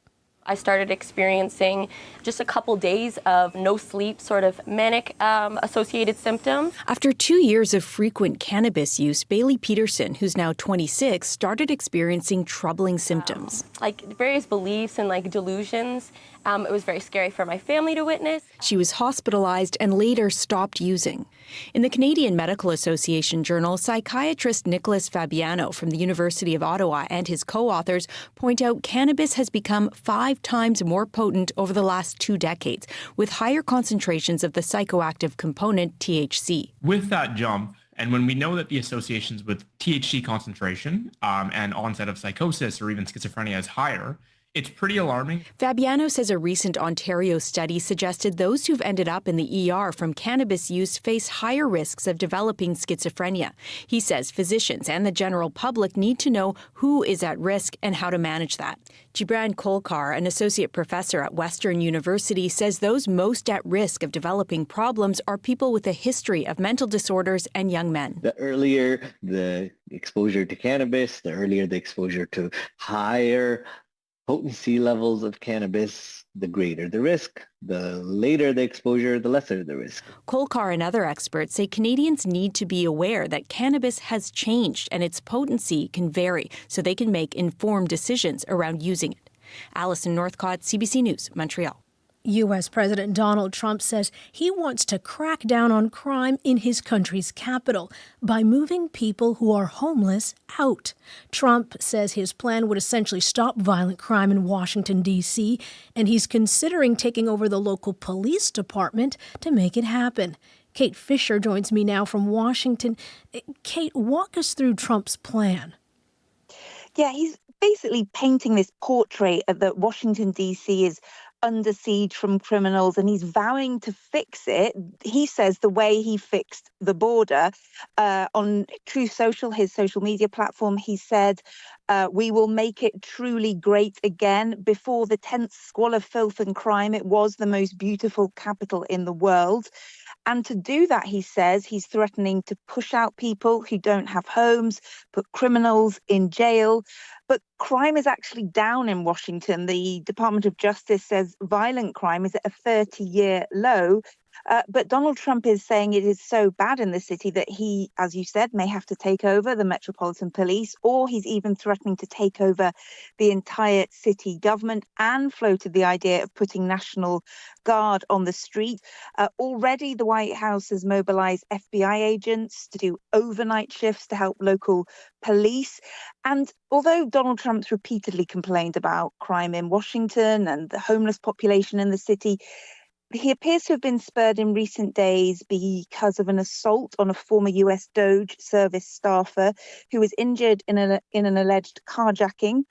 I started experiencing just a couple days of no sleep, sort of manic associated symptoms. After 2 years of frequent cannabis use, Bailey Peterson, who's now 26, started experiencing troubling symptoms. Like various beliefs and like delusions. It was very scary for my family to witness. She was hospitalized and later stopped using. In the Canadian Medical Association Journal, psychiatrist Nicholas Fabiano from the University of Ottawa and his co-authors point out cannabis has become 5 times more potent over the last 2 decades, with higher concentrations of the psychoactive component THC. With that jump, And when we know that the associations with THC concentration and onset of psychosis or even schizophrenia is higher, it's pretty alarming. Fabiano says a recent Ontario study suggested those who've ended up in the ER from cannabis use face higher risks of developing schizophrenia. He says physicians and the general public need to know who is at risk and how to manage that. Gibran Kolkar, an associate professor at Western University, says those most at risk of developing problems are people with a history of mental disorders and young men. The earlier the exposure to cannabis, the earlier the exposure to higher potency levels of cannabis, the greater the risk. The later the exposure, the lesser the risk. Kolkar and other experts say Canadians need to be aware that cannabis has changed and its potency can vary so they can make informed decisions around using it. Alison Northcott, CBC News, Montreal. U.S. President Donald Trump says he wants to crack down on crime in his country's capital by moving people who are homeless out. Trump says his plan would essentially stop violent crime in Washington, D.C., and he's considering taking over the local police department to make it happen. Kate Fisher joins me now from Washington. Kate, walk us through Trump's plan. Yeah, he's basically painting this portrait that Washington, D.C. is under siege from criminals, and he's vowing to fix it. He says the way he fixed the border. On Truth Social, his social media platform, he said, we will make it truly great again. Before the tense squalor, filth and crime, it was the most beautiful capital in the world. And to do that, he says, he's threatening to push out people who don't have homes, put criminals in jail. But crime is actually down in Washington. The Department of Justice says violent crime is at a 30-year low. But Donald Trump is saying it is so bad in the city that he, as you said, may have to take over the Metropolitan Police, or he's even threatening to take over the entire city government and floated the idea of putting National Guard on the street. Already, the White House has mobilized FBI agents to do overnight shifts to help local police. And although Donald Trump's repeatedly complained about crime in Washington and the homeless population in the city, he appears to have been spurred in recent days because of an assault on a former US DOJ service staffer who was injured in an alleged carjacking.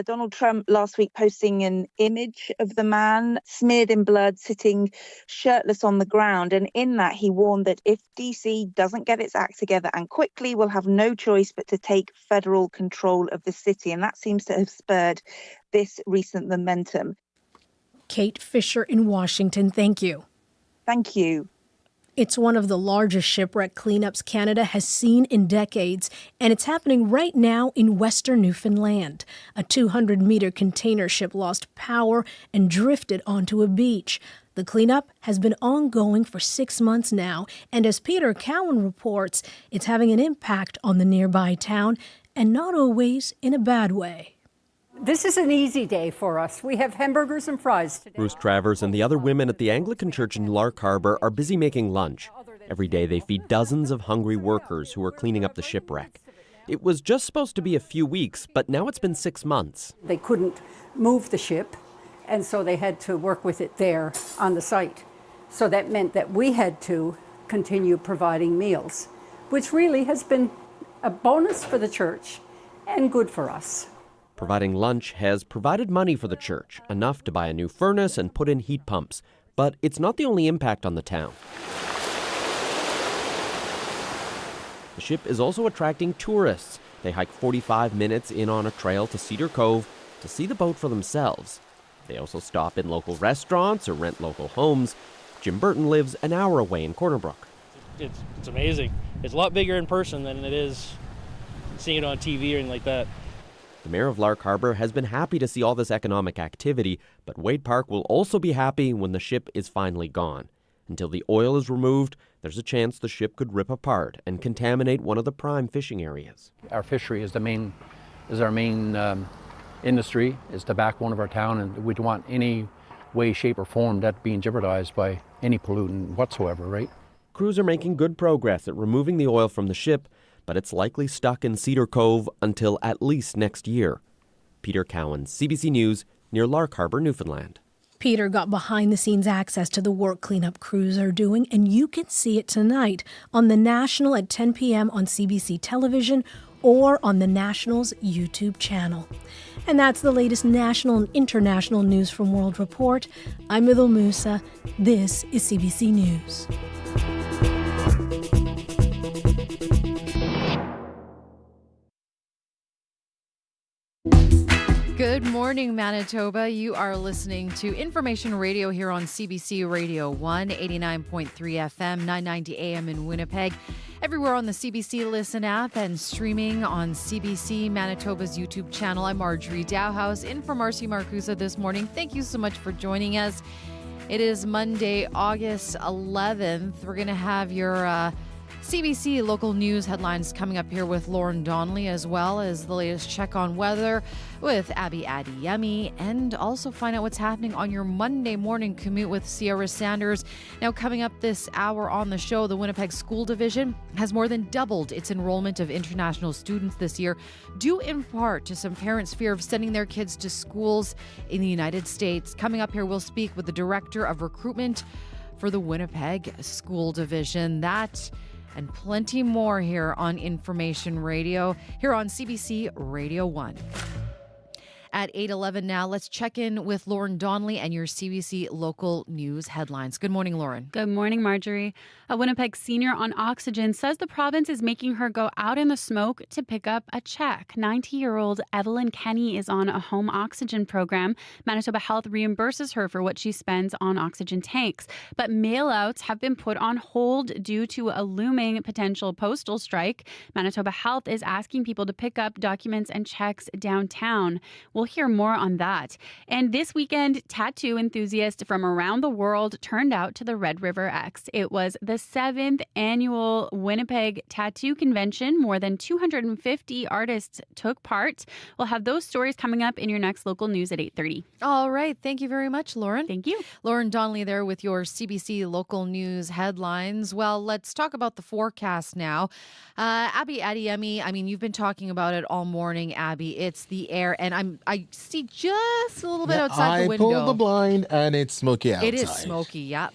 Donald Trump last week posting an image of the man smeared in blood, sitting shirtless on the ground. And in that, he warned that if DC doesn't get its act together and quickly, will have no choice but to take federal control of the city. And that seems to have spurred this recent momentum. Kate Fisher in Washington, thank you. Thank you. It's one of the largest shipwreck cleanups Canada has seen in decades, and it's happening right now in western Newfoundland. A 200-meter container ship lost power and drifted onto a beach. The cleanup has been ongoing for 6 months now, and as Peter Cowan reports, it's having an impact on the nearby town, and not always in a bad way. This is an easy day for us. We have hamburgers and fries today. Bruce Travers and the other women at the Anglican Church in Lark Harbour are busy making lunch. Every day they feed dozens of hungry workers who are cleaning up the shipwreck. It was just supposed to be a few weeks, but now it's been 6 months. They couldn't move the ship, and so they had to work with it there on the site. So that meant that we had to continue providing meals, which really has been a bonus for the church and good for us. Providing lunch has provided money for the church, enough to buy a new furnace and put in heat pumps. But it's not the only impact on the town. The ship is also attracting tourists. They hike 45 minutes in on a trail to Cedar Cove to see the boat for themselves. They also stop in local restaurants or rent local homes. Jim Burton lives an hour away in Corner Brook. It's amazing. It's a lot bigger in person than it is seeing it on TV or anything like that. The mayor of Lark Harbour has been happy to see all this economic activity, but Wade Park will also be happy when the ship is finally gone. Until the oil is removed, there's a chance the ship could rip apart and contaminate one of the prime fishing areas. Our fishery is our main industry, is the backbone of our town, and we don't want any way, shape, or form that being jeopardized by any pollutant whatsoever, right? Crews are making good progress at removing the oil from the ship, but it's likely stuck in Cedar Cove until at least next year. Peter Cowan, CBC News, near Lark Harbour, Newfoundland. Peter got behind-the-scenes access to the work cleanup crews are doing, and you can see it tonight on The National at 10 p.m. on CBC Television or on the National's YouTube channel. And that's the latest national and international news from World Report. I'm Idil Musa. This is CBC News. Good morning, Manitoba. You are listening to Information Radio here on CBC Radio 1, 89.3 FM, 990 AM in Winnipeg. Everywhere on the CBC Listen app and streaming on CBC Manitoba's YouTube channel. I'm Marjorie Dowhouse in for Marcy Marcusa this morning. Thank you so much for joining us. It is Monday, August 11th. We're going to have your CBC local news headlines coming up here with Lauren Donnelly, as well as the latest check on weather with Abby Adiyemi, and also find out what's happening on your Monday morning commute with Sierra Sanders. Now, coming up this hour on the show, the Winnipeg School Division has more than doubled its enrollment of international students this year, due in part to some parents' fear of sending their kids to schools in the United States. Coming up here, we'll speak with the Director of Recruitment for the Winnipeg School Division. That and plenty more here on Information Radio, here on CBC Radio 1. At 8:11 now, let's check in with Lauren Donnelly and your CBC local news headlines. Good morning, Lauren. Good morning, Marjorie. A Winnipeg senior on oxygen says the province is making her go out in the smoke to pick up a check. 90-year-old Evelyn Kenny is on a home oxygen program. Manitoba Health reimburses her for what she spends on oxygen tanks. But mail-outs have been put on hold due to a looming potential postal strike. Manitoba Health is asking people to pick up documents and checks downtown. We'll hear more on that. And this weekend, tattoo enthusiasts from around the world turned out to the Red River X. It was the 7th annual Winnipeg Tattoo Convention. More than 250 artists took part. We'll have those stories coming up in your next local news at 8:30. All right. Thank you very much, Lauren. Thank you. Lauren Donnelly there with your CBC local news headlines. Well, let's talk about the forecast now. Abby Adiyemi, I mean, you've been talking about it all morning, Abby. It's the air, and I see just a little bit outside the window. I pulled the blind and it's smoky outside. It is smoky, yeah.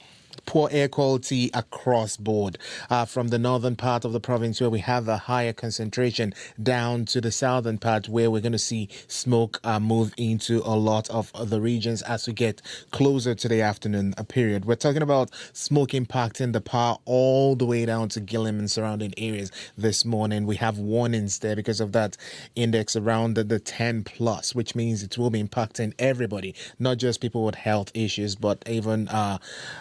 Poor air quality across board, from the northern part of the province where we have a higher concentration down to the southern part where we're going to see smoke move into a lot of the regions as we get closer to the afternoon period. We're talking about smoke impacting the power all the way down to Gillam and surrounding areas this morning. We have warnings there because of that index around the 10 plus, which means it will be impacting everybody, not just people with health issues, but even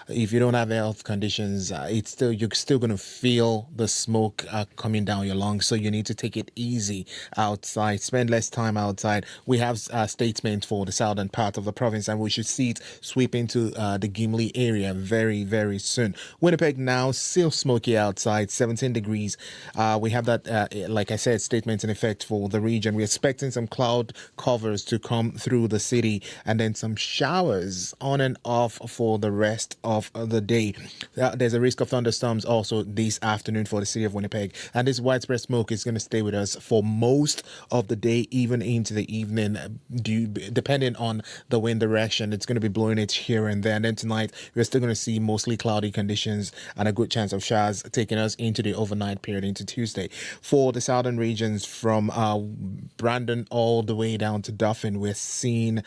if you don't have health conditions, you're still going to feel the smoke coming down your lungs. So you need to take it easy outside, spend less time outside. We have statements for the southern part of the province, and we should see it sweep into the Gimli area very, very soon. Winnipeg now still smoky outside, 17 degrees. We have that, like I said, statement in effect for the region. We're expecting some cloud covers to come through the city and then some showers on and off for the rest of the day. There's a risk of thunderstorms also this afternoon for the city of Winnipeg, and this widespread smoke is going to stay with us for most of the day, even into the evening, depending on the wind direction. It's going to be blowing it here and there, and then tonight we're still going to see mostly cloudy conditions and a good chance of showers taking us into the overnight period into Tuesday. For the southern regions from Brandon all the way down to Dauphin, we're seeing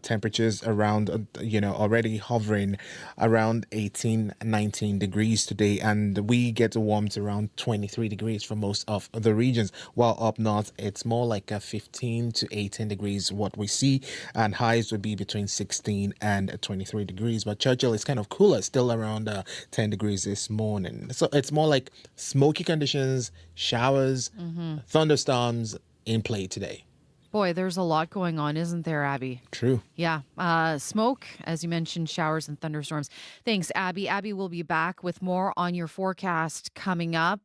temperatures around already hovering around 18-19 degrees today, and we get warm to around 23 degrees for most of the regions, while up north it's more like 15 to 18 degrees what we see, and highs would be between 16 and 23 degrees. But Churchill is kind of cooler, still around 10 degrees this morning. So it's more like smoky conditions, showers, thunderstorms in play today. Boy, there's a lot going on, isn't there, Abby? True. Yeah. Smoke, as you mentioned, showers and thunderstorms. Thanks, Abby. Abby will be back with more on your forecast coming up.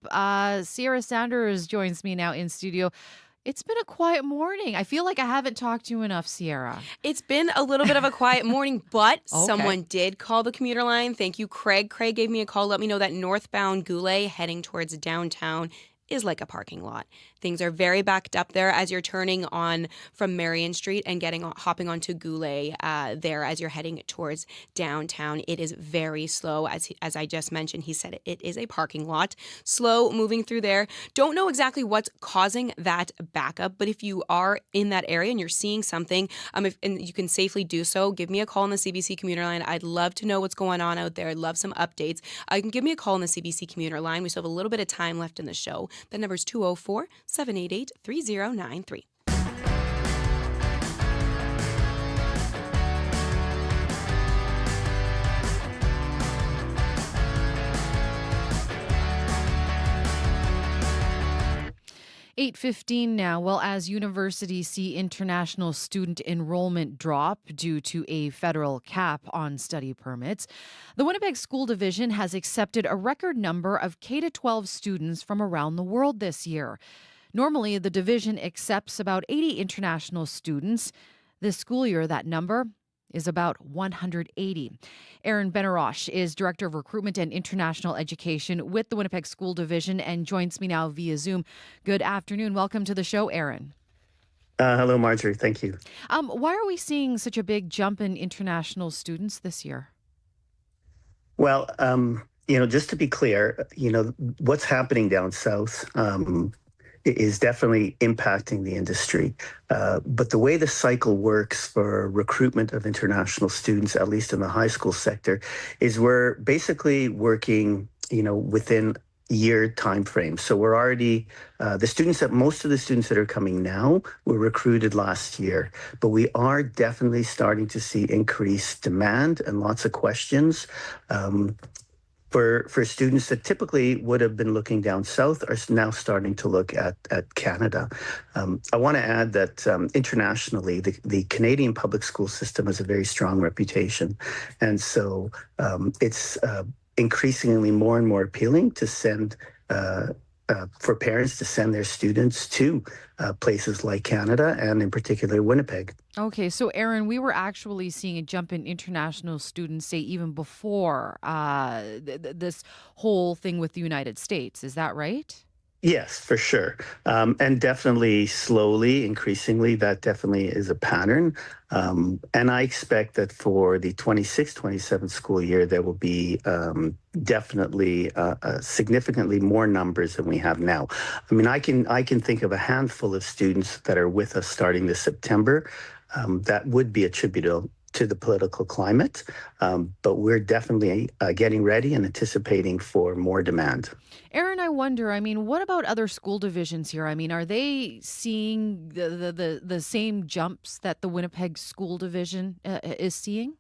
Sierra Sanders joins me now in studio. It's been a quiet morning. I feel like I haven't talked to you enough, Sierra. It's been a little bit of a quiet morning, but someone did call the commuter line. Thank you, Craig. Craig gave me a call, let me know that northbound Goulet heading towards downtown is like a parking lot. Things are very backed up there as you're turning on from Marion Street and hopping onto Goulet there as you're heading towards downtown. It is very slow. As I just mentioned, he said it is a parking lot. Slow moving through there. Don't know exactly what's causing that backup, but if you are in that area and you're seeing something, and you can safely do so, give me a call on the CBC commuter line. I'd love to know what's going on out there. I'd love some updates. You can give me a call on the CBC commuter line. We still have a little bit of time left in the show. The number is 204-788-3093. 8:15 now. Well, as universities see international student enrollment drop due to a federal cap on study permits, the Winnipeg School Division has accepted a record number of K-12 students from around the world this year. Normally, the division accepts about 80 international students. This school year, that number is about 180. Aaron Benarosh is Director of Recruitment and International Education with the Winnipeg School Division and joins me now via Zoom. Good afternoon. Welcome to the show, Aaron. Hello, Marjorie. Thank you. Why are we seeing such a big jump in international students this year? Well, just to be clear, what's happening down south is definitely impacting the industry. But the way the cycle works for recruitment of international students, at least in the high school sector, is we're basically working, within year time frame. So we're already, most of the students that are coming now were recruited last year, but we are definitely starting to see increased demand and lots of questions. For students that typically would have been looking down south are now starting to look at Canada. I want to add that internationally, the Canadian public school system has a very strong reputation. And so it's increasingly more and more appealing to send for parents to send their students to places like Canada and in particular Winnipeg. Okay, so Aaron, we were actually seeing a jump in international students, say even before this whole thing with the United States. Is that right? Yes, for sure. And definitely slowly, increasingly, that definitely is a pattern. And I expect that for the 26-27 school year, there will be definitely significantly more numbers than we have now. I mean, I can think of a handful of students that are with us starting this September that would be attributable to the political climate, but we're definitely getting ready and anticipating for more demand. Aaron, I wonder, what about other school divisions here? Are they seeing the same jumps that the Winnipeg School Division is seeing?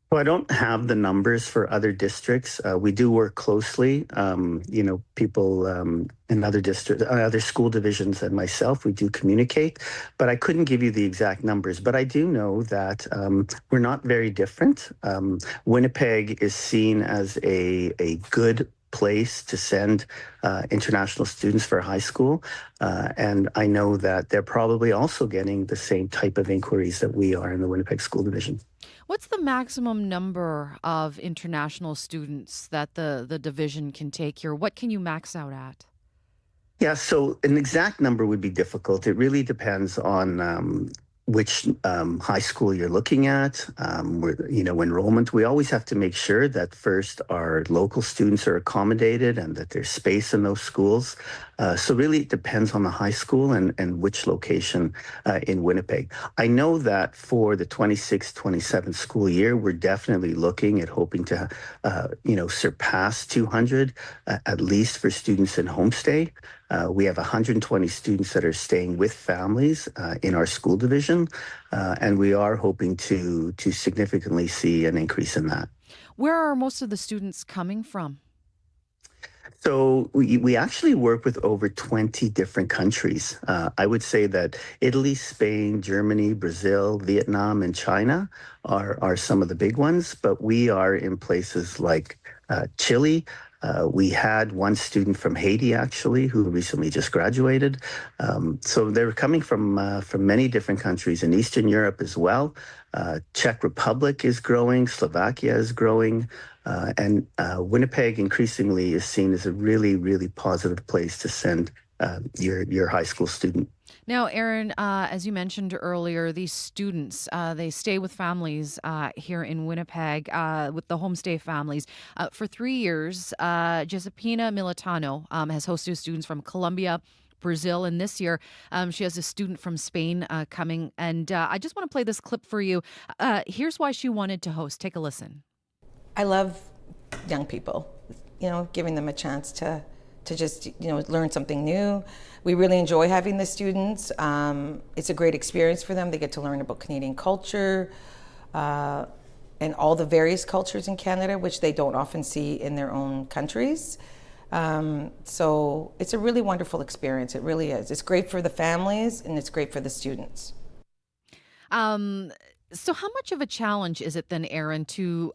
Well, I don't have the numbers for other districts. We do work closely. People in other school divisions and myself, we do communicate, but I couldn't give you the exact numbers. But I do know that we're not very different. Winnipeg is seen as a good place to send international students for high school. And I know that they're probably also getting the same type of inquiries that we are in the Winnipeg School Division. What's the maximum number of international students that the division can take here? What can you max out at? Yeah, so an exact number would be difficult. It really depends on which high school you're looking at, enrollment. We always have to make sure that first our local students are accommodated and that there's space in those schools. So really it depends on the high school and which location in Winnipeg. I know that for the 26-27 school year, we're definitely looking at hoping to, surpass 200, at least for students in homestay. We have 120 students that are staying with families in our school division, and we are hoping to significantly see an increase in that. Where are most of the students coming from? So we actually work with over 20 different countries. I would say that Italy, Spain, Germany, Brazil, Vietnam, and China are some of the big ones, but we are in places like Chile. We had one student from Haiti, actually, who recently just graduated. So they're coming from many different countries in Eastern Europe as well. Czech Republic is growing, Slovakia is growing, and Winnipeg increasingly is seen as a really, really positive place to send your high school student. Now, Aaron, as you mentioned earlier, these students, they stay with families here in Winnipeg, with the homestay families. For 3 years, Giuseppina Militano has hosted students from Colombia, Brazil, and this year she has a student from Spain coming. And I just want to play this clip for you. Here's why she wanted to host. Take a listen. I love young people, giving them a chance to just, learn something new. We really enjoy having the students. It's a great experience for them. They get to learn about Canadian culture and all the various cultures in Canada, which they don't often see in their own countries. So it's a really wonderful experience. It really is. It's great for the families and it's great for the students. So how much of a challenge is it then, Aaron, to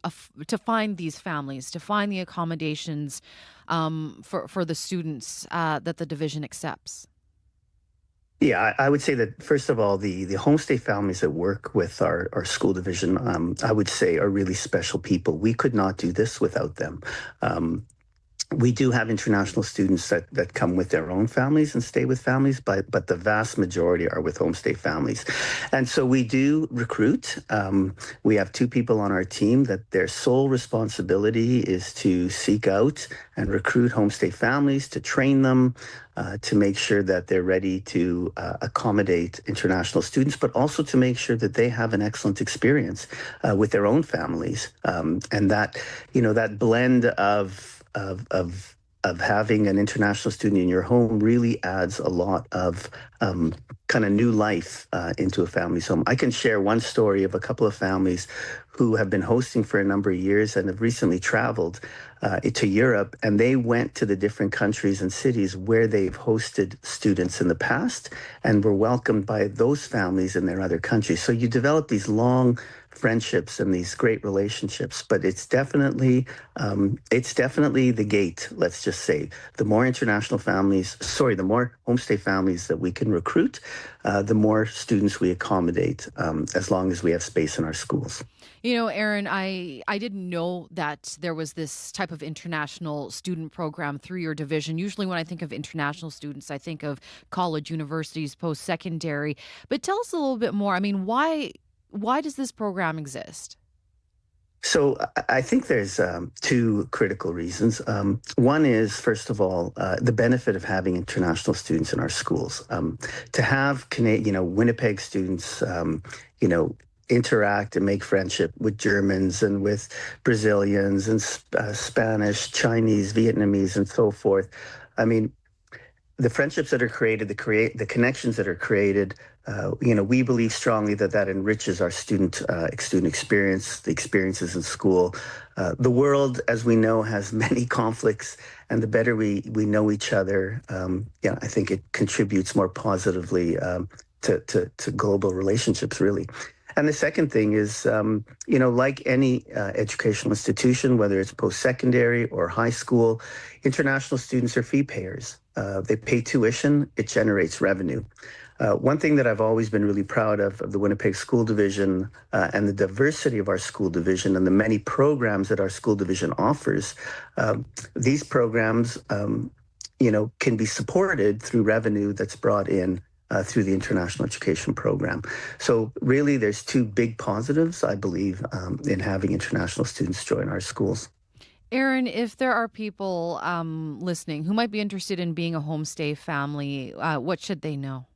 find these families, to find the accommodations for the students that the division accepts? Yeah, I would say that, first of all, the homestay families that work with our school division, I would say, are really special people. We could not do this without them. We do have international students that come with their own families and stay with families, but the vast majority are with homestay families. And so we do recruit. We have 2 people on our team that their sole responsibility is to seek out and recruit homestay families, to train them, to make sure that they're ready to accommodate international students, but also to make sure that they have an excellent experience with their own families. And that, that blend of having an international student in your home really adds a lot of kind of new life into a family's home. I can share one story of a couple of families who have been hosting for a number of years and have recently traveled to Europe, and they went to the different countries and cities where they've hosted students in the past and were welcomed by those families in their other countries. So you develop these long friendships and these great relationships, but it's definitely the gate. Let's just say the more the more homestay families that we can recruit, the more students we accommodate, as long as we have space in our schools. Aaron, I didn't know that there was this type of international student program through your division. Usually when I think of international students, I think of college, universities, post-secondary. But tell us a little bit more. I mean, why does this program exist? So I think there's 2 critical reasons. One is, first of all, the benefit of having international students in our schools. To have Winnipeg students, interact and make friendship with Germans and with Brazilians and Spanish, Chinese, Vietnamese, and so forth. I mean, the friendships that are created, the connections that are created, we believe strongly that enriches our student experience, the experiences in school. The world, as we know, has many conflicts, and the better we know each other, I think it contributes more positively to global relationships, really. And the second thing is, like any educational institution, whether it's post-secondary or high school, international students are fee payers. They pay tuition, it generates revenue. One thing that I've always been really proud of the Winnipeg School Division and the diversity of our school division and the many programs that our school division offers, these programs, can be supported through revenue that's brought in through the international education program. So really, there's 2 big positives, I believe, in having international students join our schools. Aaron, if there are people listening who might be interested in being a homestay family, what should they know?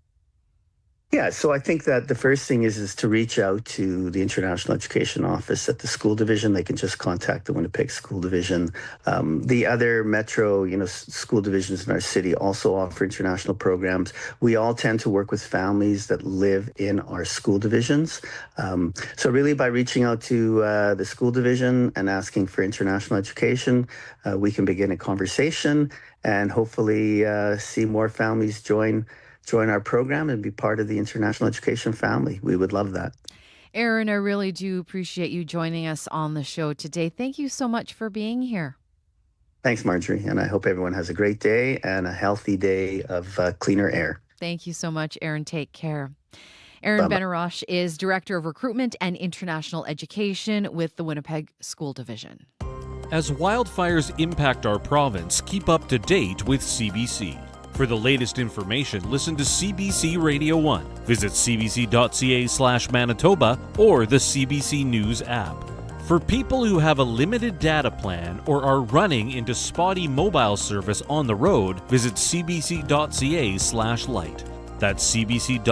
Yeah, so I think that the first thing is to reach out to the International Education Office at the school division. They can just contact the Winnipeg School Division. The other metro, school divisions in our city also offer international programs. We all tend to work with families that live in our school divisions. So really, by reaching out to the school division and asking for international education, we can begin a conversation and hopefully see more families join our program and be part of the international education family. We would love that. Aaron, I really do appreciate you joining us on the show today. Thank you so much for being here. Thanks, Marjorie. And I hope everyone has a great day and a healthy day of cleaner air. Thank you so much, Aaron. Take care. Aaron Benarosh is Director of Recruitment and International Education with the Winnipeg School Division. As wildfires impact our province, keep up to date with CBC. For the latest information, listen to CBC Radio 1. Visit cbc.ca/Manitoba or the CBC News app. For people who have a limited data plan or are running into spotty mobile service on the road, visit cbc.ca/lite. That's cbc.ca/LITE.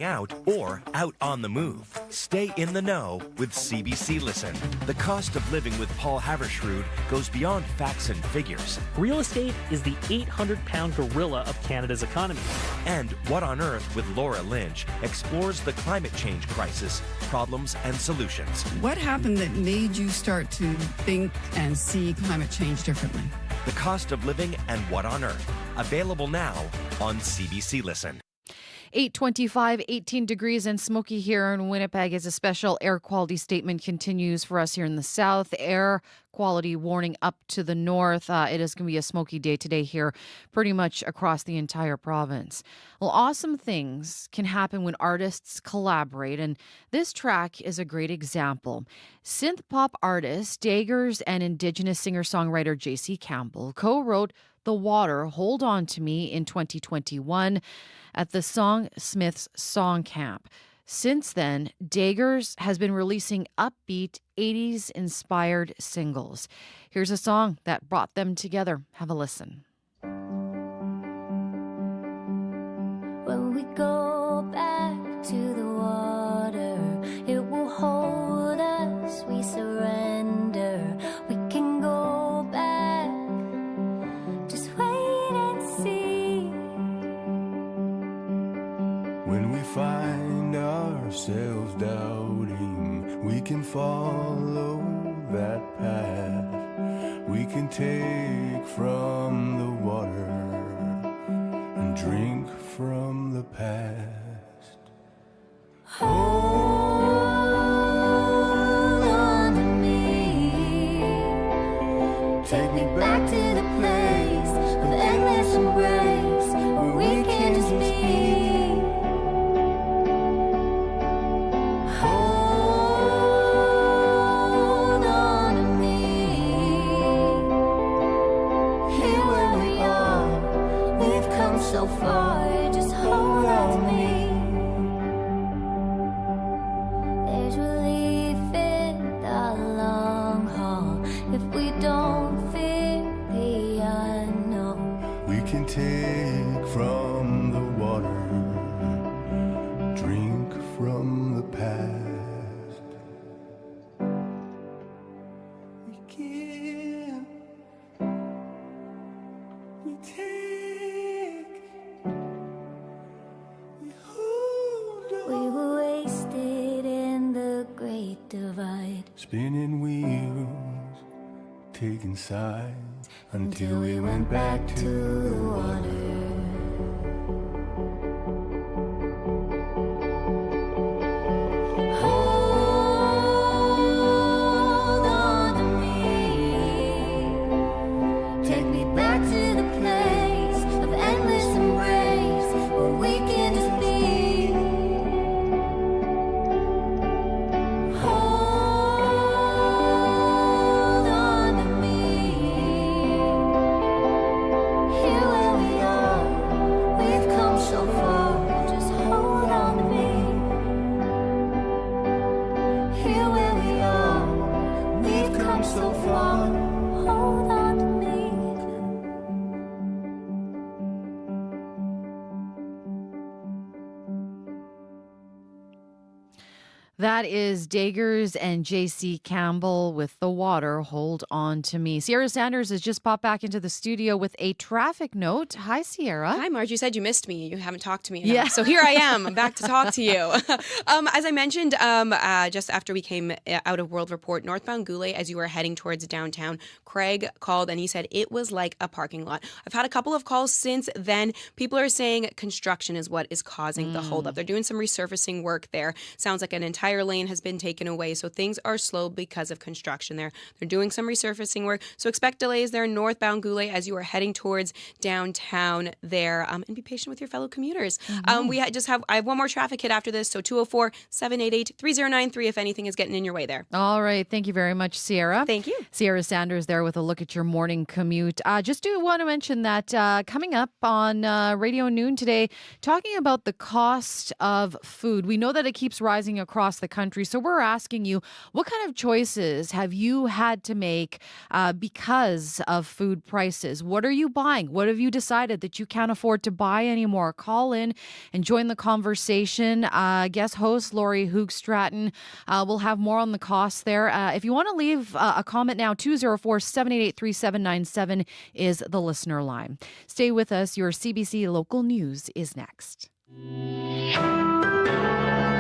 Out or out on the move. Stay in the know with CBC Listen. The cost of living with Paul Havershrud goes beyond facts and figures. Real estate is the 800-pound gorilla of Canada's economy. And What on Earth with Laura Lynch explores the climate change crisis, problems and solutions. What happened that made you start to think and see climate change differently? The cost of living and What on Earth. Available now on CBC Listen. 8:25, 18 degrees and smoky here in Winnipeg as a special air quality statement continues for us here in the south. Air quality warning up to the north. It is going to be a smoky day today here pretty much across the entire province. Well, awesome things can happen when artists collaborate, and this track is a great example. Synth pop artist, Daggers, and indigenous singer-songwriter JC Campbell co-wrote The Water, Hold On To Me in 2021 at the Song Smiths Song Camp. Since then, Daggers has been releasing upbeat 80s-inspired singles. Here's a song that brought them together. Have a listen. When we go back to the water, it will hold us, we surrender. We can go back, just wait and see. When we find ourselves doubting, we can follow that path. We can take from the water and drink from the past. Hold on to me. Take me back to the place of endless embrace where we can just be. Hold on to me. Here where we are, we've come so far. Just hold on to me. There's relief in the long haul if we don't fear the unknown. We can take from the water, drink from the past. We give, we take, we hold on. We were wasted in the great divide, spinning wheels, taking sides, until we went back to the water. Hold on to me. Take me back to the place of endless embrace where we can just be. Hold on to me. Here where we are, we've come so far. Just hold on to me. Here where we are, we've come so far. Hold on to me. That is Daggers and JC Campbell with The Water, Hold On To Me. Sierra Sanders has just popped back into the studio with a traffic note. Hi, Sierra. Hi, Marge. You said you missed me. You haven't talked to me enough. Yeah. So here I am. I'm back to talk to you. As I mentioned, just after we came out of World Report, northbound Goulet, as you were heading towards downtown, Craig called and he said it was like a parking lot. I've had a couple of calls since then. People are saying construction is what is causing the holdup. They're doing some resurfacing work there. Sounds like an entire fire lane has been taken away, so things are slow because of construction there. They're doing some resurfacing work, so expect delays there northbound Goulet as you are heading towards downtown there, and be patient with your fellow commuters. I have one more traffic hit after this, so 204-788-3093 if anything is getting in your way there. All right. Thank you very much, Sierra. Thank you. Sierra Sanders there with a look at your morning commute. Just do want to mention that coming up on Radio Noon today, talking about the cost of food. We know that it keeps rising across the country, so we're asking you, what kind of choices have you had to make because of food prices? What are you buying? What have you decided that you can't afford to buy anymore? Call in and join the conversation. Guest host Laurie Hoog-Stratton will have more on the costs there. If you want to leave a comment now, 204-788-3797 is the listener line. Stay with us. Your CBC Local News is next.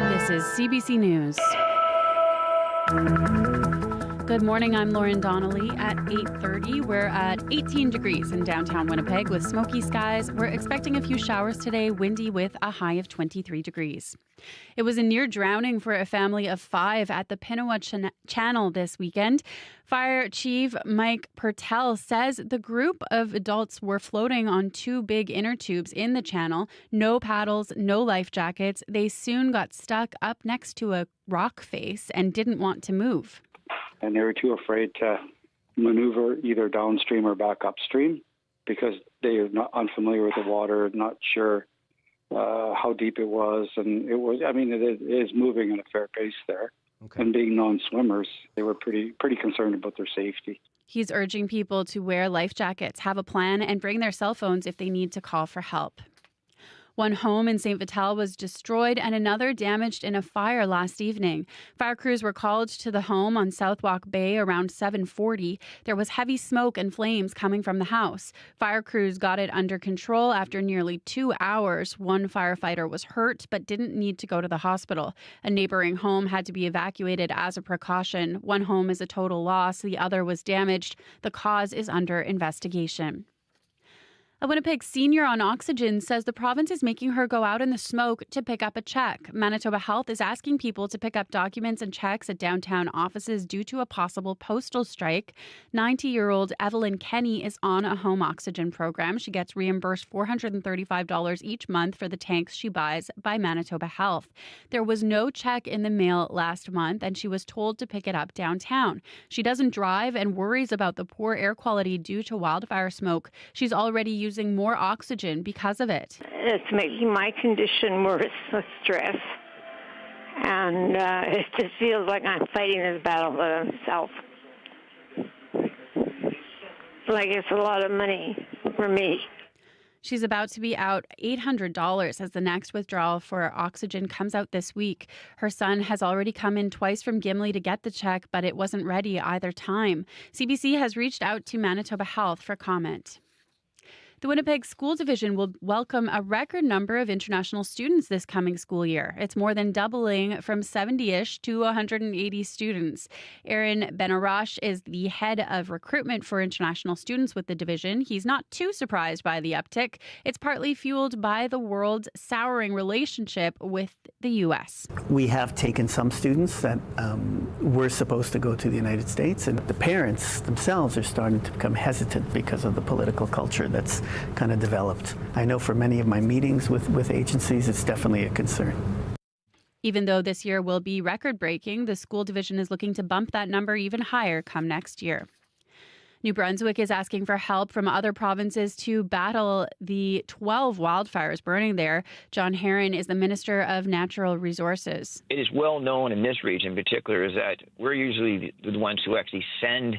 This is CBC News. Good morning, I'm Lauren Donnelly at 8:30. We're at 18 degrees in downtown Winnipeg with smoky skies. We're expecting a few showers today, windy with a high of 23 degrees. It was a near drowning for a family of 5 at the Pinawa Channel this weekend. Fire Chief Mike Pertel says the group of adults were floating on 2 big inner tubes in the channel. No paddles, no life jackets. They soon got stuck up next to a rock face and didn't want to move. And they were too afraid to maneuver either downstream or back upstream because they are not unfamiliar with the water, not sure how deep it was. And it is moving at a fair pace there. Okay. And being non-swimmers, they were pretty concerned about their safety. He's urging people to wear life jackets, have a plan, and bring their cell phones if they need to call for help. One home in St. Vital was destroyed and another damaged in a fire last evening. Fire crews were called to the home on Southwalk Bay around 7:40. There was heavy smoke and flames coming from the house. Fire crews got it under control after nearly 2 hours. One firefighter was hurt but didn't need to go to the hospital. A neighboring home had to be evacuated as a precaution. One home is a total loss. The other was damaged. The cause is under investigation. A Winnipeg senior on oxygen says the province is making her go out in the smoke to pick up a check. Manitoba Health is asking people to pick up documents and checks at downtown offices due to a possible postal strike. 90-year-old Evelyn Kenny is on a home oxygen program. She gets reimbursed $435 each month for the tanks she buys by Manitoba Health. There was no check in the mail last month, and she was told to pick it up downtown. She doesn't drive and worries about the poor air quality due to wildfire smoke. She's already using more oxygen because of it. It's making my condition worse with stress. And it just feels like I'm fighting this battle by myself. Like it's a lot of money for me. She's about to be out $800 as the next withdrawal for oxygen comes out this week. Her son has already come in twice from Gimli to get the check, but it wasn't ready either time. CBC has reached out to Manitoba Health for comment. The Winnipeg School Division will welcome a record number of international students this coming school year. It's more than doubling from 70-ish to 180 students. Aaron Benarash is the head of recruitment for international students with the division. He's not too surprised by the uptick. It's partly fueled by the world's souring relationship with the U.S. We have taken some students that were supposed to go to the United States, and the parents themselves are starting to become hesitant because of the political culture that's kind of developed. I know for many of my meetings with agencies, it's definitely a concern. Even though this year will be record-breaking, the school division is looking to bump that number even higher come next year. New Brunswick is asking for help from other provinces to battle the 12 wildfires burning there. John Herron is the Minister of Natural Resources. It is well known in this region in particular is that we're usually the ones who actually send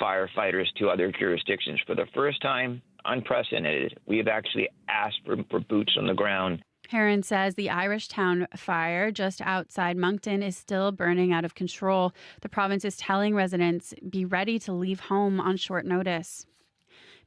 firefighters to other jurisdictions. For the first time, unprecedented, we have actually asked for boots on the ground. Herron says the Irish Town fire just outside Moncton is still burning out of control. The province is telling residents be ready to leave home on short notice.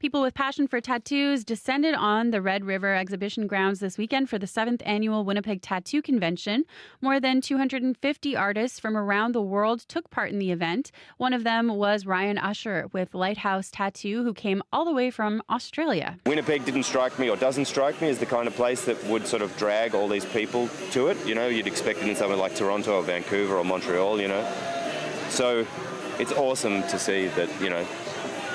People with passion for tattoos descended on the Red River exhibition grounds this weekend for the 7th annual Winnipeg Tattoo Convention. More than 250 artists from around the world took part in the event. One of them was Ryan Usher with Lighthouse Tattoo, who came all the way from Australia. Winnipeg didn't strike me, or doesn't strike me, as the kind of place that would sort of drag all these people to it. You know, you'd expect it in somewhere like Toronto or Vancouver or Montreal, you know. So it's awesome to see that, you know,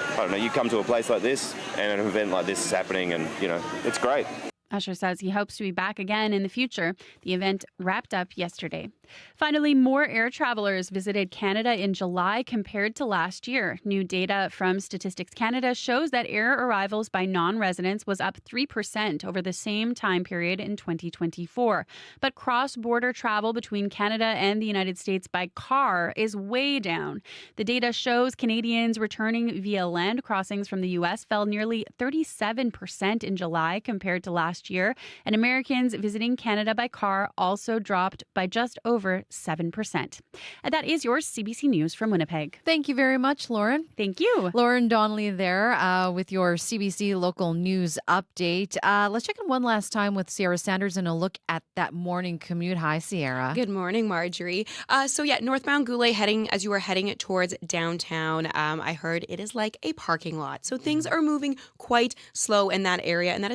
I don't know, you come to a place like this and an event like this is happening, and, you know, it's great. Usher says he hopes to be back again in the future. The event wrapped up yesterday. Finally, more air travelers visited Canada in July compared to last year. New data from Statistics Canada shows that air arrivals by non-residents was up 3% over the same time period in 2024. But cross-border travel between Canada and the United States by car is way down. The data shows Canadians returning via land crossings from the U.S. fell nearly 37% in July compared to last year, and Americans visiting Canada by car also dropped by just over 7%. And that is your CBC News from Winnipeg. Thank you very much, Lauren. Thank you. Lauren Donnelly there with your CBC local news update. Let's check in one last time with Sierra Sanders and a look at that morning commute. Hi, Sierra. Good morning, Marjorie. Northbound Goulet as you are heading towards downtown, I heard it is like a parking lot. So things are moving quite slow in that area, and that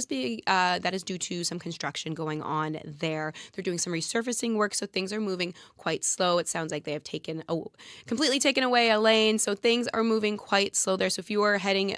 is due to some construction going on there. They're doing some resurfacing work, so things are moving quite slow. It sounds like they have completely taken away a lane, so things are moving quite slow there. So if you are heading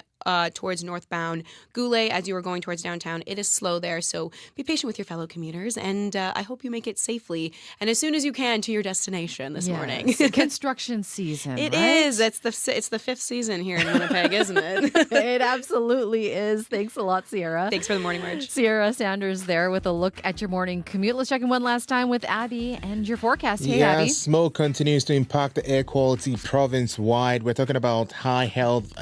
towards northbound Goulet as you are going towards downtown, it is slow there. So be patient with your fellow commuters, and I hope you make it safely and as soon as you can to your destination this morning. Construction season. It right? is. It's the 5th season here in Winnipeg, isn't it? It absolutely is. Thanks a lot, Sierra. Thanks for the morning, Marge. Sierra Sanders there with a look at your morning commute. Let's check in one last time with Abby and your forecast. Hey, Abby. Smoke continues to impact the air quality province-wide. We're talking about high health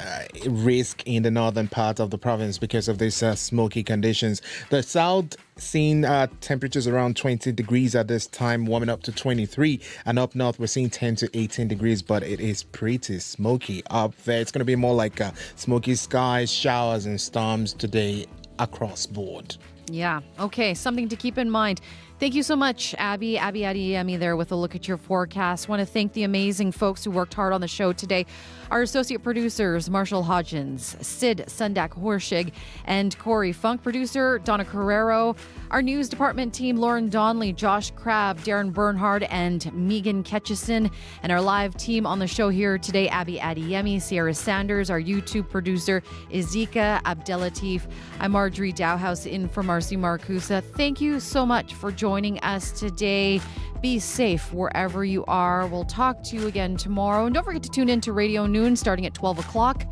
risk in the northern part of the province because of these smoky conditions. The south seeing temperatures around 20 degrees at this time, warming up to 23, and up north we're seeing 10 to 18 degrees, but it is pretty smoky up there. It's going to be more like smoky skies, showers and storms today across board. Yeah. Okay. Something to keep in mind. Thank you so much, Abby Adiyemi there with a look at your forecast. Want to thank the amazing folks who worked hard on the show today. Our associate producers, Marshall Hodgins, Sid Sundak-Horshig, and Corey Funk. Producer, Donna Carrero. Our news department team, Lauren Donnelly, Josh Crabb, Darren Bernhard, and Megan Ketchison. And our live team on the show here today, Abby Adiyemi, Sierra Sanders. Our YouTube producer, Izika Abdelatif. I'm Marjorie Dowhouse in for Marcy Marcusa. Thank you so much for joining us today. Be safe wherever you are. We'll talk to you again tomorrow. And don't forget to tune in to Radio Noon starting at 12 o'clock.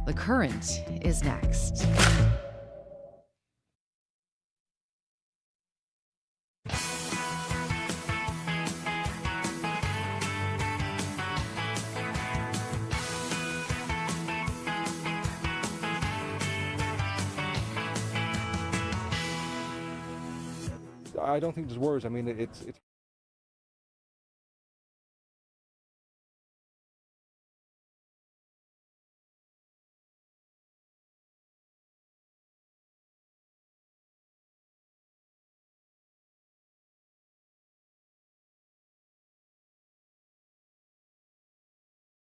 The Current is next. I don't think there's words. I mean, it's